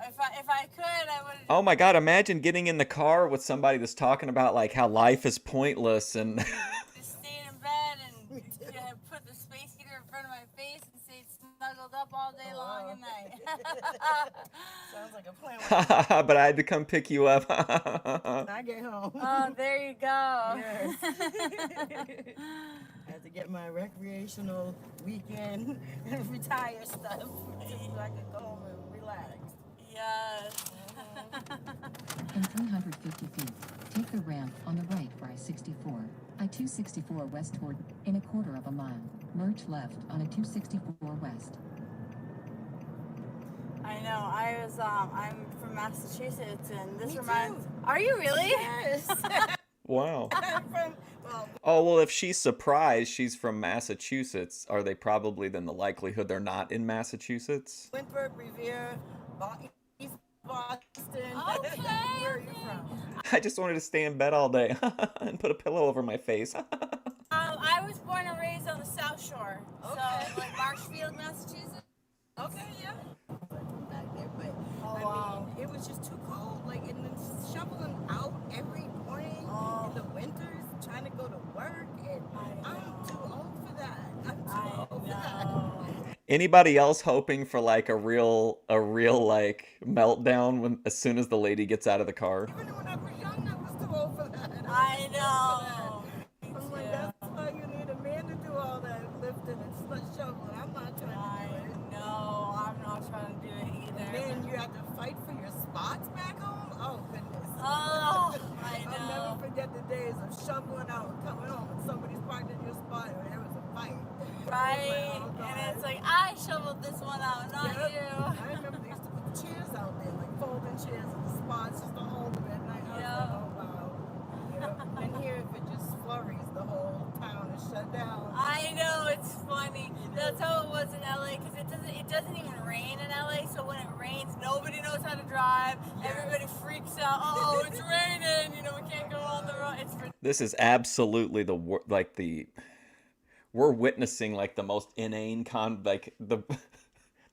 If I could, I would. Oh my God, imagine getting in the car with somebody that's talking about like how life is pointless and Just stayed in bed and put the space heater in front of my face and stayed snuggled up all day long and night. sounds like a plan. but I had to come pick you up. When I get home. Oh, there you go. Yes. I have to get my recreational weekend and retire stuff so I can go home and relax. Yes. In 350 feet, take the ramp on the right for I-64. I-264 west toward, in a quarter of a mile. Merge left on I-264 west. I know. I'm from Massachusetts, and this Me reminds. too. Are you really? Yes. Wow. I'm from, well, Oh, well, if she's surprised she's from Massachusetts, are they probably then the likelihood they're not in Massachusetts? Winthrop, Revere, East Boston. Okay. Where are you from? I just wanted to stay in bed all day and put a pillow over my face. I was born and raised on the South Shore, Okay. so like Marshfield, Massachusetts. Okay, yeah. Back there, but Oh, I wow. mean, it was just too cold. Like, and then shoveling out every morning Oh. in the winters, trying to go to work, and I I'm too old for that. I'm too I old for that. know. Anybody else hoping for like a real like meltdown when as soon as the lady gets out of the car? Even when I was young, I was too old for that. I was too know. old Me for that. I'm like, too. that's why you need a man to do all that lifting and shoveling. I'm not trying I to do it. know. I'm not trying to do it either. Then you have to fight for your spots back home. Oh goodness. Oh, I I'll know. never forget the days of shoveling out and coming home and somebody's parked in your spot and there was a fight. Right? Oh, God. And it's like, I shoveled this one out, not Yep. you. I remember they used to put the chairs out there, like folding chairs and the spots just to hold them at night. I was Yep. like, oh wow. Yep. And here if it just flurries, the whole town is shut down. I know, it's funny. That's how it was in LA, because it doesn't even rain in LA, so when it rains, nobody knows how to drive. Everybody freaks out. Oh, it's raining. You know, we can't go on the road. It's This is absolutely we're witnessing like the most inane the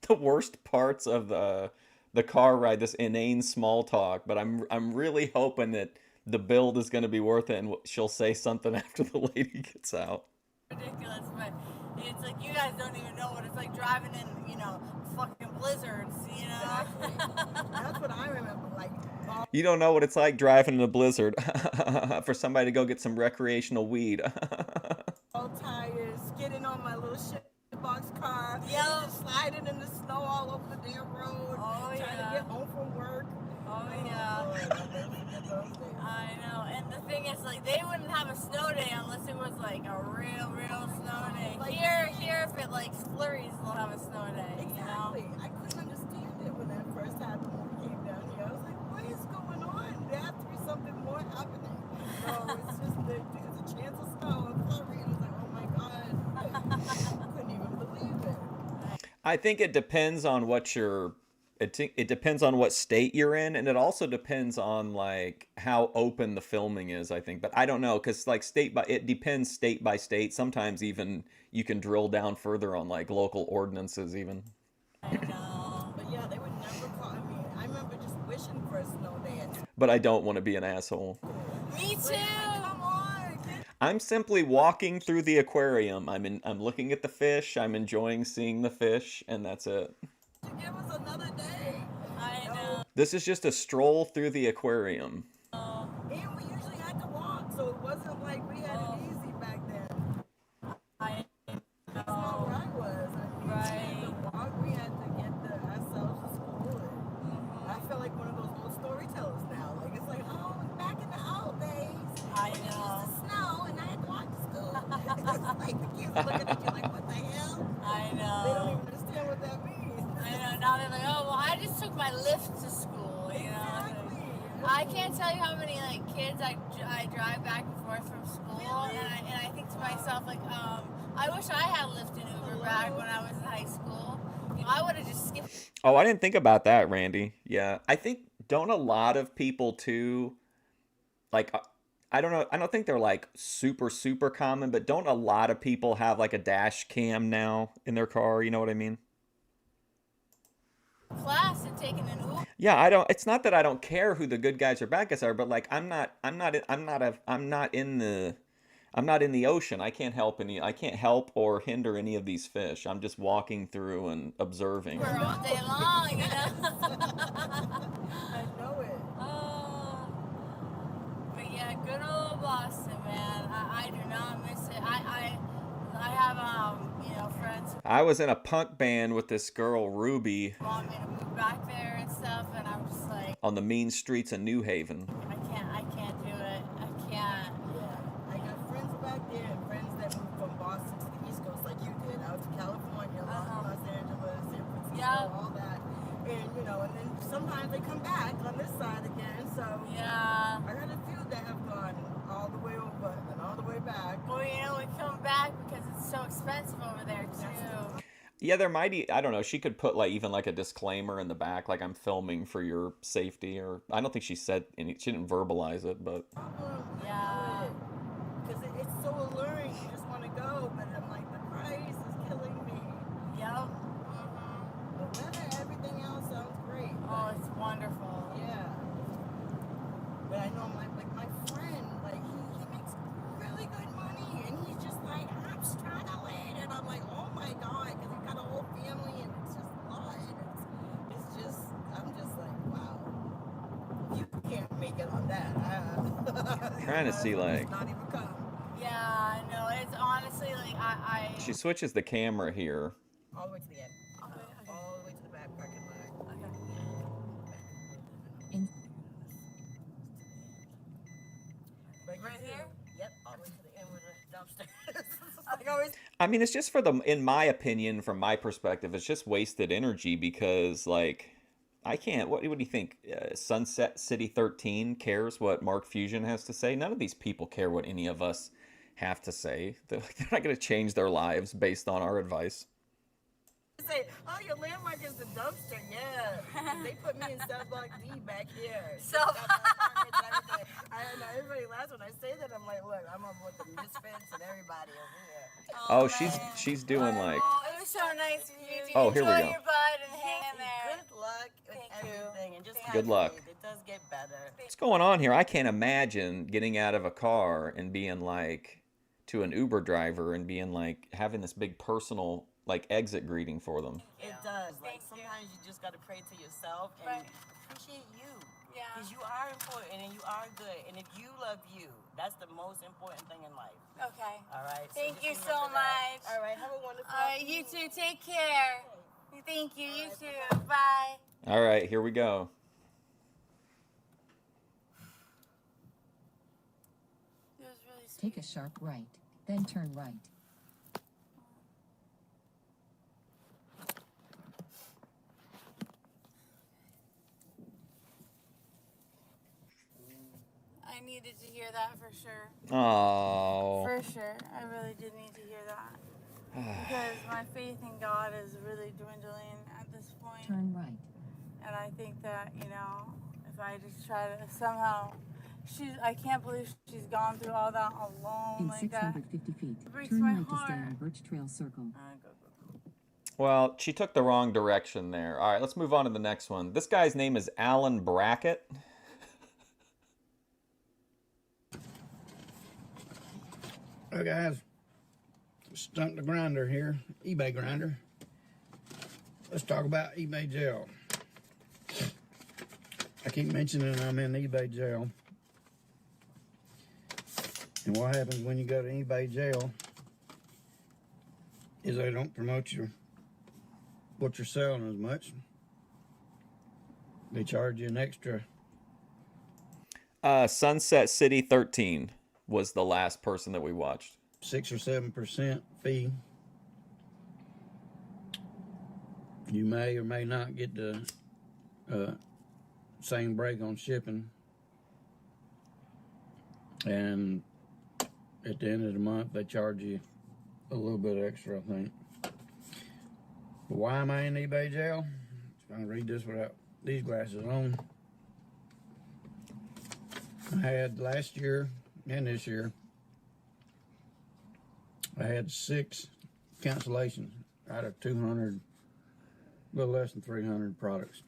the worst parts of the car ride, this inane small talk, but I'm really hoping that the build is going to be worth it and she'll say something after the lady gets out. ridiculous, but it's like you guys don't even know what it's like driving in, fucking blizzards, Exactly. That's what I remember. Like, You don't know what it's like driving in a blizzard for somebody to go get some recreational weed. all tires, getting on my little shit box car, Yep. just sliding in the snow all over the damn road, Oh, trying yeah. to get home from work. Oh, yeah. Lord, I'll never forget those days. I know, and the thing is, like, they wouldn't have a snow day unless it was like a real snow day. Like- Here, if it like flurries, they'll have a snow day. Exactly. I couldn't understand it when that first happened when we came down here. I was like, what is going on? There has to be something more happening. No, it's just that there's a chance of snow and flurry. And I was like, oh my God. I couldn't even believe it. I think it depends on it depends on what state you're in, and it also depends on like how open the filming is, I think. But I don't know, because like it depends state by state. Sometimes even you can drill down further on like local ordinances even. I know. But yeah, they would never call me. I remember just wishing for a snow day at But I don't want to be an asshole. Me too. Come on, get I'm simply walking through the aquarium. I'm looking at the fish, I'm enjoying seeing the fish, and that's it. to give us another day. I know. This is just a stroll through the aquarium. And we usually had to walk, so it wasn't like we had it easy back then. I That's not where I was. I mean, we had to walk. We had to get ourselves to school. And I feel like one of those old storytellers now. Like it's like, oh, back in the old days, I when it know. used to snow and I had to walk to school. It's like the kids are looking at you like, what the hell? I They don't know. even understand what that means. I know. Now they're like, oh well, I just took my lift to school. You know. Exactly. I can't tell you how many like kids I drive back and forth from school, and I think to myself like, I wish I had Lyft and Uber back when I was in high school. You know, I would have just skipped. Oh, I didn't think about that, Randy. Yeah, I think don't a lot of people too, like I don't know, I don't think they're like super common, but don't a lot of people have like a dash cam now in their car? You know what I mean? Class and taking an Uber. Yeah, I don't. It's not that I don't care who the good guys or bad guys are, but like I'm not in the ocean. I can't help or hinder any of these fish. I'm just walking through and observing. For all day long, you know. I know it. Oh, but yeah, good old Boston, man. I do not miss it. I have you know, friends who I was in a punk band with this girl Ruby want me to move back there and stuff, and I'm just like, on the mean streets of New Haven. I can't do it. I can't. Yeah, I got friends back there and friends that moved from Boston to the East Coast like you did, out to California, Los Angeles, San Francisco, Yeah. all that. And you know, and then sometimes they come back on this side again. So Yeah. I got a few that have gone all the way over and all the way back. Well, you know, we come back because it's so expensive over there too. Yeah, there might be, I don't know, she could put like even like a disclaimer in the back, like I'm filming for your safety, or I don't think she said any, she didn't verbalize it, but Yeah. Because it's so alluring. You just want to go, but I'm like, the price is killing me. Yep. The weather, everything else sounds great. Oh, it's wonderful. Yeah. But I know my friend, like he makes really good money and he's just like, I'm struggling, and I'm like, oh my god, because he's got a whole family and it's just a lot, and it's just I'm just like, wow, you can't make it on that. trying to see like, Not even come. Yeah, no, it's honestly like I she switches the camera here. All the way to the end. All the way to the back parking lot. In Right here? Yep, all the way to the end with the dumpster. Like always. I mean, it's just for the, in my opinion, from my perspective, it's just wasted energy because, like, I can't. What do you think? Sunset City 13 cares what Mark Fusion has to say? None of these people care what any of us have to say. They're not going to change their lives based on our advice. Say, oh, your landmark is the dumpster. Yeah, they put me in cell block D back here. So- I know everybody laughs when I say that. I'm like, look, I'm up with the misfits and everybody over here. Oh, man. she's doing like, Oh, it was so nice of you. Oh, here we Enjoy go. your bud and hang in there. Good luck with Thank you. everything, and just Good have faith. luck. It does get better. what's going on here? I can't imagine getting out of a car and being like to an Uber driver and being like having this big personal like exit greeting for them. It does. Thank Like you. sometimes you just gotta pray to yourself and Right. appreciate you. Yeah. Because you are important and you are good. And if you love you, that's the most important thing in life. Okay. All right. Thank just you remember so that. much. All right. Have a wonderful. All right, you too. Take care. Thank you. You too. Bye. All right, here we go. It was really sweet. take a sharp right, then turn right. I needed to hear that for sure. Oh, For sure. I really did need to hear that. because my faith in God is really dwindling at this point. Turn right. And I think that, you know, if I just try to somehow, I can't believe she's gone through all that alone In like that. 650 feet, It breaks turn my right to stay heart. on Birch Trail Circle. Go. Well, she took the wrong direction there. All right, let's move on to the next one. This guy's name is Alan Brackett. Hey guys, Stump the Grinder here, eBay Grinder. Let's talk about eBay jail. I keep mentioning I'm in eBay jail. And what happens when you go to eBay jail is they don't promote what you're selling as much. They charge you an extra. Sunset City 13 was the last person that we watched. 6 or 7% fee. You may or may not get the same break on shipping. And at the end of the month, they charge you a little bit extra, I think. But why am I in eBay jail? I'm going to read this without these glasses on. I had last year and this year, I had 6 cancellations out of 200, a little less than 300 products.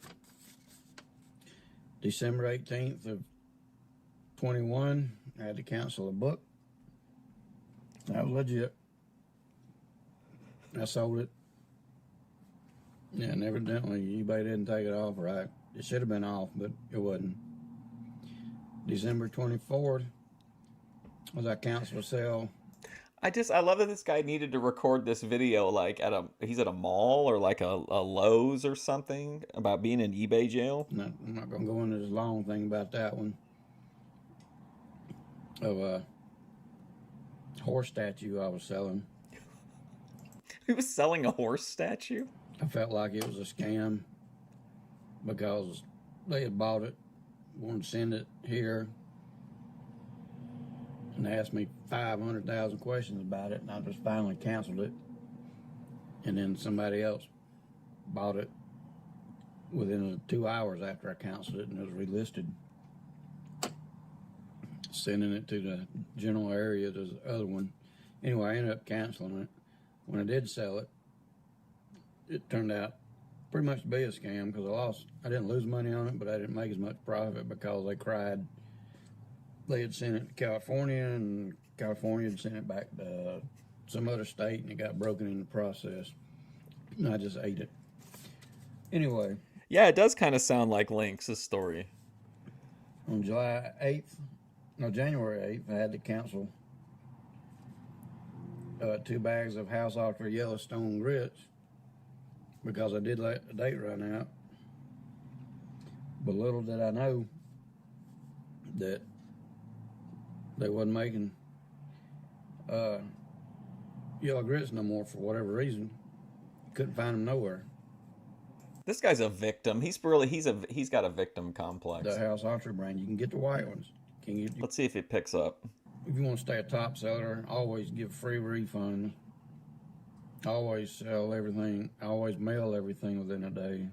December 18th of 21, I had to cancel a book. That was legit. I sold it. Yeah, and evidently eBay didn't take it off right. It should have been off, but it wasn't. December 24th was I canceled a sale. I love that this guy needed to record this video like he's at a mall or like a Lowe's or something about being in eBay jail. I'm not going to go into this long thing about that one. Of a horse statue I was selling. He was selling a horse statue? I felt like it was a scam because they had bought it, wanted to send it here, and they asked me 500,000 questions about it, and I just finally canceled it. And then somebody else bought it within 2 hours after I canceled it, and it was relisted. Sending it to the general area to the other one. Anyway, I ended up canceling it. When I did sell it, it turned out pretty much to be a scam because I didn't lose money on it, but I didn't make as much profit because they cried. They had sent it to California, and California had sent it back to some other state, and it got broken in the process. And I just ate it. Anyway. Yeah, it does kind of sound like Lynx's story. On January 8th, I had to cancel 2 bags of House Altar Yellowstone grits because I did let the date run out. But little did I know that they wasn't making yellow grits no more for whatever reason. Couldn't find them nowhere. This guy's a victim. He's got a victim complex. The House Altar brand, you can get the white ones. Let's see if it picks up. If you want to stay a top seller, always give free refunds. Always sell everything. Always mail everything within a day,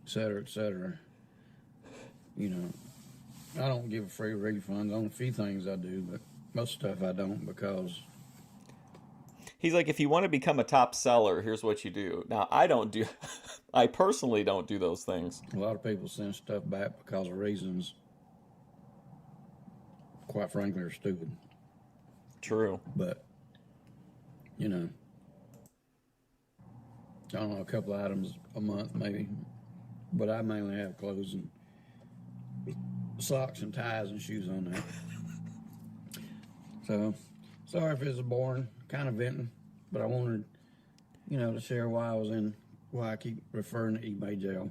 et cetera, et cetera. You know, I don't give free refunds on a few things I do, but most stuff I don't because... He's like, if you want to become a top seller, here's what you do. Now, I personally don't do those things. A lot of people send stuff back because of reasons, quite frankly, are stupid. True. But, you know, I don't know, a couple items a month maybe. But I mainly have clothes and socks and ties and shoes on there. So, sorry if it's boring, kind of venting, but I wanted, you know, to share why I keep referring to eBay jail.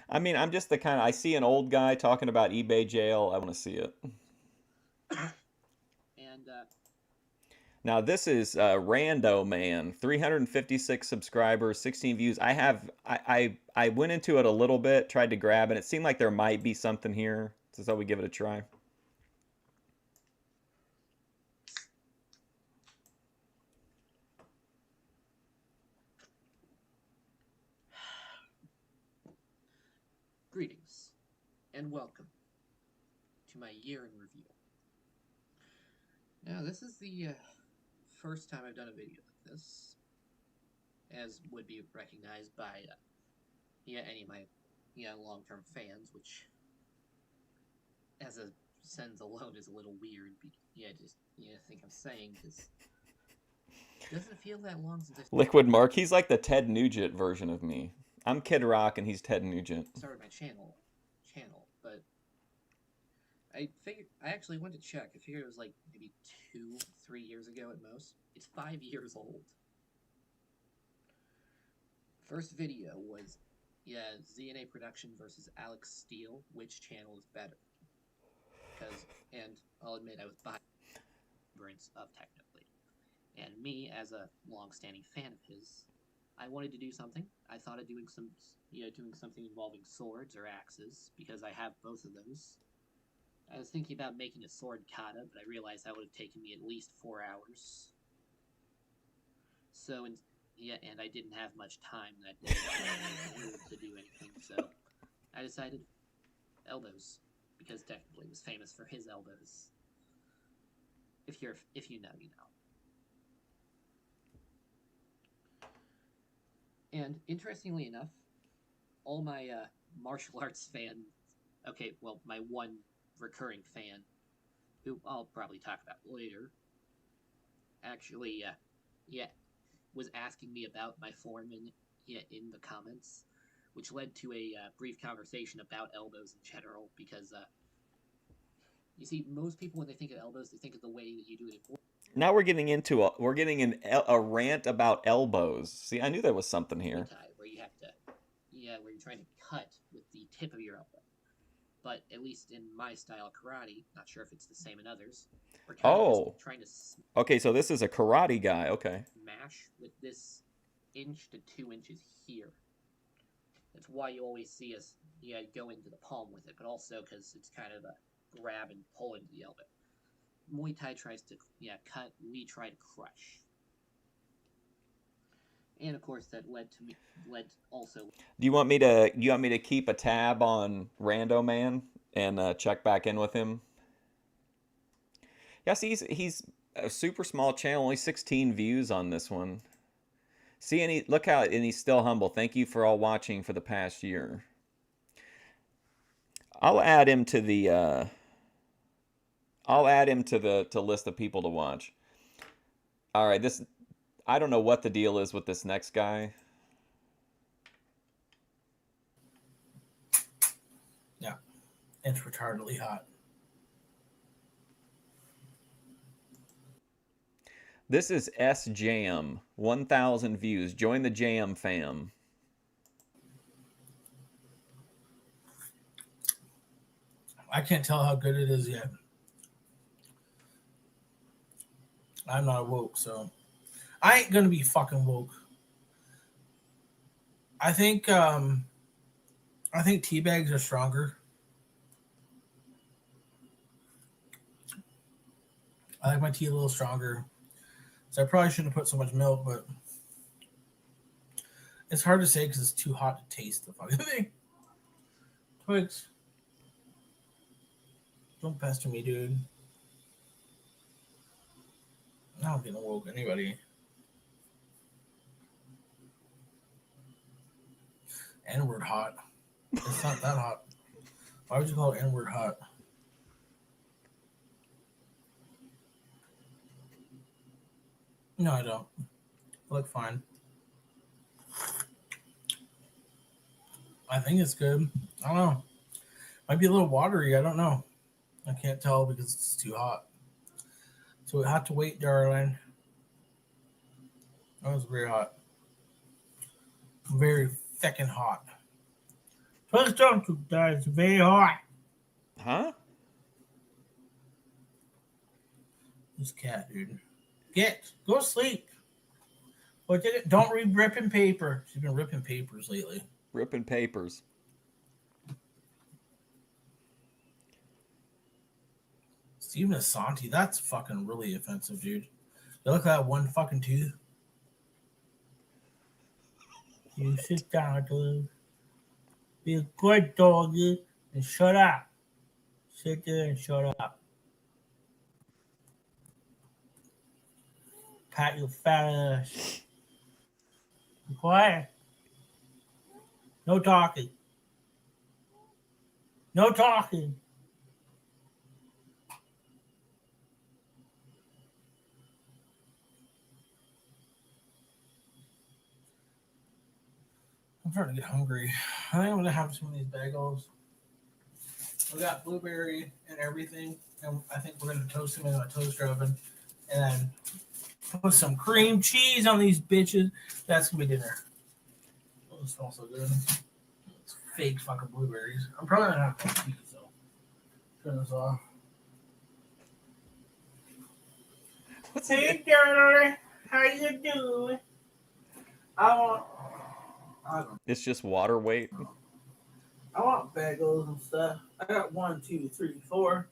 I mean, I'm just the kind of, I see an old guy talking about eBay jail, I want to see it. And now this is Rando Man, 356 subscribers, 16 views. I went into it a little bit, tried to grab it. It seemed like there might be something here, so thought we'd give it a try. and welcome to my year in review. Now, this is the first time I've done a video like this, as would be recognized by any of my long-term fans, which, as a sentence alone, is a little weird. Think I'm saying, because doesn't feel that long since I Liquid Mark, he's like the Ted Nugent version of me. I'm Kid Rock and he's Ted Nugent. started my channel, but I actually went to check. I figured it was like maybe 2-3 years ago at most. It's 5 years old. First video was ZNA Production versus Alex Steele. Which channel is better? And I'll admit I was behind of technically. And me, as a long-standing fan of his, I wanted to do something. I thought of doing something involving swords or axes, because I have both of those. I was thinking about making a sword kata, but I realized that would have taken me at least 4 hours. So, and I didn't have much time that day to do anything, so I decided elbows, because technically he was famous for his elbows. If you know, you know. And interestingly enough, all my martial arts fans, my one recurring fan, who I'll probably talk about later, actually, was asking me about my form in the comments, which led to a brief conversation about elbows in general, because you see, most people, when they think of elbows, they think of the way that you do it in Now we're getting into a rant about elbows. See, I knew there was something here. where you have to, where you're trying to cut with the tip of your elbow. But at least in my style of karate, not sure if it's the same in others, we're kind of just trying to okay, so this is a karate guy. Okay. Smash with this 1 to 2 inches here. That's why you always see us go into the palm with it, but also because it's kind of a grab and pull into the elbow. Muay Thai tries to cut, we try to crush. And of course that led also. Do you want me to keep a tab on Rando Man and check back in with him? Yes, he's a super small channel, only 16 views on this one. See, and he's still humble. Thank you for all watching for the past year. I'll add him to the list of people to watch. All right, I don't know what the deal is with this next guy. Yeah, it's retardedly hot. This is S Jam, 1,000 views. Join the Jam fam. I can't tell how good it is yet. I'm not woke, so I ain't gonna be fucking woke. I think tea bags are stronger. I like my tea a little stronger. So I probably shouldn't have put so much milk, but it's hard to say because it's too hot to taste the fucking thing. Twigs. Don't pester me, dude. I don't get woke anybody. N-word hot. It's not that hot. Why would you call it N-word hot? No, I don't. I look fine. I think it's good. I don't know. Might be a little watery. I don't know. I can't tell because it's too hot. So we have to wait, darling. That was very hot. Very fucking hot. Please don't you guys. It's very hot. Huh? This cat, dude. Go sleep. Don't read ripping paper. She's been ripping papers lately. Ripping papers. Steven Asante, that's fucking really offensive, dude. You look at that one fucking tooth. You sit down, dude. Be a good doggy. And shut up. Sit there and shut up. Pat your fat ass. Be quiet. No talking. No talking. I'm starting to get hungry. I think I'm gonna have some of these bagels. We got blueberry and everything, and I think we're gonna toast them in a toaster oven, and then put some cream cheese on these bitches. That's gonna be dinner. Oh, it smells so good. It's fake fucking blueberries. I'm probably gonna have some cheese though. Turn this off. What's Hey, girl, how you doing? I It's just water weight. want bagels and stuff. I got 1, 2, 3, 4.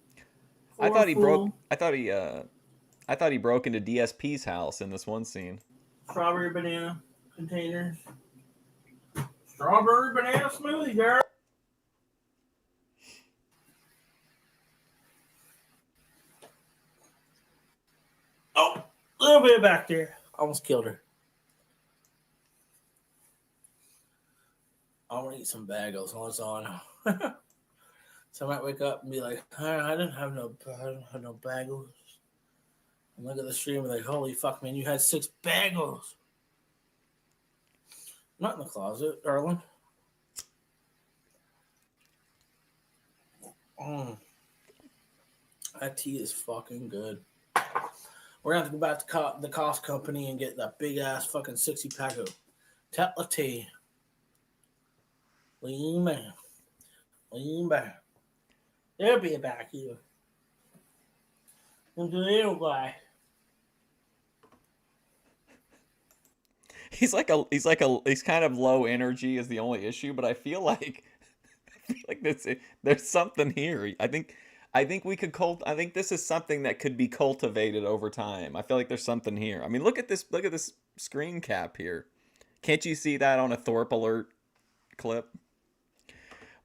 I Four thought he broke. full I thought he broke into DSP's house in this one scene. strawberry banana containers. Strawberry banana smoothie, girl. Oh, a little bit back there. Almost killed her. I want to eat some bagels while it's on. So I might wake up and be like, I don't have no bagels. And look at the stream and like, holy fuck, man, you had 6 bagels. Not in the closet, darling. That tea is fucking good. We're gonna have to go back to the cost company and get that big ass fucking 60-pack of Tetla tea. Lean back. Lean back. There'll be a back here. There's a little guy. He's kind of low energy is the only issue, but I feel like there's something here. I think I think this is something that could be cultivated over time. I feel like there's something here. I mean, look at this screen cap here. Can't you see that on a Thorpe alert clip?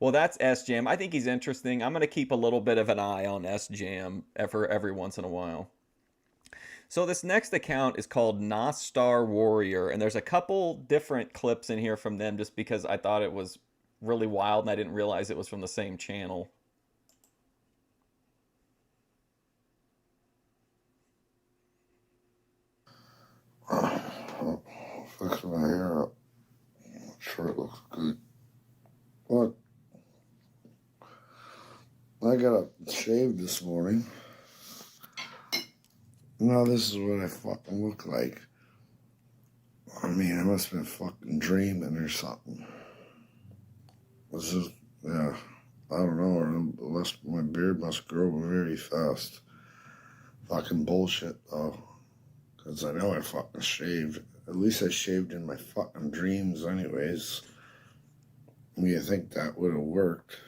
Well, that's S Jam. I think he's interesting. I'm going to keep a little bit of an eye on S Jam every once in a while. So this next account is called Nostar Warrior, and there's a couple different clips in here from them just because I thought it was really wild and I didn't realize it was from the same channel. Fix my hair up. I'm sure it looks good. Look, I got up and shaved this morning. Now this is what I fucking look like. I mean, I must have been fucking dreaming or something. This is, yeah, I don't know, unless my beard must grow very fast. Fucking bullshit, though. Because I know I fucking shaved. At least I shaved in my fucking dreams anyways. You think that would have worked.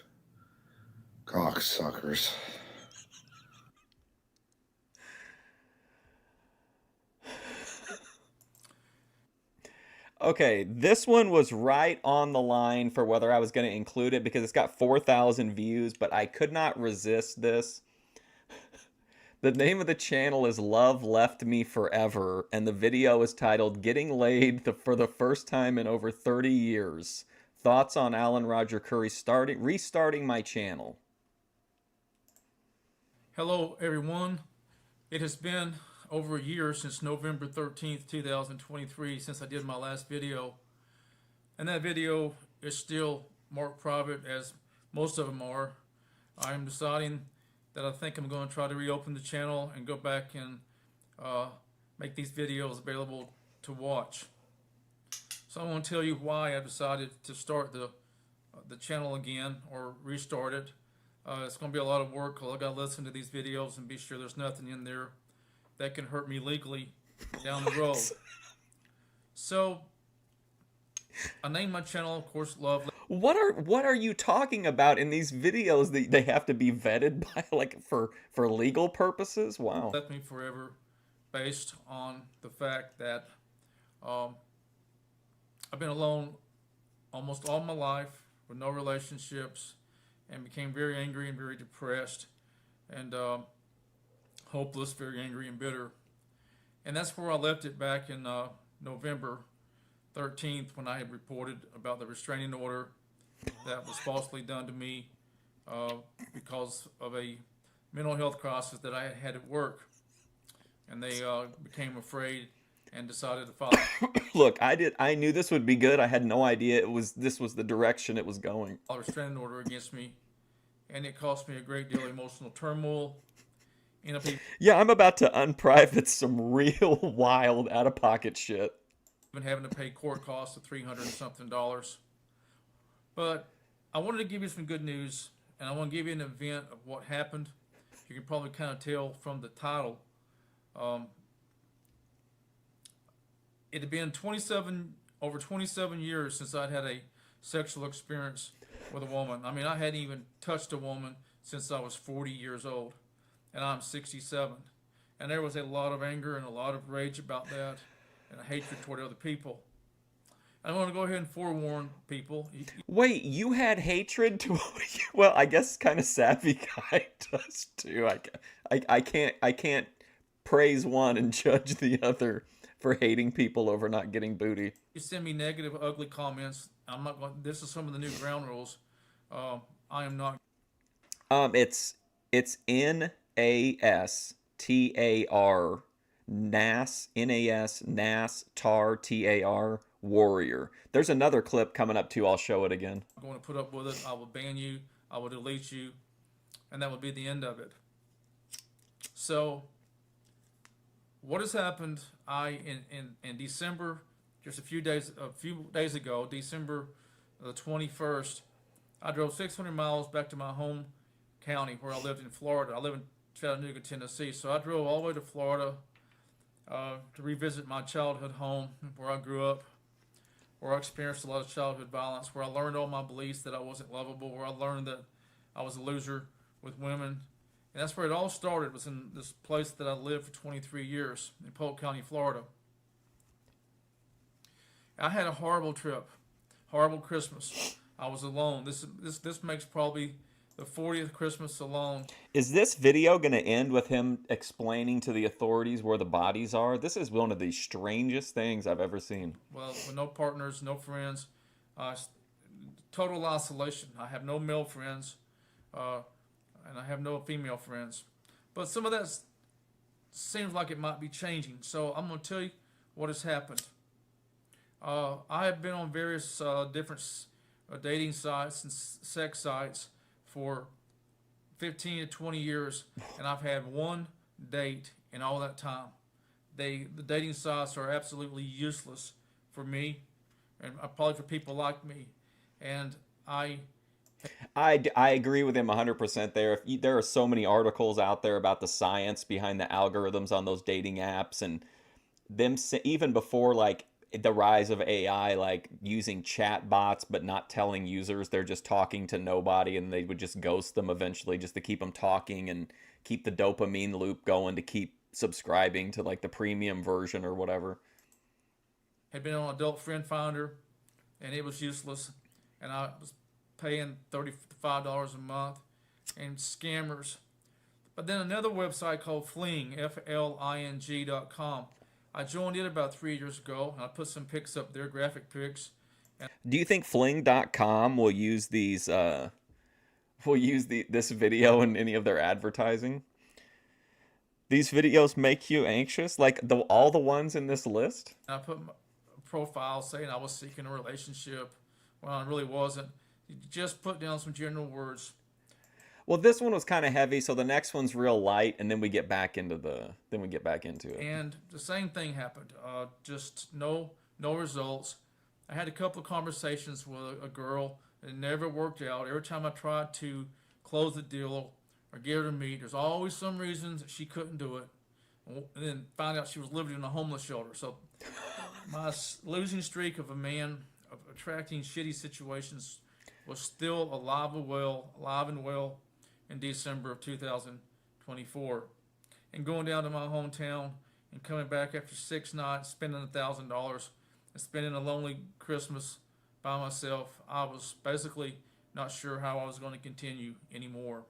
Cocksuckers. Okay, this one was right on the line for whether I was going to include it because it's got 4,000 views, but I could not resist this. The name of the channel is Love Left Me Forever, and the video is titled Getting Laid for the First Time in Over 30 Years. Thoughts on Alan Roger Curry restarting my channel. Hello, everyone. It has been over a year since November 13th, 2023, since I did my last video. And that video is still marked private, as most of them are. I'm deciding that I think I'm going to try to reopen the channel and go back and make these videos available to watch. So I want to tell you why I decided to start the channel again, or restart it. It's going to be a lot of work because I got to listen to these videos and be sure there's nothing in there that can hurt me legally down the road. So I named my channel, of course, Love. What are you talking about in these videos that they have to be vetted by, like, for legal purposes? Wow. Left Me Forever, based on the fact that I've been alone almost all my life with no relationships, and became very angry and very depressed and hopeless, very angry and bitter. And that's where I left it back in November 13th when I had reported about the restraining order that was falsely done to me because of a mental health crisis that I had at work. And they became afraid and decided to file Look, I knew this would be good. I had no idea this was the direction it was going. a restraining order against me, and it cost me a great deal of emotional turmoil. Yeah, I'm about to unprivate some real wild out of pocket shit. Been having to pay court costs of $300 and something. But I wanted to give you some good news, and I want to give you an event of what happened. You can probably kind of tell from the title. It had been over 27 years since I'd had a sexual experience with a woman. I mean, I hadn't even touched a woman since I was 40 years old, and I'm 67. And there was a lot of anger and a lot of rage about that, and a hatred toward other people. I want to go ahead and forewarn people. Wait, you had hatred to? Well, I guess kind of savvy guy does too. I can't praise one and judge the other for hating people over not getting booty. You send me negative, ugly comments. I'm not going. This is some of the new ground rules. I am not. It's NASTAR, NAS TAR TAR warrior. There's another clip coming up too. I'll show it again. I'm going to put up with it. I will ban you. I will delete you, and that will be the end of it. So, what has happened? In December, just a few days ago, December the 21st, I drove 600 miles back to my home county where I lived in Florida. I live in Chattanooga, Tennessee. So I drove all the way to Florida to revisit my childhood home where I grew up, where I experienced a lot of childhood violence, where I learned all my beliefs that I wasn't lovable, where I learned that I was a loser with women. And that's where it all started, was in this place that I lived for 23 years in Polk County, Florida. I had a horrible trip, horrible Christmas. I was alone. This makes probably the 40th Christmas alone. Is this video going to end with him explaining to the authorities where the bodies are? This is one of the strangest things I've ever seen. Well, with no partners, no friends, total isolation. I have no male friends, and I have no female friends. But some of that seems like it might be changing. So I'm going to tell you what has happened. I have been on various different dating sites and sex sites for 15 to 20 years, and I've had one date in all that time. The dating sites are absolutely useless for me, and probably for people like me. And I agree with him 100% there. There are so many articles out there about the science behind the algorithms on those dating apps, and them even before like the rise of AI, like using chat bots but not telling users, they're just talking to nobody, and they would just ghost them eventually just to keep them talking and keep the dopamine loop going to keep subscribing to like the premium version or whatever. Had been on Adult Friend Finder, and it was useless, and I was paying $35 a month, and scammers. But then another website called Fling, FLING.com. I joined it about 3 years ago, and I put some pics up there, graphic pics. Do you think Fling.com will use these? This video in any of their advertising? These videos make you anxious, like all the ones in this list. I put my profile saying I was seeking a relationship when I really wasn't. You just put down some general words. Well, this one was kind of heavy, so the next one's real light, and then we get back into it. And the same thing happened. Just no results. I had a couple of conversations with a girl, and it never worked out. Every time I tried to close the deal or get her to meet, there's always some reasons that she couldn't do it. And then find out she was living in a homeless shelter. So my losing streak of a man of attracting shitty situations was still alive and well in December of 2024. And going down to my hometown and coming back after 6 nights, spending $1,000 and spending a lonely Christmas by myself, I was basically Not sure how I was going to continue anymore.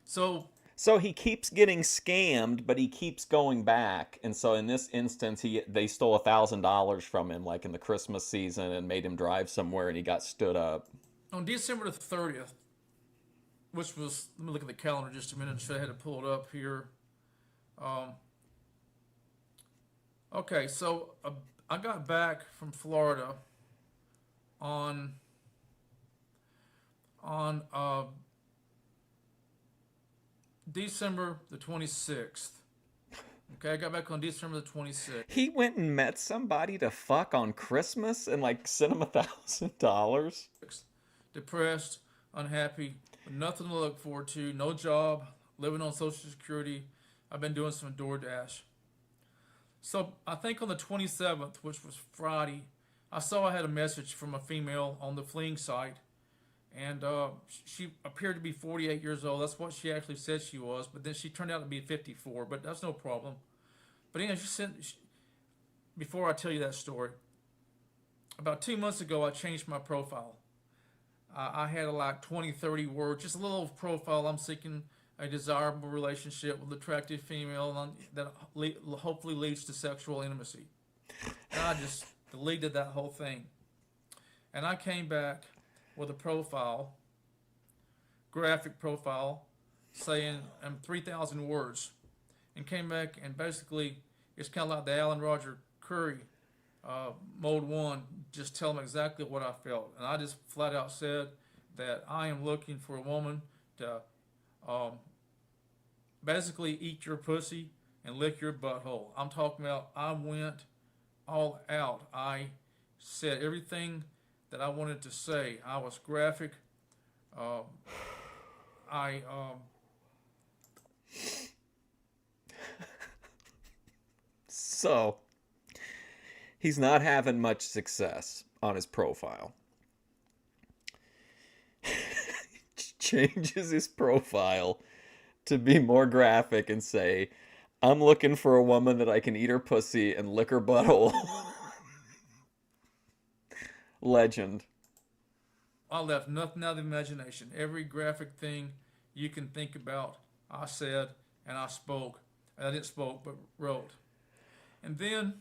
So So he keeps getting scammed, but he keeps going back. And so in this instance, they stole $1,000 from him, like in the Christmas season, and made him drive somewhere, and he got stood up. on December the 30th, which was, let me look at the calendar just a minute. I had to pull it up here. Okay, so I got back from Florida on December the 26th. Okay, I got back on December the 26th. He went and met somebody to fuck on Christmas and like sent him $1,000. Depressed, unhappy, with nothing to look forward to, no job, living on Social Security. I've been doing some DoorDash. So I think on the 27th, which was Friday, I saw I had a message from a female on the fleeing site, and she appeared to be 48 years old. That's what she actually said she was, but then she turned out to be 54, but that's no problem. But anyway, before I tell you that story, about 2 months ago, I changed my profile. I had like 20, 30 words, just a little profile. I'm seeking a desirable relationship with an attractive female that hopefully leads to sexual intimacy. And I just deleted that whole thing. And I came back with a profile, graphic profile, saying 3,000 words. And came back and basically, it's kind of like the Alan Roger Curry Mode 1, just tell them exactly what I felt. And I just flat out said that I am looking for a woman to basically eat your pussy and lick your butthole. I'm talking about I went all out. I said everything that I wanted to say. I was graphic. So he's not having much success on his profile. Changes his profile to be more graphic and say, I'm looking for a woman that I can eat her pussy and lick her butthole. Legend. I left nothing out of the imagination. Every graphic thing you can think about, I said and I spoke. And I didn't spoke, but wrote. And then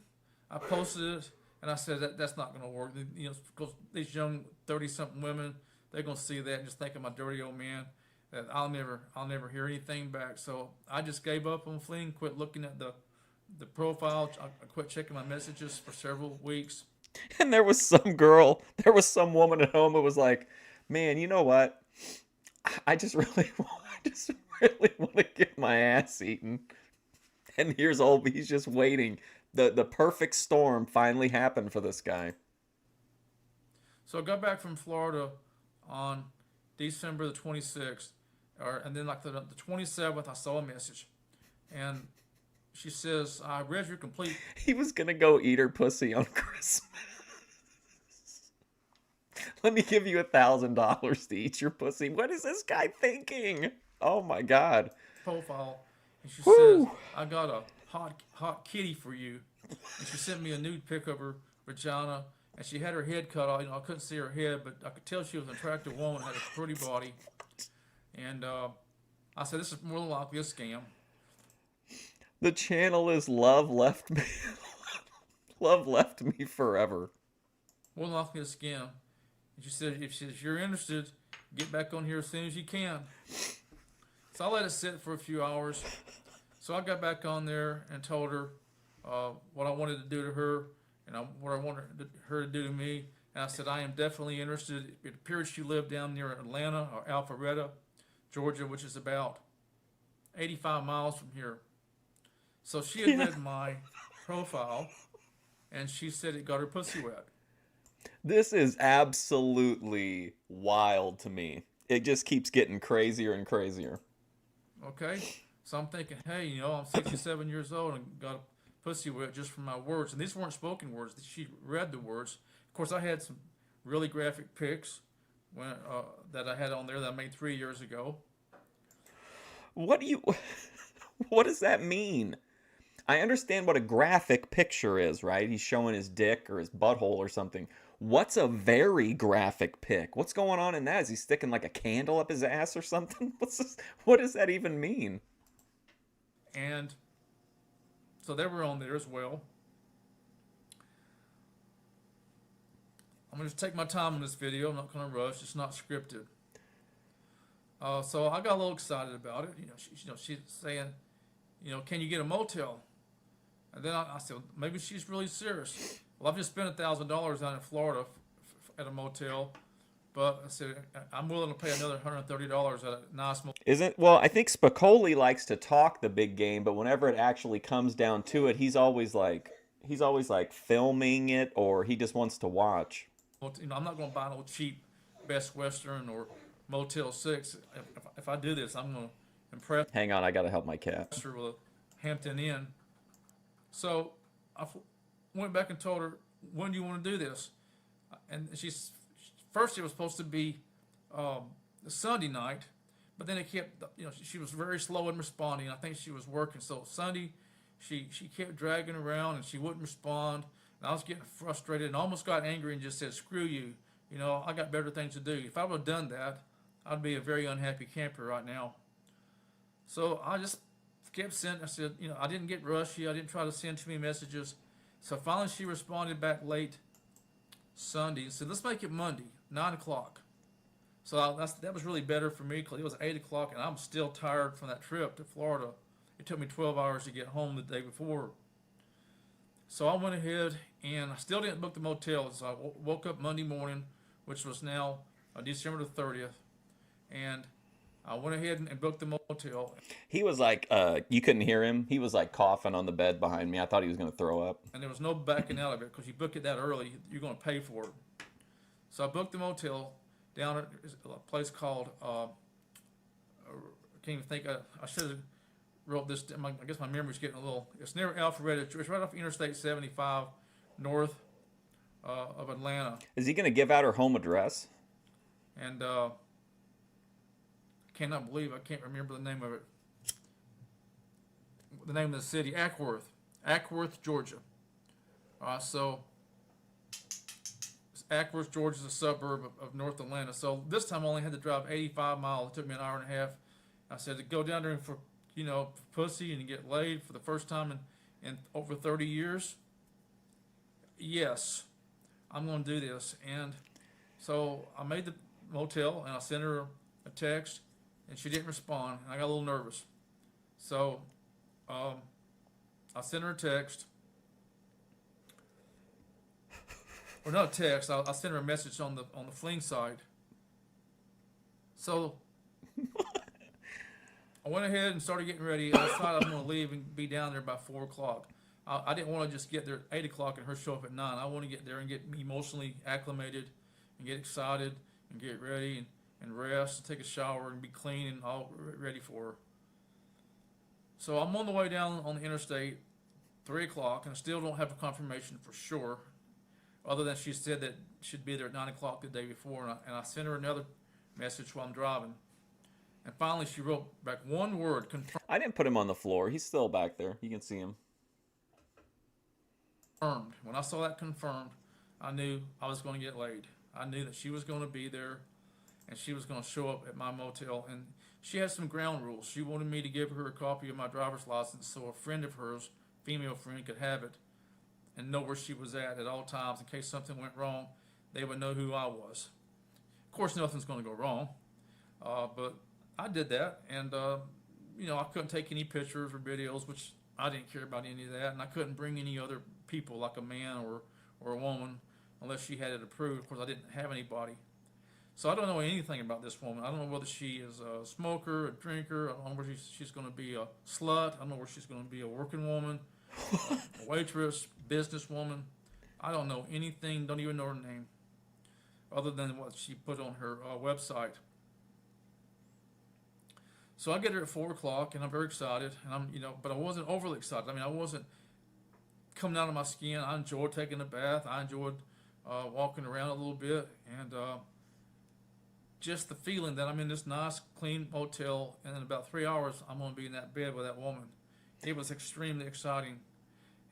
I posted it, and I said that's not going to work. You know, because these young 30-something women, they're going to see that and just think of my dirty old man. That I'll never hear anything back. So I just gave up on fleeing, quit looking at the profile. I quit checking my messages for several weeks. And there was some woman at home who was like, man, you know what? I just really want to get my ass eaten. And he's just waiting. The perfect storm finally happened for this guy. So I got back from Florida on December the 26th, and then like the 27th, I saw a message, and she says, "I read your complete." He was gonna go eat her pussy on Christmas. Let me give you $1,000 to eat your pussy. What is this guy thinking? Oh my God. Profile, and she Woo. says, "I got a hot kitty for you," and she sent me a nude pic of her vagina, and she had her head cut off. You know, I couldn't see her head, but I could tell she was an attractive woman, had a pretty body, and I said, "This is more than likely a scam." The channel is Love Left Me. Love Left Me Forever. More than likely a scam. And she said, if you're interested, get back on here as soon as you can. So I let it sit for a few hours. So I got back on there and told her what I wanted to do to her and what I wanted her to do to me. And I said, I am definitely interested. It appears she lived down near Atlanta or Alpharetta, Georgia, which is about 85 miles from here. So she had read my profile, and she said it got her pussy wet. This is absolutely wild to me. It just keeps getting crazier and crazier. Okay, so I'm thinking, hey, you know, I'm 67 years old and got a pussy wet just from my words. And these weren't spoken words. She read the words. Of course, I had some really graphic pics that I had on there that I made 3 years ago. What does that mean? I understand what a graphic picture is, right? He's showing his dick or his butthole or something. What's a very graphic pic? What's going on in that? Is he sticking like a candle up his ass or something? What's this? What does that even mean? And so they were on there as well. I'm going to take my time on this video. I'm not going to rush. It's not scripted. So I got a little excited about it. She's saying, can you get a motel? And then I said, maybe she's really serious. Well, I've just spent $1,000 out in Florida at a motel, but I said I'm willing to pay another $130 at a nice motel. Isn't well? I think Spicoli likes to talk the big game, but whenever it actually comes down to it, he's always like filming it, or he just wants to watch. I'm not going to buy no cheap Best Western or Motel 6. If I do this, I'm going to impress Hang on, I gotta help my cat. her with a Hampton Inn. So I went back and told her, when do you want to do this? And first it was supposed to be Sunday night, but then it kept, she was very slow in responding. I think she was working. So Sunday, she kept dragging around and she wouldn't respond. And I was getting frustrated and almost got angry and just said, screw you. I got better things to do. If I would have done that, I'd be a very unhappy camper right now. So I just kept sending. I said, I didn't get rushy. I didn't try to send too many messages. So finally she responded back late Sunday and said, let's make it Monday, 9 o'clock. So that was really better for me because it was 8 o'clock and I'm still tired from that trip to Florida. It took me 12 hours to get home the day before. So I went ahead and I still didn't book the motel. So I woke up Monday morning, which was now December the 30th. And I went ahead and booked the motel. He was like, you couldn't hear him. He was like coughing on the bed behind me. I thought he was gonna throw up. And there was no backing out of it because you book it that early, you're going to pay for it. So I booked the motel down at a place called, I can't even think, I should have wrote this, I guess my memory's getting a little, it's near Alpharetta. It's right off Interstate 75 north of Atlanta. Is he gonna give out her home address? And cannot believe I can't remember the name of it. The name of the city, Ackworth, Georgia. So Ackworth, Georgia is a suburb of North Atlanta. So this time I only had to drive 85 miles. It took me an hour and a half. I said to go down there for pussy and get laid for the first time in over 30 years. Yes, I'm going to do this. And so I made the motel and I sent her a text. And she didn't respond, and I got a little nervous. So I sent her a text. Or not a text, I sent her a message on the fling side. So I went ahead and started getting ready. I decided I was going to leave and be down there by 4 o'clock. I didn't want to just get there at 8 o'clock and her show up at 9. I want to get there and get emotionally acclimated and get excited and get ready and rest, and take a shower, and be clean and all ready for her. So I'm on the way down on the interstate, 3 o'clock, and I still don't have a confirmation for sure, other than she said that she'd be there at 9 o'clock the day before, and I sent her another message while I'm driving. And finally she wrote back one word, confirmed. I didn't put him on the floor. He's still back there. You can see him. Confirmed. When I saw that confirmed, I knew I was going to get laid. I knew that she was going to be there. And she was going to show up at my motel. And she had some ground rules. She wanted me to give her a copy of my driver's license so a friend of hers, female friend, could have it and know where she was at all times in case something went wrong. They would know who I was. Of course, nothing's going to go wrong. But I did that. And, I couldn't take any pictures or videos, which I didn't care about any of that. And I couldn't bring any other people like a man or a woman unless she had it approved. Of course, I didn't have anybody. So I don't know anything about this woman. I don't know whether she is a smoker, a drinker. I don't know whether she's going to be a slut. I don't know whether she's going to be a working woman, a waitress, businesswoman. I don't know anything. Don't even know her name, other than what she put on her website. So I get there at 4 o'clock, and I'm very excited. And but I wasn't overly excited. I mean, I wasn't coming out of my skin. I enjoyed taking a bath. I enjoyed walking around a little bit, and just the feeling that I'm in this nice, clean motel, and in about 3 hours, I'm going to be in that bed with that woman. It was extremely exciting.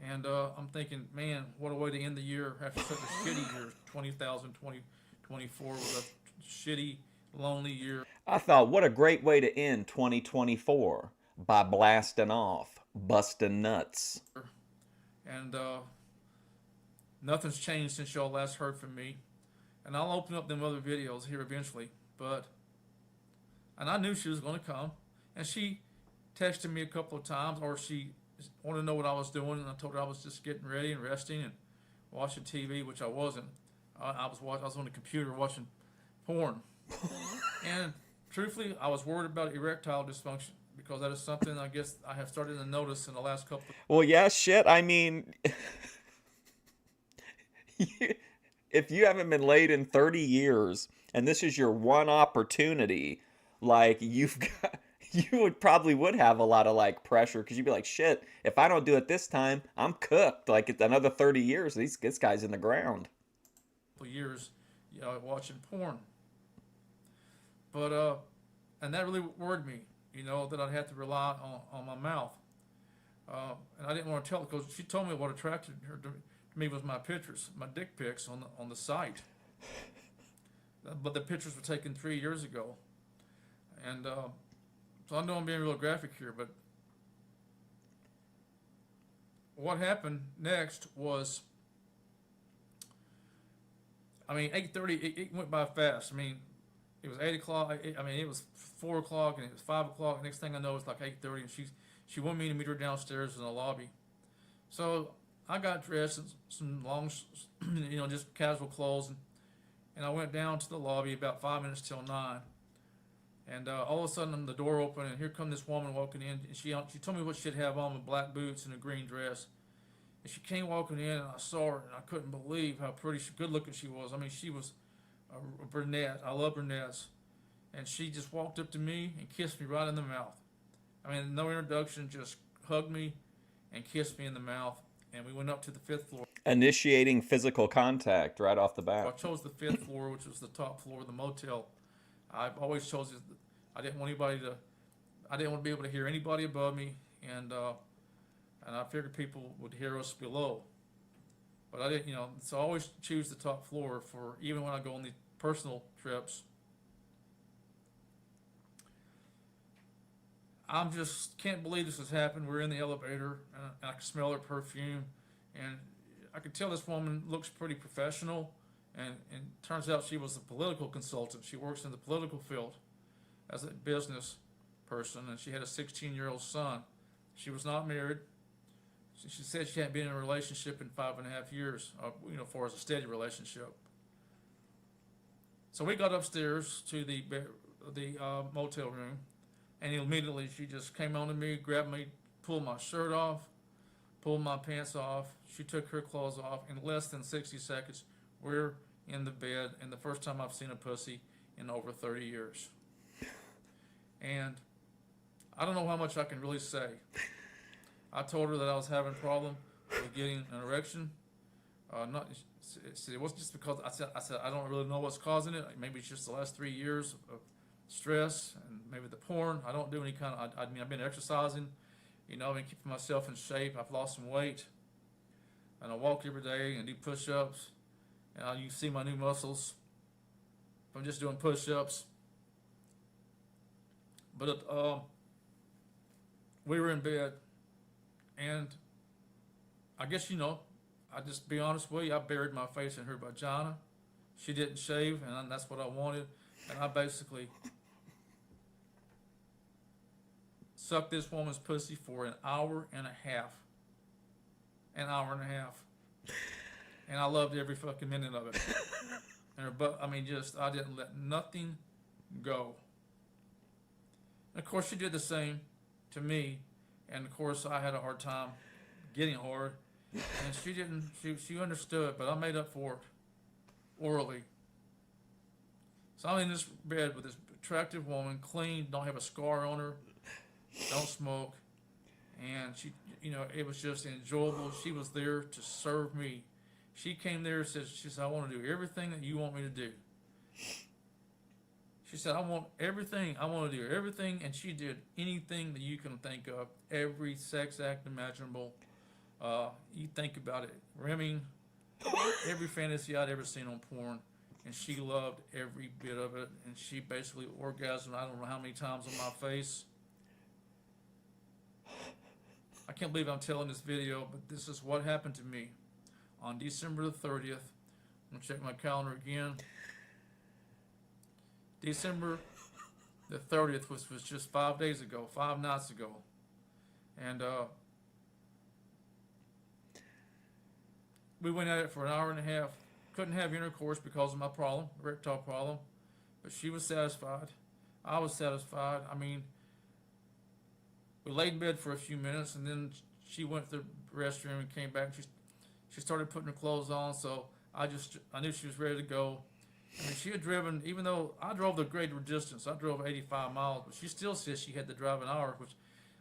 And I'm thinking, man, what a way to end the year after such a shitty year. 2024 was a shitty, lonely year. I thought, what a great way to end 2024 by blasting off, busting nuts. And nothing's changed since y'all last heard from me. And I'll open up them other videos here eventually. And I knew she was going to come. And she texted me a couple of times, or she wanted to know what I was doing. And I told her I was just getting ready and resting and watching TV, which I wasn't. I was on the computer watching porn. And truthfully, I was worried about erectile dysfunction, because that is something I guess I have started to notice in the last couple of... Well, yeah, shit. I mean, if you haven't been laid in 30 years and this is your one opportunity, like, you would have a lot of like pressure, because you'd be like, shit, if I don't do it this time, I'm cooked. Like, it's another 30 years, this guy's in the ground. Years, watching porn. But and that really worried me, that I'd have to rely on my mouth. And I didn't want to tell her, because she told me what attracted her to me was my pictures, my dick pics on the site. But the pictures were taken 3 years ago. And so I know I'm being real graphic here, but what happened next was, 8:30, it went by fast. It was 8 o'clock. It was 4 o'clock, and it was 5 o'clock. Next thing I know, it's like 8:30, and she wanted me to meet her downstairs in the lobby. So I got dressed in some long, just casual clothes, and I went down to the lobby about 5 minutes till 9. And all of a sudden, the door opened, and here come this woman walking in. And she told me what she'd have on, with black boots and a green dress. And she came walking in, and I saw her, and I couldn't believe how pretty, good looking she was. She was a brunette. I love brunettes. And she just walked up to me and kissed me right in the mouth. No introduction, just hugged me and kissed me in the mouth. And we went up to the 5th floor. Initiating physical contact right off the bat. I chose the 5th floor, which was the top floor of the motel. I've always chosen, I didn't want to be able to hear anybody above me, and I figured people would hear us below. But I didn't, so I always choose the top floor for, even when I go on these personal trips. I'm just can't believe this has happened. We're in the elevator, and I can smell her perfume, and I could tell this woman looks pretty professional. And turns out she was a political consultant. She works in the political field as a business person, and she had a 16-year-old son. She was not married. She said she hadn't been in a relationship in 5.5 years, for as a steady relationship. So we got upstairs to the motel room, and immediately she just came on to me, grabbed me, pulled my shirt off, pulled my pants off. She took her clothes off. In less than 60 seconds, we're in the bed, and the first time I've seen a pussy in over 30 years. And I don't know how much I can really say. I told her that I was having a problem with getting an erection. It wasn't just because I said I don't really know what's causing it. Maybe it's just the last 3 years of stress, and maybe the porn. I don't do any kind of. I've been exercising. I've been keeping myself in shape. I've lost some weight, and I walk every day and do push-ups. And you see my new muscles. I'm just doing push-ups. But we were in bed, and I guess I just be honest with you. I buried my face in her vagina. She didn't shave, and that's what I wanted. And I basically sucked this woman's pussy for an hour and a half. An hour and a half. And I loved every fucking minute of it. And her butt, I didn't let nothing go. And of course, she did the same to me. And of course, I had a hard time getting hard. And she understood, but I made up for it orally. So I'm in this bed with this attractive woman, clean, don't have a scar on her, don't smoke. And she, it was just enjoyable. She was there to serve me. She came there and said, I want to do everything that you want me to do. She said, I want everything. I want to do everything. And she did anything that you can think of, every sex act imaginable. You think about it, rimming every fantasy I'd ever seen on porn, and she loved every bit of it, and she basically orgasmed I don't know how many times on my face. I can't believe I'm telling this video, but this is what happened to me on December the 30th. I'm gonna check my calendar again. December the 30th was just 5 days ago, 5 nights ago. And we went at it for an hour and a half. Couldn't have intercourse because of my problem, erectile problem. But she was satisfied. I was satisfied. I mean, we laid in bed for a few minutes, and then she went to the restroom and came back. She started putting her clothes on, so I knew she was ready to go. I mean, she had driven, even though I drove the greater distance, I drove 85 miles, but she still says she had to drive an hour, which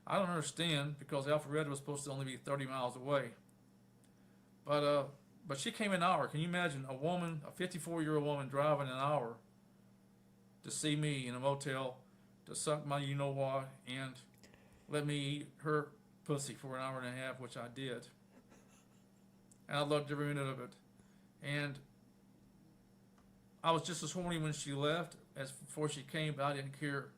I don't understand because Alpharetta was supposed to only be 30 miles away. But she came an hour. Can you imagine a woman, a 54-year-old woman, driving an hour to see me in a motel, to suck my you-know-what, and let me eat her pussy for an hour and a half, which I did. And I loved every minute of it. And I was just as horny when she left as before she came, but I didn't care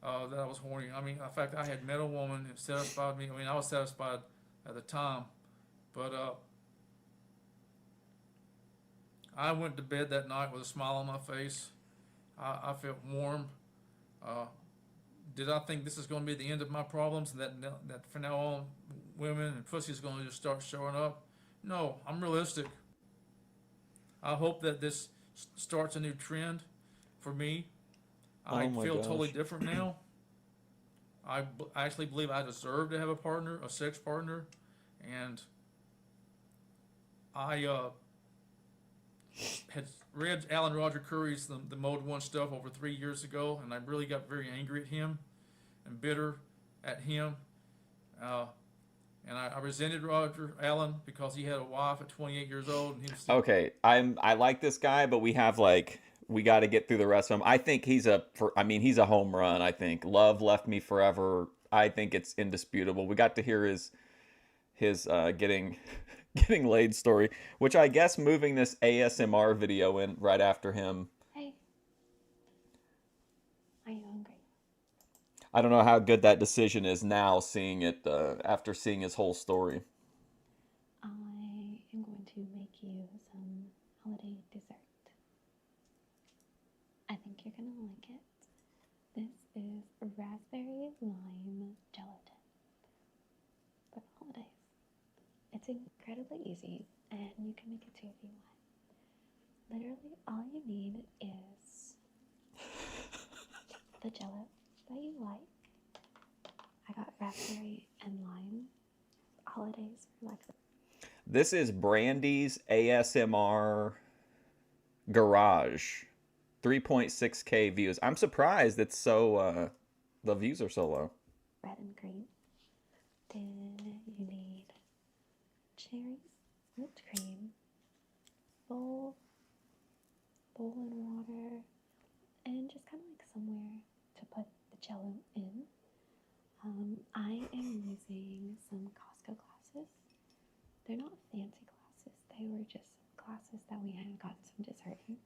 that I was horny. I mean, in fact, I had met a woman who satisfied me. I mean, I was satisfied at the time, but I went to bed that night with a smile on my face. I felt warm. Did I think this is going to be the end of my problems and that from now on women and pussy is going to just start showing up? No, I'm realistic. I hope that this starts a new trend for me. I Oh my feel gosh. totally different now. I actually believe I deserve to have a partner, a sex partner, and I had read Alan Roger Curry's the Mode 1 stuff over 3 years ago, and I really got very angry at him and bitter at him. And I resented Alan because he had a wife at 28 years old, and he was Okay, I like this guy, but we got to get through the rest of them. I think he's a home run. I think Love Left Me Forever. I think it's indisputable. We got to hear his getting getting laid story, which I guess moving this ASMR video in right after him. Hey, are you hungry? I don't know how good that decision is now, seeing it after seeing his whole story. I am going to make you some holiday dessert. I think you're gonna like it. This is raspberry lime gelatin for the holidays. It's incredibly easy, and you can make it too if you want. Literally, all you need is the jello that you like. I got raspberry and lime. Holidays like this. This is Brandy's ASMR Garage. 3.6K views. I'm surprised it's so the views are so low. Red and green. Then you need cherries, whipped cream, bowl and water, and just kind of like somewhere to put the jello in. I am using some Costco glasses. They're not fancy glasses. They were just glasses that we had gotten some dessert in.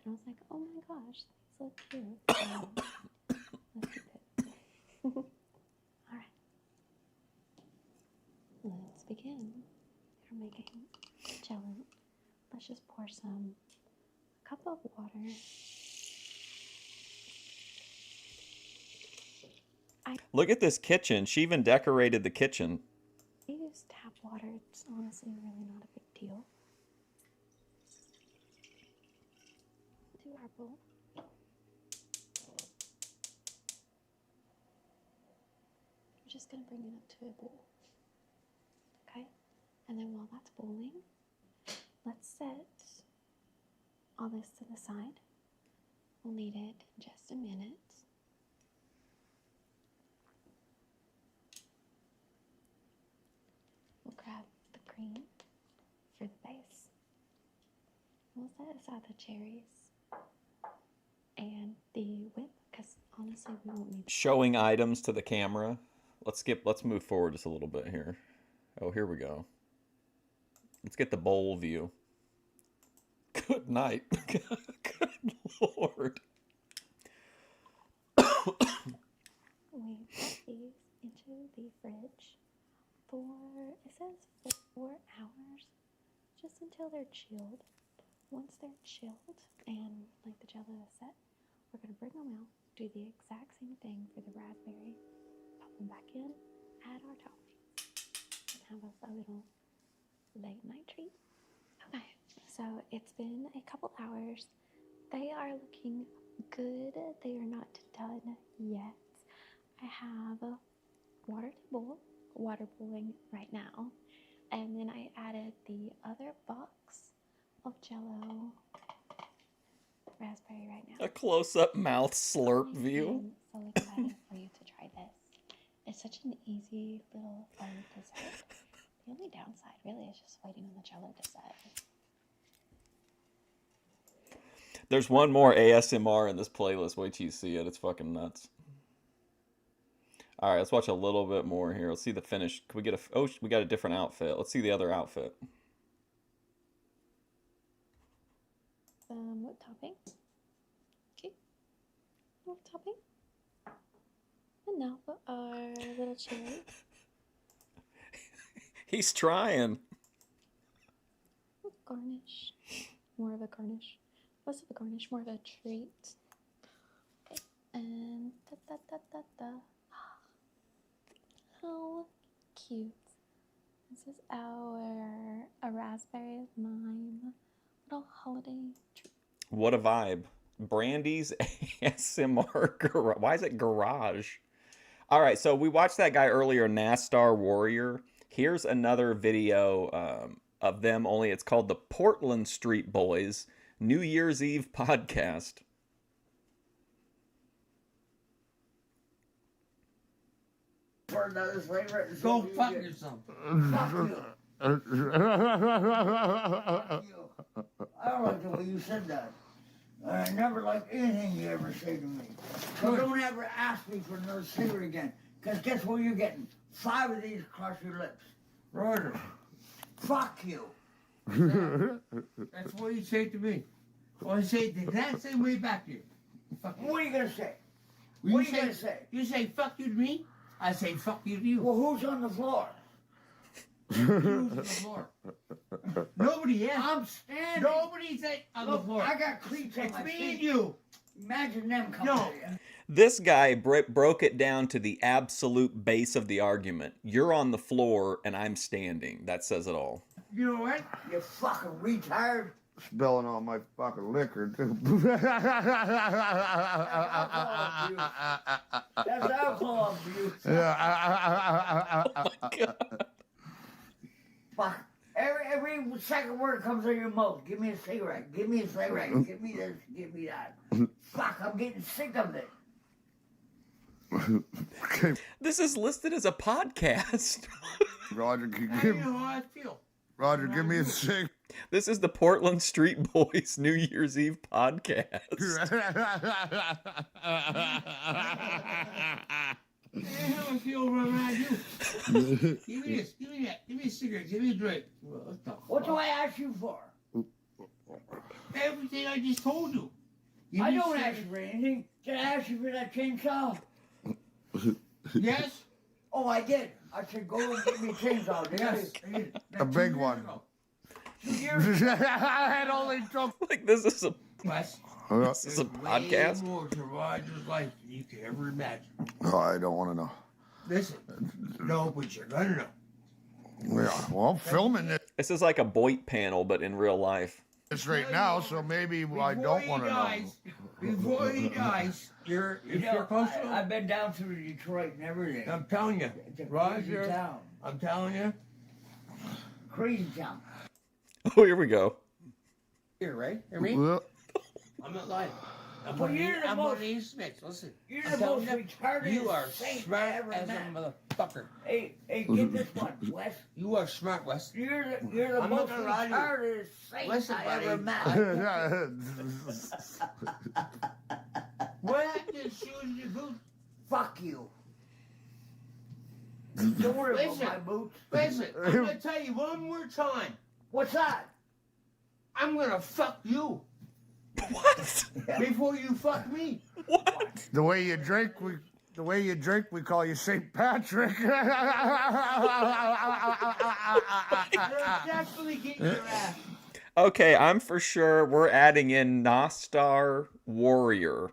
And I was like, oh my gosh, these look cute. Let's keep it. Alright. Let's begin. We're making jello. Let's just pour a cup of water. Look at this kitchen. She even decorated the kitchen. I use tap water. It's honestly really not a big deal. To our bowl. I'm just going to bring it up to a boil. Okay? And then while that's boiling, let's set all this to the side. We'll need it in just a minute. We'll grab the cream for the base. We'll set aside the cherries and the whip, because honestly we won't need Showing items to the camera. Let's move forward just a little bit here. Oh, here we go. Let's get the bowl view. Good night. Good Lord. We put these into the fridge for, it says 4 hours, just until they're chilled. Once they're chilled and like the jello is set, we're gonna bring them out, do the exact same thing for the raspberry, pop them back in, add our toppings, and have us a little late night treat. Okay, so it's been a couple hours. They are looking good. They are not done yet. I have water to boil, water boiling right now. And then I added the other box of Jello raspberry right now. A close-up mouth slurp view. I'm so excited for you to try this. It's such an easy little fun dessert. The only downside really is just waiting on the Jello to set. There's one more ASMR in this playlist. Wait till you see it. It's fucking nuts. All right, let's watch a little bit more here. Let's see the finish. Can we get a... Oh, we got a different outfit. Let's see the other outfit. What topping? Okay. What topping? And now for our little cherry. He's trying. Garnish. More of a garnish. Less of a garnish, more of a treat. Okay. And how cute. This is a raspberry lime little holiday treat. What a vibe. Brandy's ASMR. Why is it garage? All right, so we watched that guy earlier, Nastar Warrior. Here's another video of them, only it's called the Portland Street Boys New Year's Eve podcast. Go fuck yourself. I don't like the way you said that. I never liked anything you ever say to me. So don't ever ask me for another cigarette again. Because guess what you're getting? 5 of these across your lips. Ryder. Fuck you. That's what you say to me. Well, I say the exact same way back to you. Fuck you. What are you going to say? What What are you going to say? You say fuck you to me, I say fuck you to you. Well, who's on the floor? Who's on the floor? Nobody is. I'm standing. Nobody's on the Look, floor. I got cleats on It's my me feet. and you. Imagine them coming No. to you. This guy broke it down to the absolute base of the argument. You're on the floor and I'm standing. That says it all. You know what? You fucking retard. Spilling all my fucking liquor, too. That's alcohol abuse. Fuck. Every second word comes out of your mouth. Give me a cigarette. Give me a cigarette. Give me this. Give me that. Fuck, I'm getting sick of it. Okay, This is listed as a podcast. Roger, You know how I feel. Roger, give me a cig. This is the Portland Street Boys New Year's Eve podcast. How I feel around you. Give me this. Give me that. Give me a cigarette. Give me a drink. What do I ask you for? Everything I just told you. I don't ask you for anything. Did I ask you for that chainsaw? Yes? Oh, I did. I said, go and get me a chainsaw. Did I? Yes. A big one. 2 years ago. I had only drunk. Like this is a Wes, this is a there's podcast. way more to Roger's life than you could ever imagine. Oh, I don't want to know. Listen, no, but you're gonna know. Yeah, well, I'm filming This is like a BOYT panel, but in real life. this right now, so maybe I don't want to know. Before he dies, if you're close to him, I've been down through Detroit and everything. I'm telling you, It's a crazy Roger, town. I'm telling you. Crazy town. Oh, here we go. Here, right? Hear me? Well, I'm not lying. I'm Well, one of you're these- the I'm one most- of these Smiths. Listen, You're I'm the telling most you, retarded you are saint I smart ever as a met. motherfucker. Hey, get this one, Wes. You are smart, Wes. You're the I'm not most gonna lie to you. retarded saint Listen, I ever buddy. met. What happened to the shoes and your boots? Fuck you. Don't worry about Listen. my boots. Listen, I'm gonna tell you one more time. What's that? I'm gonna fuck you What? before you fuck me. What? The way you drink, we call you St. Patrick. You're definitely getting your ass. Okay, I'm for sure we're adding in Nostar Warrior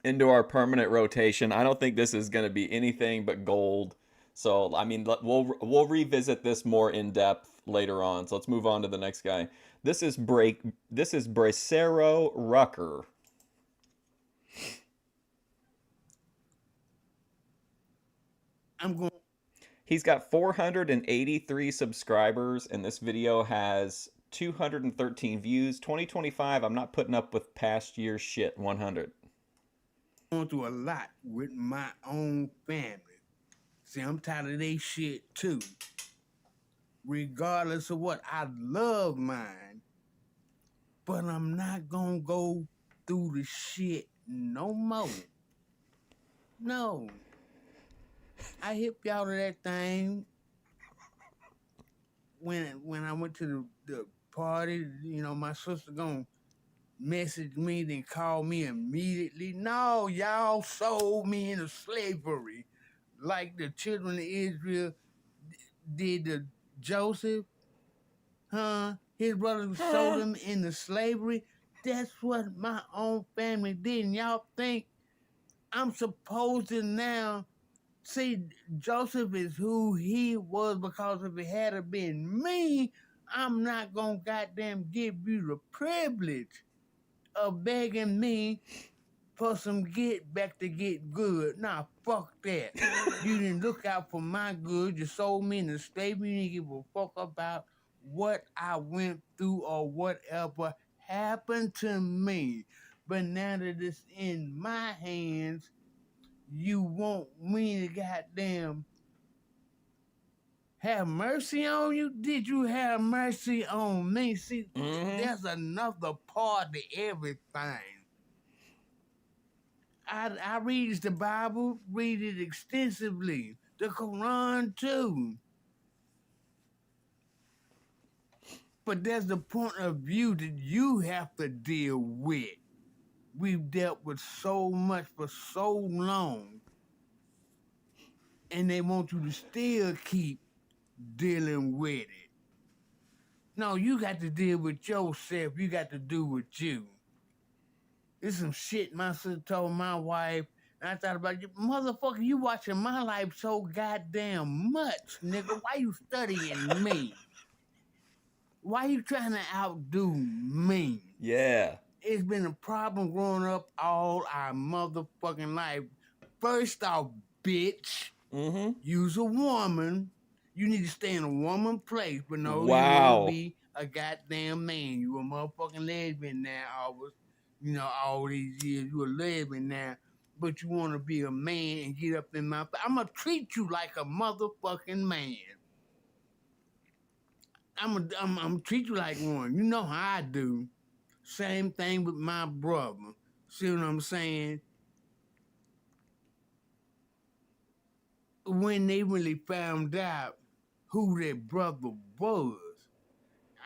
into our permanent rotation. I don't think this is going to be anything but gold. So, I mean, we'll revisit this more in depth later on. So let's move on to the next guy. This is Bracero Rucker. I'm going. He's got 483 subscribers, and this video has 213 views. 2025, I'm not putting up with past year's shit. 100. Going through a lot with my own family. See, I'm tired of they shit too. Regardless of what, I love mine, but I'm not gonna go through the shit no more. No. I hip y'all to that thing when I went to the party. You know, my sister gonna message me, then call me immediately. No, y'all sold me into slavery like the children of Israel did to Joseph. Huh? His brothers sold him into slavery. That's what my own family did. And y'all think I'm supposed to now see Joseph is who he was, because if it had been me, I'm not gonna goddamn give you the privilege of begging me for some get back to get good. Nah, fuck that. You didn't look out for my good. You sold me into slavery. You didn't give a fuck about what I went through or whatever happened to me. But now that it's in my hands, you want me to goddamn have mercy on you? Did you have mercy on me? See, there's another part to everything. I read the Bible, read it extensively. The Quran too. But there's the point of view that you have to deal with. We've dealt with so much for so long, and they want you to still keep dealing with it. No, you got to deal with yourself. You got to do with you. There's some shit my sister told my wife, and I thought about you, motherfucker, you watching my life so goddamn much, nigga. Why you studying me? Why you trying to outdo me? Yeah. It's been a problem growing up all our motherfucking life. First off, bitch, you's a woman. You need to stay in a woman place, but no, you want to be a goddamn man. You a motherfucking lesbian now, always. You know, all these years, you a lesbian now, but you want to be a man and get up in my face. I'm going to treat you like a motherfucking man. I'm treat you like one. You know how I do. Same thing with my brother. See what I'm saying? When they really found out who their brother was,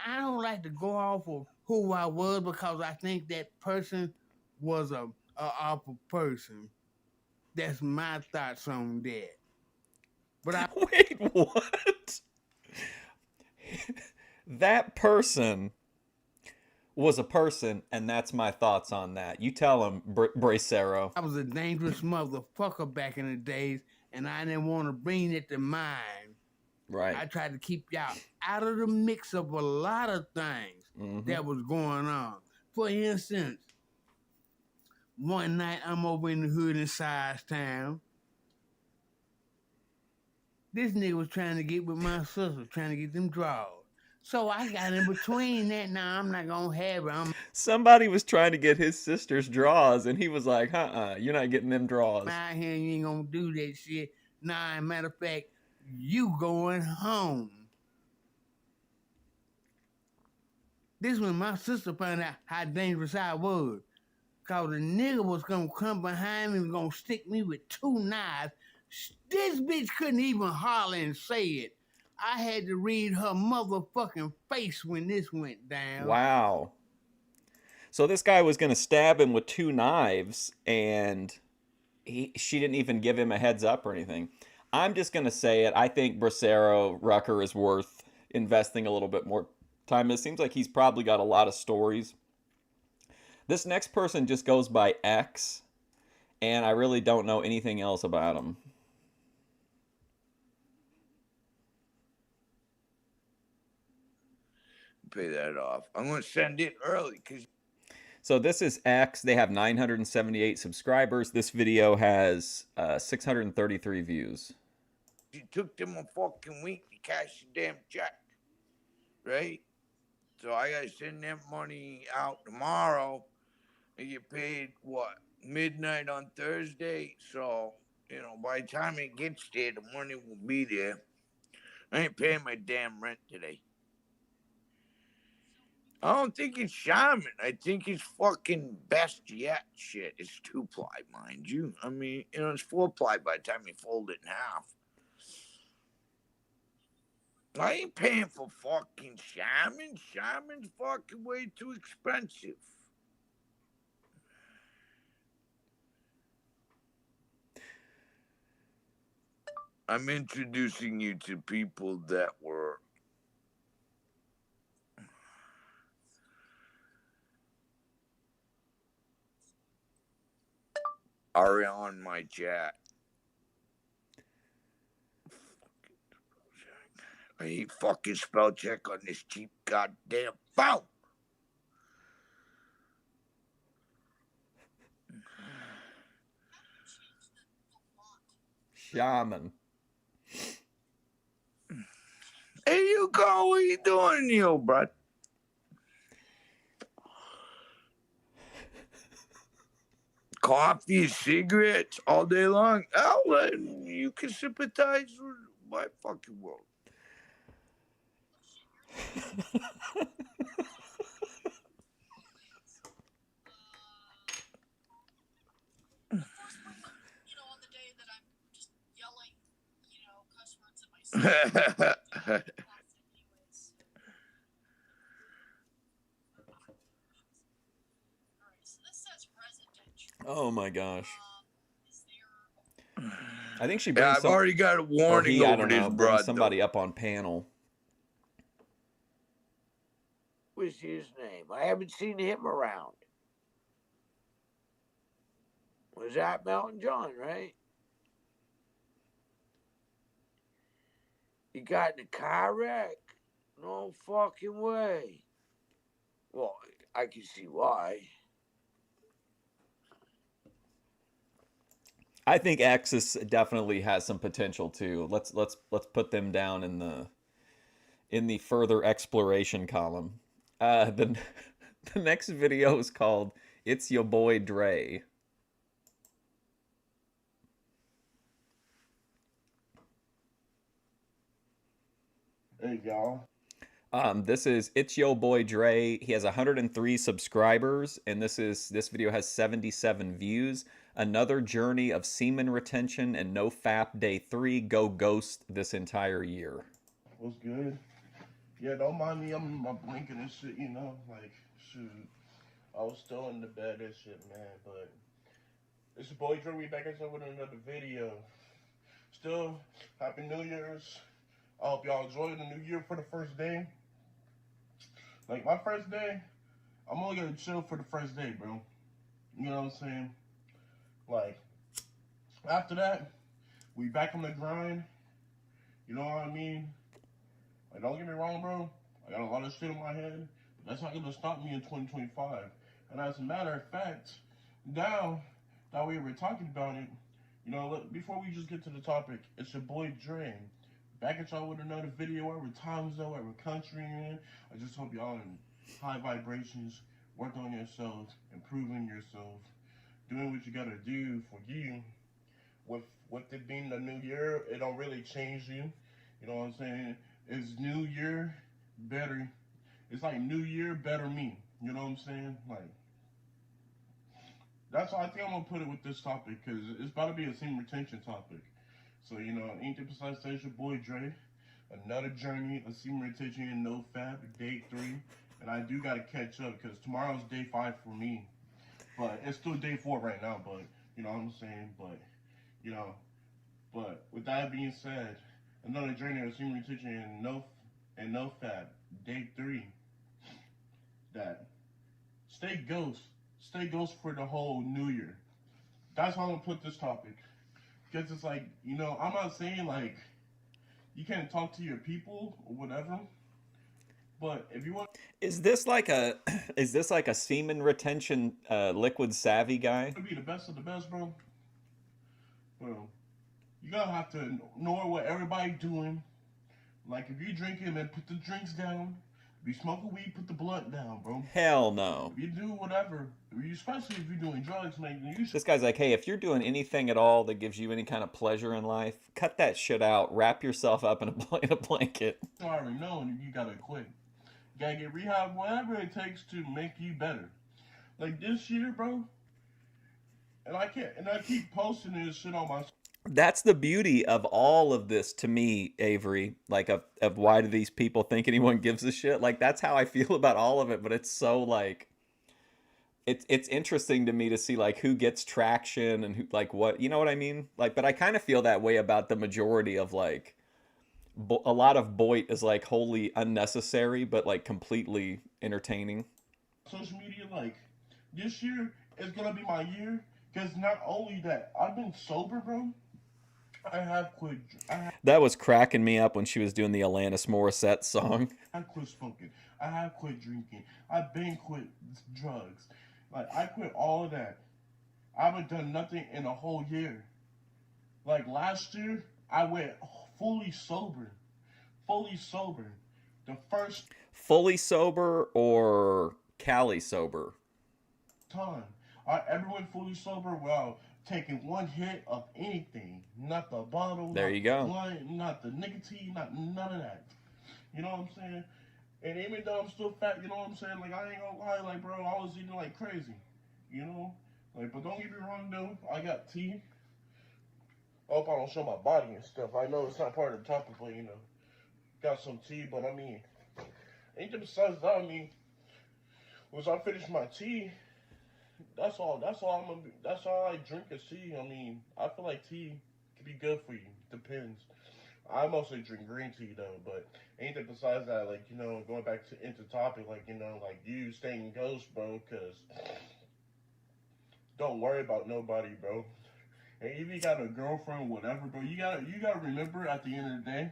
I don't like to go off of who I was, because I think that person was a awful person. That's my thoughts on that. But Wait, what? That person was a person, and that's my thoughts on that. You tell him, Bracero. I was a dangerous motherfucker back in the days, and I didn't want to bring it to mind. Right. I tried to keep y'all out of the mix of a lot of things that was going on. For instance, one night I'm over in the hood in Size Town. This nigga was trying to get with my sister, trying to get them draws. So I got in between that. Now I'm not gonna have it. Somebody was trying to get his sister's draws, and he was like, you're not getting them draws. My here, you ain't gonna do that shit. Nah, matter of fact, you going home. This when my sister found out how dangerous I was. Cause the nigga was gonna come behind me and gonna stick me with 2 knives, This bitch couldn't even holler and say it. I had to read her motherfucking face when this went down. Wow. So this guy was going to stab him with 2 knives, and she didn't even give him a heads up or anything. I'm just going to say it. I think Bracero Rucker is worth investing a little bit more time. It seems like he's probably got a lot of stories. This next person just goes by X, and I really don't know anything else about him. Pay that off. I'm going to send it early because. So this is X. They have 978 subscribers. This video has 633 views. It took them a fucking week to cash the damn check, right? So I got to send them money out tomorrow. They get paid, what, midnight on Thursday? So, you know, by the time it gets there, the money will be there. I ain't paying my damn rent today. I don't think it's Shaman. I think it's fucking best yet shit. It's 2-ply, mind you. I mean, you know, it's 4-ply by the time you fold it in half. I ain't paying for fucking Shaman. Shaman's fucking way too expensive. I'm introducing you to people that are on my chat. I hate fucking spell check on this cheap goddamn phone. Shaman. Hey, you go. What you doing, yo, bro? Coffee, cigarettes all day long. Oh, you can sympathize with my fucking world. Oh my gosh. I think she Yeah, brings I've already got a warning I over don't this know, brings broad. somebody up on panel. What's his name? I haven't seen him around. Was that Melton John, right? He got in a car wreck? No fucking way. Well, I can see why. I think Axis definitely has some potential too. Let's put them down in the further exploration column. The the next video is called "It's Your Boy Dre." Hey y'all. This is It's Yo Boy Dre. He has 103 subscribers, and this video has 77 views. Another journey of semen retention and no FAP day 3. Go ghost this entire year. What's good? Yeah, don't mind me. I'm in my blanket and shit, you know? Like, shoot. I was still in the bed and shit, man. But it's your boy Dre. We back at you with another video. Still, Happy New Year's. I hope y'all enjoyed the new year for the first day. Like, my first day, I'm only gonna chill for the first day, bro. You know what I'm saying? Like, after that, we back on the grind. You know what I mean? Like, don't get me wrong, bro. I got a lot of shit in my head, but that's not gonna stop me in 2025. And as a matter of fact, now that we were talking about it, you know, look, before we just get to the topic, it's your boy Dre. Back at y'all with another video, whatever time zone, whatever country you're in. I just hope y'all in high vibrations, work on yourselves, improving yourself, doing what you gotta do for you. With it being the new year, it don't really change you. You know what I'm saying? It's new year, better. It's like new year, better me. You know what I'm saying? Like, that's why I think I'm gonna put it with this topic, because it's about to be a semen retention topic. So, you know, anything besides that, it's your boy Dre. Another journey, a semen retention and no fab, day 3. And I do got to catch up because tomorrow's day 5 for me. But it's still day 4 right now, but, you know what I'm saying? But, you know, but with that being said, another journey of semen retention and no fab, day 3. That stay ghost for the whole new year. That's how I'm gonna put this topic. Because it's like, you know, I'm not saying like you can't talk to your people or whatever, but if you want, Is this like a is this like a semen retention liquid savvy guy? to be the best of the best, bro, you gotta have to know what everybody doing. Like if you drinking, then put the drinks down. If you smoking weed, put the blunt down, bro. Hell no. If you do whatever, especially if you're doing drugs, man, you should. This guy's like, hey, if you're doing anything at all that gives you any kind of pleasure in life, cut that shit out. Wrap yourself up in a blanket. You already know, and you gotta quit. You gotta get rehab, whatever it takes to make you better. Like this year, bro, and I keep posting this shit on my. That's the beauty of all of this to me, Avery. Like of why do these people think anyone gives a shit? Like that's how I feel about all of it, but it's so like it's interesting to me to see like who gets traction and who like what, you know what I mean? Like but I kind of feel that way about the majority of like a lot of BOYT is like wholly unnecessary but like completely entertaining. Social media, like this year is gonna be my year because not only that I've been sober, bro. I have quit. That was cracking me up when she was doing the Alanis Morissette song. I quit smoking. I have quit drinking. I've been quit drugs. Like I quit all of that. I haven't done nothing in a whole year. Like last year, I went fully sober. Fully sober. The first Fully sober or Cali sober? time I ever went fully sober, well, taking one hit of anything, not the bottle, there not you the go. blunt, not the nicotine, not none of that. You know what I'm saying? And even though I'm still fat, you know what I'm saying? Like I ain't gonna lie, like bro, I was eating like crazy. You know? Like, but don't get me wrong though, I got tea. I hope I don't show my body and stuff. I know it's not part of the topic, but you know, got some tea. But I mean, anything besides that, I mean, once I finish my tea, that's all. That's all I'm gonna. That's all I drink is tea. I mean, I feel like tea can be good for you. Depends. I mostly drink green tea though, but anything besides that, like you know, going back to into topic, like you know, like you staying ghost, bro, because don't worry about nobody, bro. And if you got a girlfriend, whatever, bro, you gotta remember at the end of the day.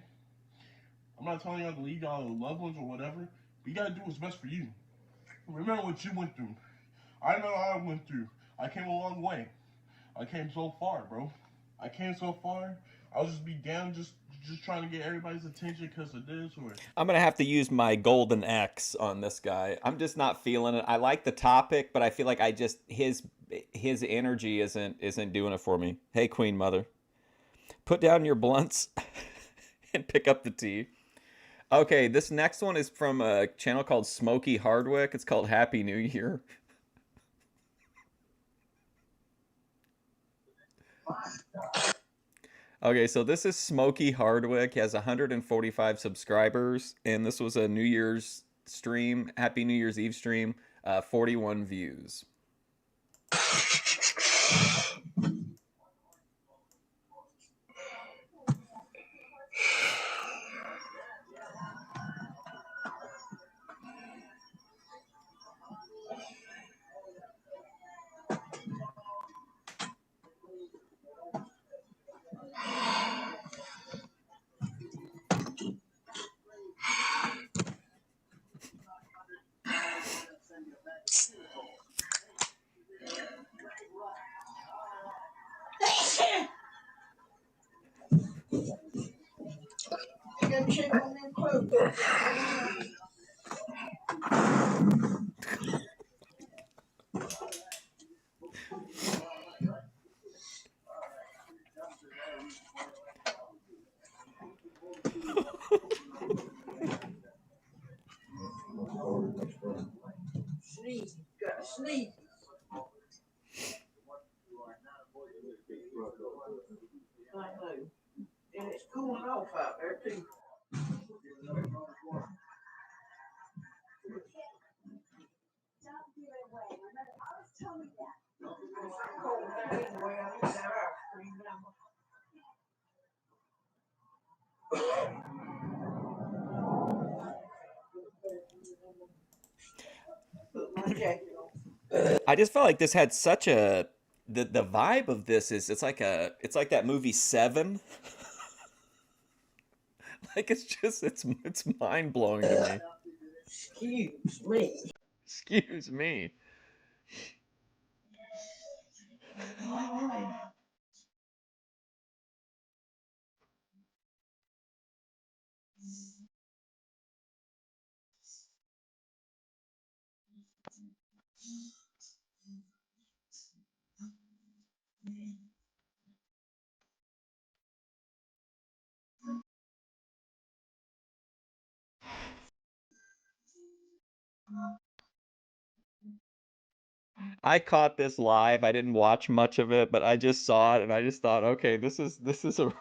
I'm not telling y'all to leave y'all loved ones or whatever, but you gotta do what's best for you. Remember what you went through. I know I went through. I came a long way. I came so far, bro. I came so far. I'll just be down, just trying to get everybody's attention because of this or. I'm gonna have to use my golden X on this guy. I'm just not feeling it. I like the topic, but I feel like I just his energy isn't doing it for me. Hey, Queen Mother, put down your blunts and pick up the tea. Okay, this next one is from a channel called Smokey Hardwick. It's called Happy New Year. Okay, so this is Smokey Hardwick. He has 145 subscribers, and this was a New Year's stream, Happy New Year's Eve stream, 41 views. Sneeze. You gotta sneeze. I know. off out there too. I just felt like this had such a the vibe of this is it's like that movie Seven. Like it's mind blowing to me. Excuse me. Excuse me. I caught this live. I didn't watch much of it, but I just saw it and I just thought, okay, this is a this is a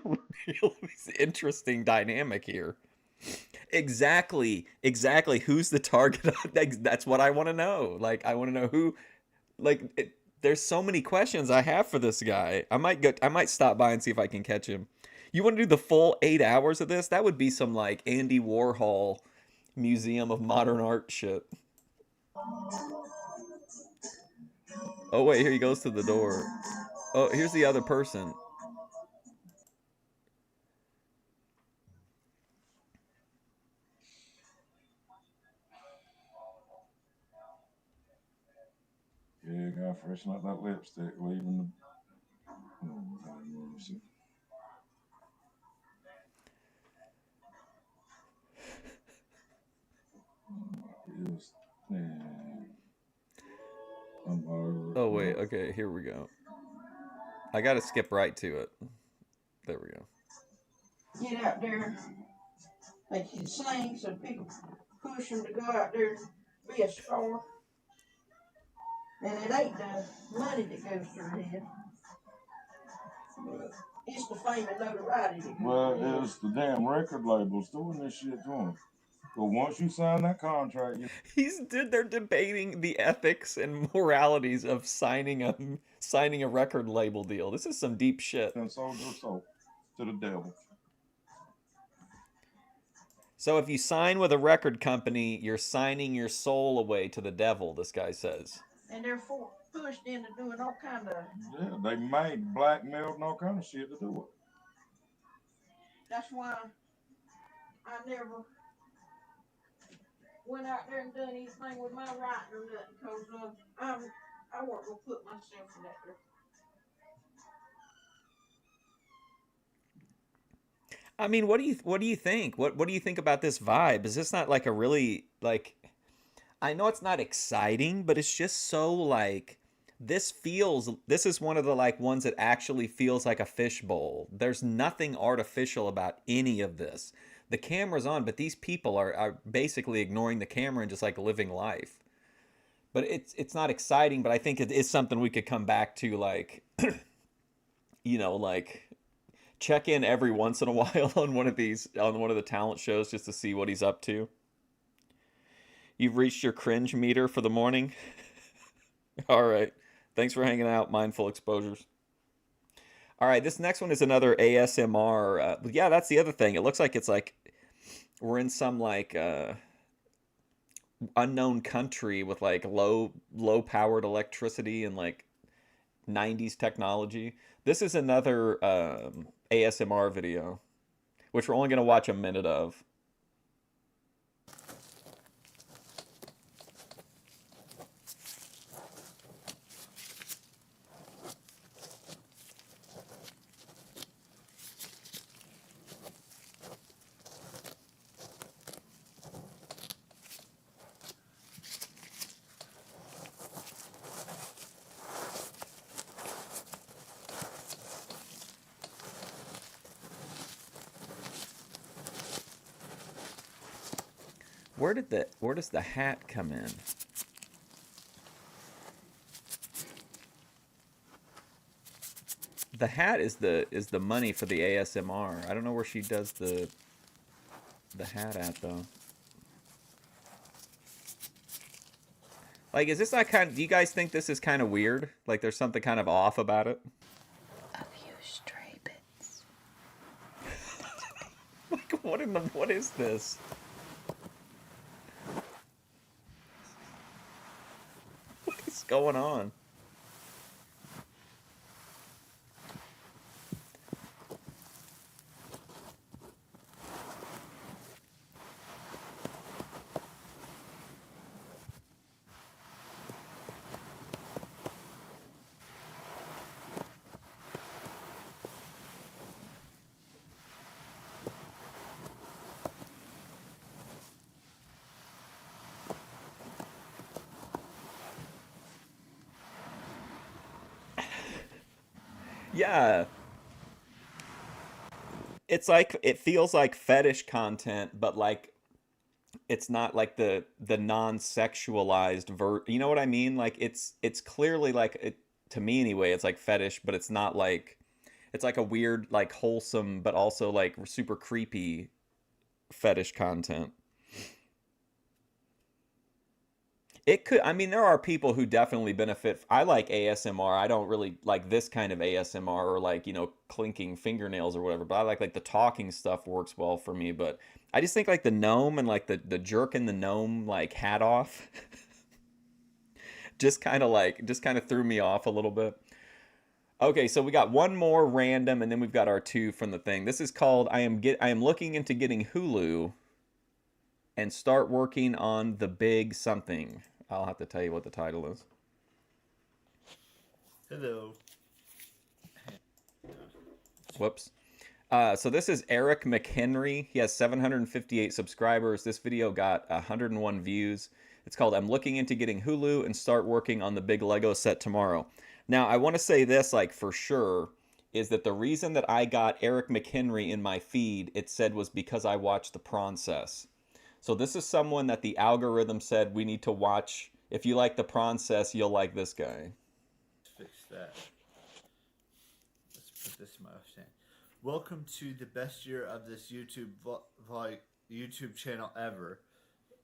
really interesting dynamic here. Exactly. Who's the target? That's what I want to know. Like, I want to know who. There's so many questions I have for this guy. I might stop by and see if I can catch him. You want to do the full 8 hours of this? That would be some like Andy Warhol Museum of Modern Art shit. Oh wait, here he goes to the door. Oh, here's the other person. Yeah, gotta freshen up that lipstick, leaving the. Oh, Lord mercy. Yes, man. I'm over Oh wait, it. okay, here we go. I gotta skip right to it. There we go. Get out there. They can sing, so people push them to go out there and be a star. And it ain't the money that goes to their head. It's the fame and notoriety that goes Well, to their head. it's the damn record labels doing this shit to them. But once you sign that contract, you They're debating the ethics and moralities of signing a record label deal. This is some deep shit. and sold your soul to the devil. So if you sign with a record company, you're signing your soul away to the devil, this guy says. And they're pushed into doing all kind of. Yeah, they made blackmailed and all kind of shit to do it. That's why I never went out there and done anything with my writing or nothing, because I wasn't gonna put myself in that there. I mean, what do you think? What do you think about this vibe? Is this not like a really like I know it's not exciting, but it's just so like this is one of the like ones that actually feels like a fishbowl. There's nothing artificial about any of this. The camera's on, but these people are basically ignoring the camera and just like living life. But it's not exciting, but I think it is something we could come back to like like check in every once in a while on one of the talent shows just to see what he's up to. You've reached your cringe meter for the morning. All right. Thanks for hanging out, Mindful Exposures. All right, this next one is another ASMR. Yeah, that's the other thing. It looks like it's like we're in some like unknown country with like low powered electricity and like 90s technology. This is another ASMR video, which we're only going to watch a minute of. Where does the hat come in? the hat is the money for the ASMR. I don't know where she does the hat at though. Like, is this not kind of, do you guys think this is kind of weird? Like, there's something kind of off about it? A few stray bits. Like, what is this? What is going on? Yeah. It's like, it feels like fetish content, but like it's not like the non-sexualized you know what I mean? Like it's clearly like it, to me anyway, it's like fetish, but it's not like, it's like a weird, like wholesome, but also like super creepy fetish content. It could, I mean, there are people who definitely benefit. I like ASMR. I don't really like this kind of ASMR or like, you know, clinking fingernails or whatever, but I like the talking stuff works well for me. But I just think like the gnome and like the jerking the gnome like hat off just kind of threw me off a little bit. Okay, so we got one more random and then we've got our two from the thing. This is called I am looking into getting Hulu and start working on the big something. I'll have to tell you what the title is. Hello. Whoops. So this is Eric McHenry. He has 758 subscribers. This video got 101 views. It's called I'm looking into getting Hulu and start working on the big Lego set tomorrow. Now, I want to say this, like, for sure, is that the reason that I got Eric McHenry in my feed, it said, was because I watched The Prancess. So this is someone that the algorithm said we need to watch. If you like The Prancess, you'll like this guy. Fix that. Let's put this in my stand. Welcome to the best year of this YouTube channel ever.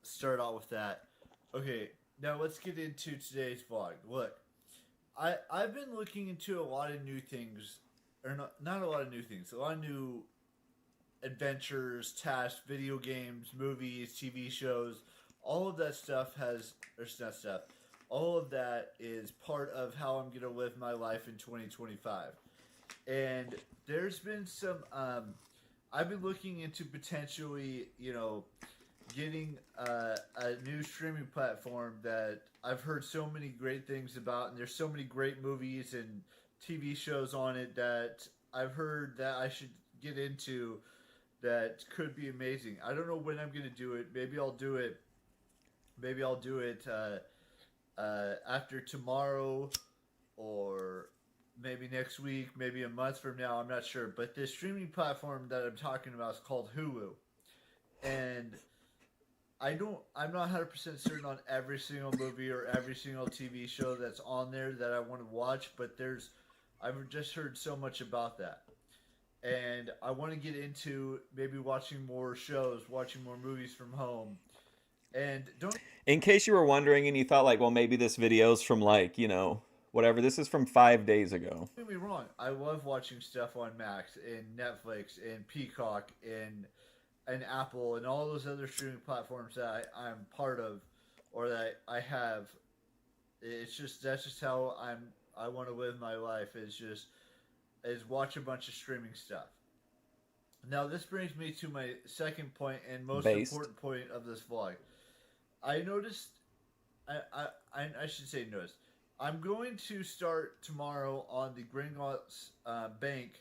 Start out with that. Okay, now let's get into today's vlog. Look, I've been looking into a lot of new things, or not a lot of new things, a lot of new adventures, tasks, video games, movies, TV shows. All of that stuff all of that is part of how I'm going to live my life in 2025. And there's been some, I've been looking into potentially, you know, getting a new streaming platform that I've heard so many great things about, and there's so many great movies and TV shows on it that I've heard that I should get into that could be amazing. I don't know when I'm going to do it. Maybe I'll do it after tomorrow, or maybe next week, maybe a month from now. I'm not sure. But this streaming platform that I'm talking about is called Hulu. And I'm not 100% certain on every single movie or every single TV show that's on there that I want to watch, but I've just heard so much about that. And I want to get into maybe watching more shows, watching more movies from home. And in case you were wondering and you thought like, well, maybe this video's from like, you know, whatever. This is from 5 days ago. Don't get me wrong. I love watching stuff on Max and Netflix and Peacock and Apple and all those other streaming platforms that I'm part of or that I have. It's just, that's just how I want to live my life, is watch a bunch of streaming stuff. Now this brings me to my second point and most important point of this vlog. I noticed, I should say noticed, I'm going to start tomorrow on the Gringotts Bank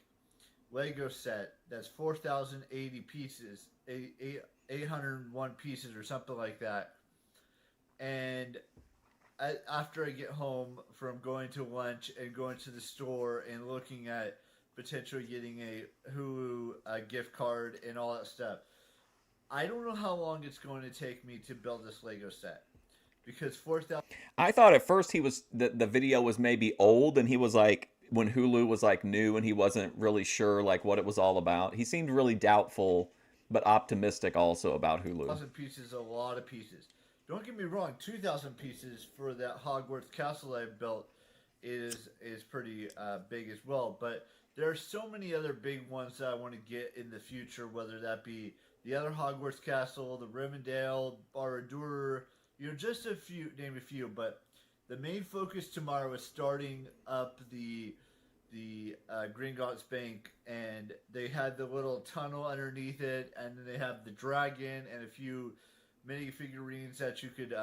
Lego set that's 4,080 pieces, 801 pieces or something like that. And after I get home from going to lunch and going to the store and looking at potentially getting a Hulu gift card and all that stuff, I don't know how long it's going to take me to build this Lego set. Because 4,000... I thought at first the video was maybe old and he was like when Hulu was like new and he wasn't really sure like what it was all about. He seemed really doubtful but optimistic also about Hulu. 2,000 pieces, a lot of pieces. Don't get me wrong, 2,000 pieces for that Hogwarts castle I built is pretty big as well. But there are so many other big ones that I want to get in the future, whether that be the other Hogwarts castle, the Rivendell, Barad-dûr, just a few, name a few. But the main focus tomorrow is starting up the Gringotts Bank, and they had the little tunnel underneath it, and then they have the dragon and a few mini figurines that you could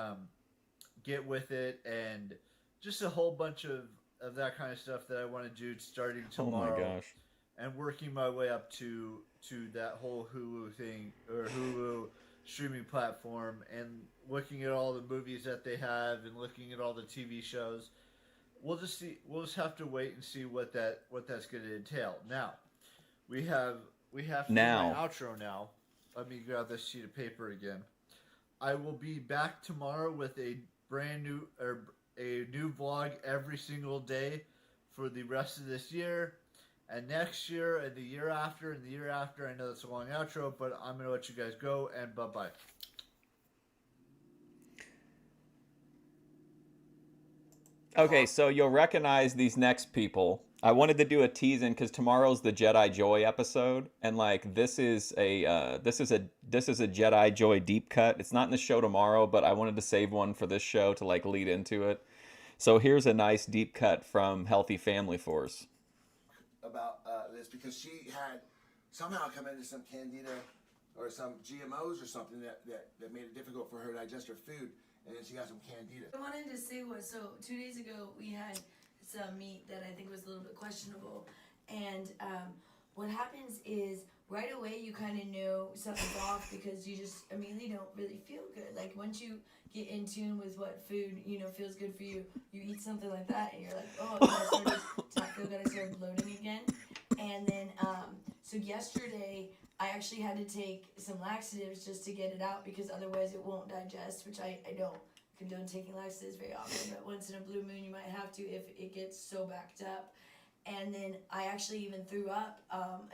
get with it, and just a whole bunch of that kind of stuff that I want to do starting tomorrow. Oh my gosh. And working my way up to that whole Hulu thing, or Hulu streaming platform, and looking at all the movies that they have and looking at all the TV shows. We'll just see. We'll just have to wait and see what that's going to entail. Now, we have to now. do my outro now. Let me grab this sheet of paper again. I will be back tomorrow with a brand new a new vlog every single day for the rest of this year, and next year, and the year after, and the year after. I know that's a long outro, but I'm gonna let you guys go, and bye bye. Okay, so you'll recognize these next people. I wanted to do a teasing because tomorrow's the Jedi Joy episode, and like this is a Jedi Joy deep cut. It's not in the show tomorrow, but I wanted to save one for this show to like lead into it. So here's a nice deep cut from Healthy Family Force. About this because she had somehow come into some candida or some GMOs or something that made it difficult for her to digest her food, and then she got some candida. I wanted to say was, so 2 days ago we had some meat that I think was a little bit questionable, and what happens is right away you kind of know something's off because you just immediately don't really feel good. Like once you get in tune with what food feels good for you, you eat something like that and you're like, oh, I started to not feel good, I started bloating again. And then so yesterday I actually had to take some laxatives just to get it out because otherwise it won't digest, which I don't condone taking laxatives very often, but once in a blue moon you might have to if it gets so backed up. And then I actually even threw up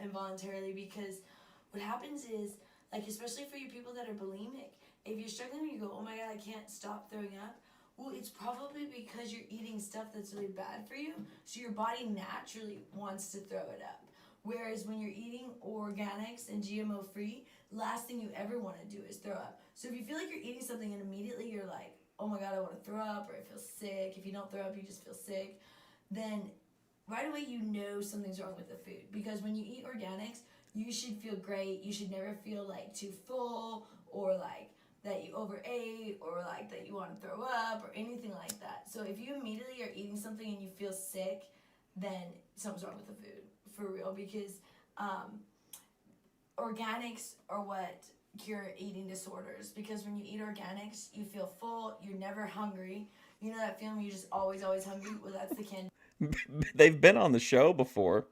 involuntarily because what happens is, like, especially for you people that are bulimic, if you're struggling and you go, oh my god, I can't stop throwing up, well, it's probably because you're eating stuff that's really bad for you, so your body naturally wants to throw it up. Whereas when you're eating organics and GMO free, last thing you ever want to do is throw up. So if you feel like you're eating something and immediately you're like, oh my god, I want to throw up, or I feel sick, if you don't throw up, you just feel sick, then right away you know something's wrong with the food. Because when you eat organics, you should feel great. You should never feel like too full or like that you overate or like that you want to throw up or anything like that. So if you immediately are eating something and you feel sick, then something's wrong with the food, for real. Because organics are what cure eating disorders. Because when you eat organics, you feel full, you're never hungry. You know that feeling you're just always hungry? Well, that's the candy. They've been on the show before.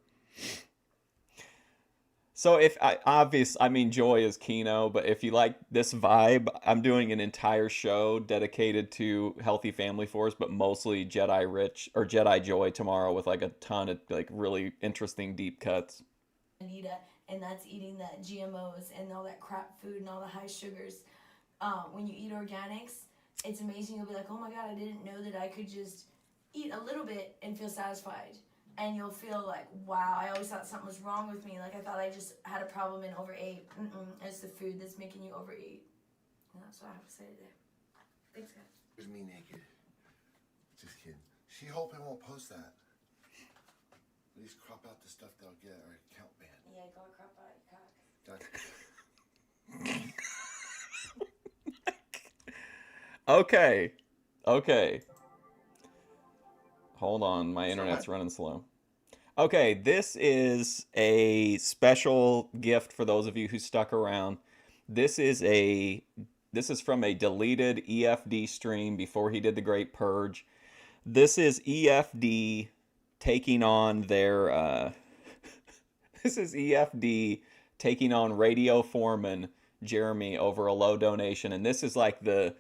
So I mean, Joy is Kino, but if you like this vibe, I'm doing an entire show dedicated to Healthy Family Force, but mostly Jedi Rich or Jedi Joy tomorrow with like a ton of like really interesting deep cuts. And that's eating the GMOs and all that crap food and all the high sugars. When you eat organics, it's amazing. You'll be like, oh my god, I didn't know that I could just eat a little bit and feel satisfied. And you'll feel like, wow, I always thought something was wrong with me. Like I thought I just had a problem and overate. It's the food that's making you overeat. And that's what I have to say today. Thanks, guys. Here's me naked. Just kidding. She hoping won't post that. At least crop out the stuff they'll get our account banned. Yeah, go crop out your cock. Okay. Hold on, my internet's running slow. Okay, this is a special gift for those of you who stuck around. This is from a deleted EFD stream before he did the Great Purge. This is EFD taking on their this is EFD taking on radio foreman Jeremy over a low donation, and this is the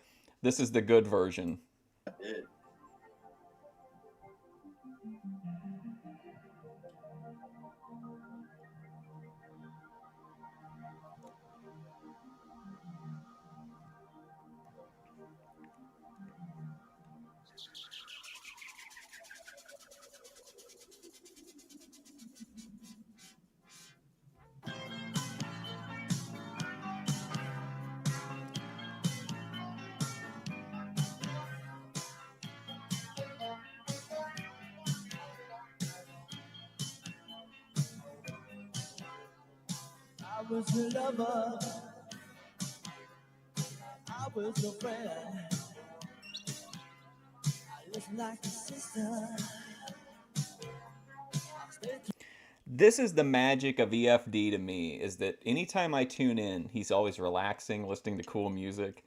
good version. I was your lover. I was your friend. I was like a sister. This is the magic of EFD to me, is that anytime I tune in, he's always relaxing, listening to cool music.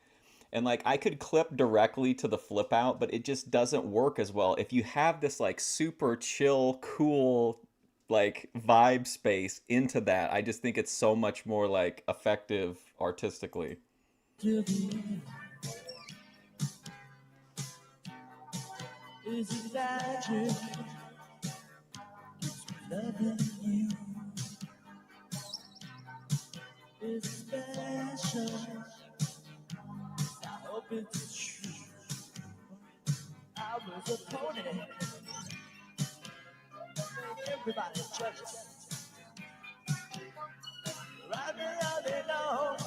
And like I could clip directly to the flip out, but it just doesn't work as well. If you have this like super chill, cool like vibe space into that, I just think it's so much more like effective artistically. To be. Is it magic? Loving you is special. I hope it's true. I was a pony. Everybody judges. Ride me all day long.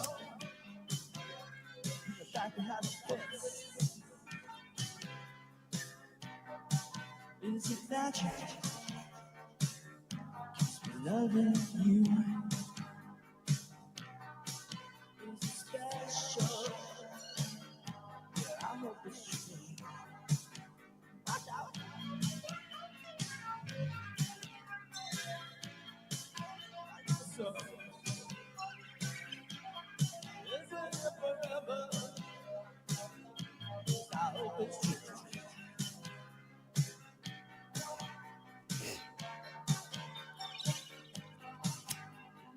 The back of house fence. Is it magic? Loving you is special. Yeah, I hope it's true. Watch out. So, is it forever? I hope it's true.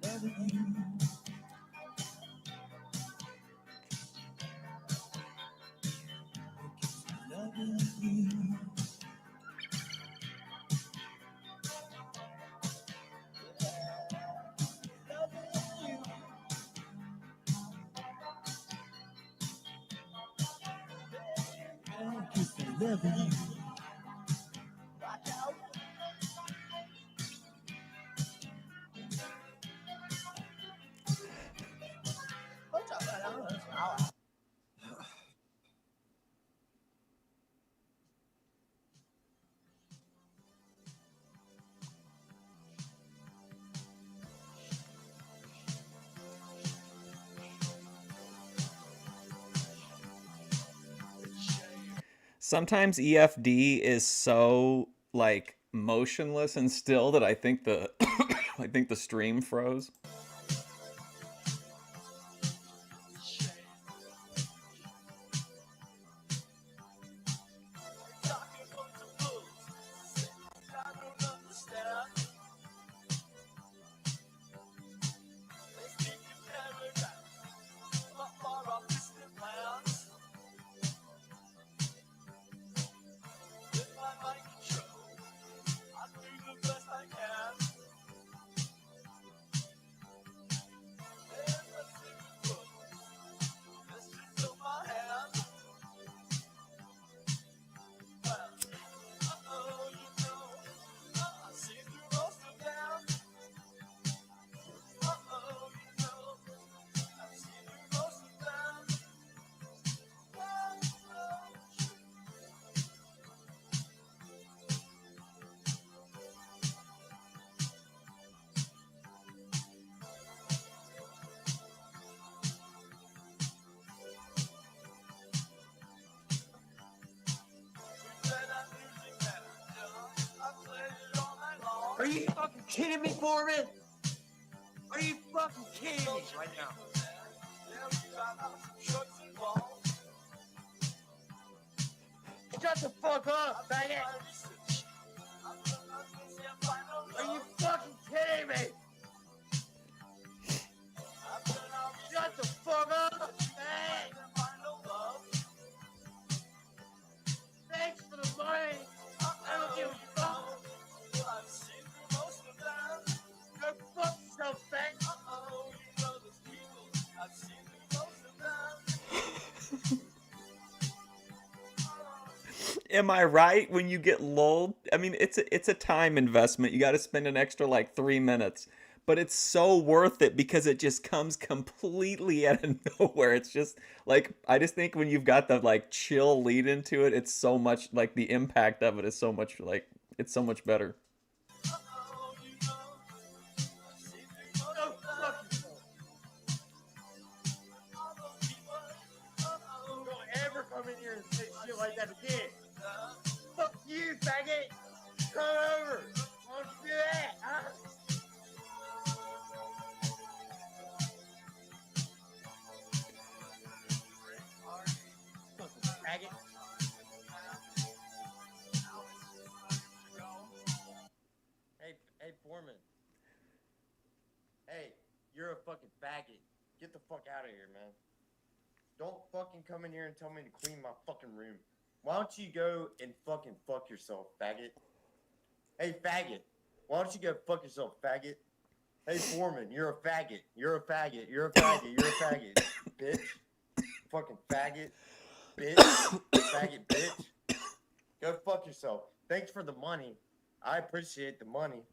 Loving you. Loving you. Loving you. Watch out. Watch out. Sometimes EFD is so like motionless and still that I think the I think the stream froze. Are you fucking kidding me, Foreman? Are you fucking kidding me right now? Shut the fuck up, faggot! Are you fucking kidding me? Shut the fuck up, hey! Thanks for the money. I don't give a fuck. Go fuck yourself, faggot. Am I right when you get lulled? I mean, it's a time investment. You got to spend an extra like 3 minutes, but it's so worth it because it just comes completely out of nowhere. It's just like I just think when you've got the like chill lead into it, it's so much like the impact of it is so much like it's so much better. fucking faggot. Get the fuck out of here, man. Don't fucking come in here and tell me to clean my fucking room. Why don't you go and fucking fuck yourself, faggot? Hey, faggot. Why don't you go fuck yourself, faggot? Hey, Foreman, you're a faggot. You're a faggot. You're a faggot. You're a faggot. Bitch. Fucking faggot. Bitch. Faggot, bitch. Go fuck yourself. Thanks for the money. I appreciate the money.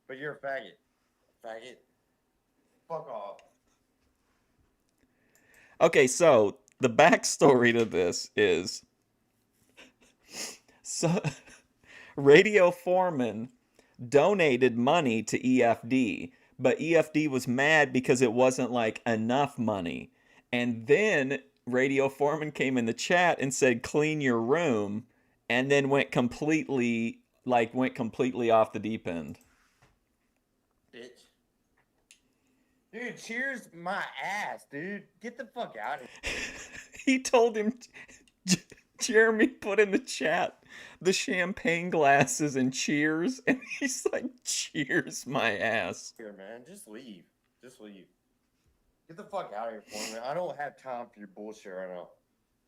But you're a faggot. Faggot. Fuck off. Okay, so the backstory to this is so Radio Foreman donated money to EFD, but EFD was mad because it wasn't like enough money. And then Radio Foreman came in the chat and said, "Clean your room," and then went completely off the deep end. Bitch. Dude, cheers my ass, dude. Get the fuck out of here. He told him, Jeremy put in the chat the champagne glasses and cheers, and he's like, "Cheers my ass." Here, man. Just leave. Just leave. Get the fuck out of here, Foreman. I don't have time for your bullshit right now.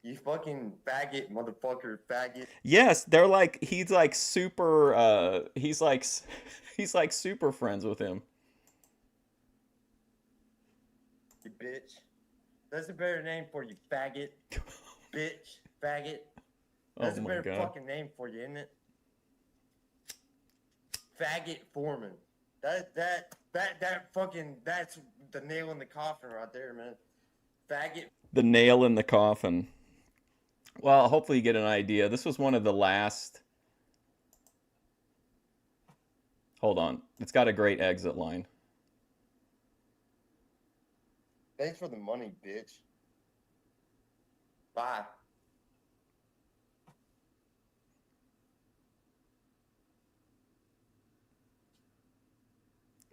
You fucking faggot, motherfucker, faggot. Yes, they're like, he's like super friends with him. You bitch. That's a better name for you, faggot. Bitch, faggot. That's Oh a my better God. fucking name for you, isn't it? Faggot Foreman. That fucking, that's the nail in the coffin right there, man. Faggot. The nail in the coffin. Well, hopefully you get an idea. This was one of the last. Hold on. It's got a great exit line. Thanks for the money, bitch. Bye.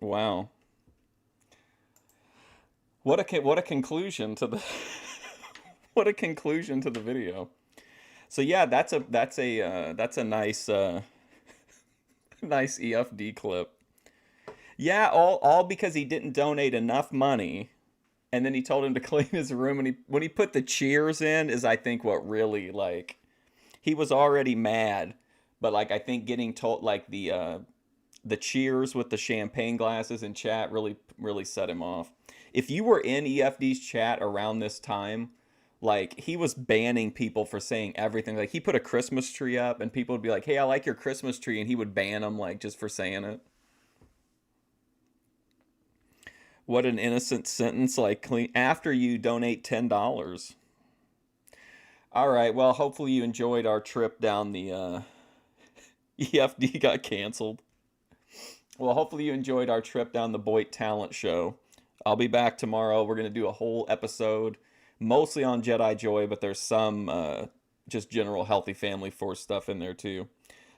Wow. What a conclusion to the what a conclusion to the video. So yeah, that's a nice nice EFD clip. Yeah, all because he didn't donate enough money, and then he told him to clean his room, and when he put the cheers in is I think what really, like, he was already mad, but like I think getting told like the cheers with the champagne glasses in chat really set him off. If you were in EFD's chat around this time, like, he was banning people for saying everything. Like, he put a Christmas tree up and people would be like, "Hey, I like your Christmas tree," and he would ban them, like, just for saying it. What an innocent sentence, like, clean after you donate $10. All right, well, hopefully you enjoyed our trip down the EFD got canceled. Well, hopefully you enjoyed our trip down the BOYT talent show. I'll be back tomorrow. We're going to do a whole episode, mostly on Jedi Joy, but there's some just general Healthy Family Force stuff in there too.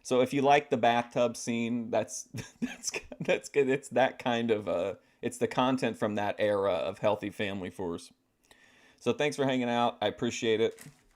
So if you like the bathtub scene, that's good. It's that kind of it's the content from that era of Healthy Family Force. So thanks for hanging out. I appreciate it.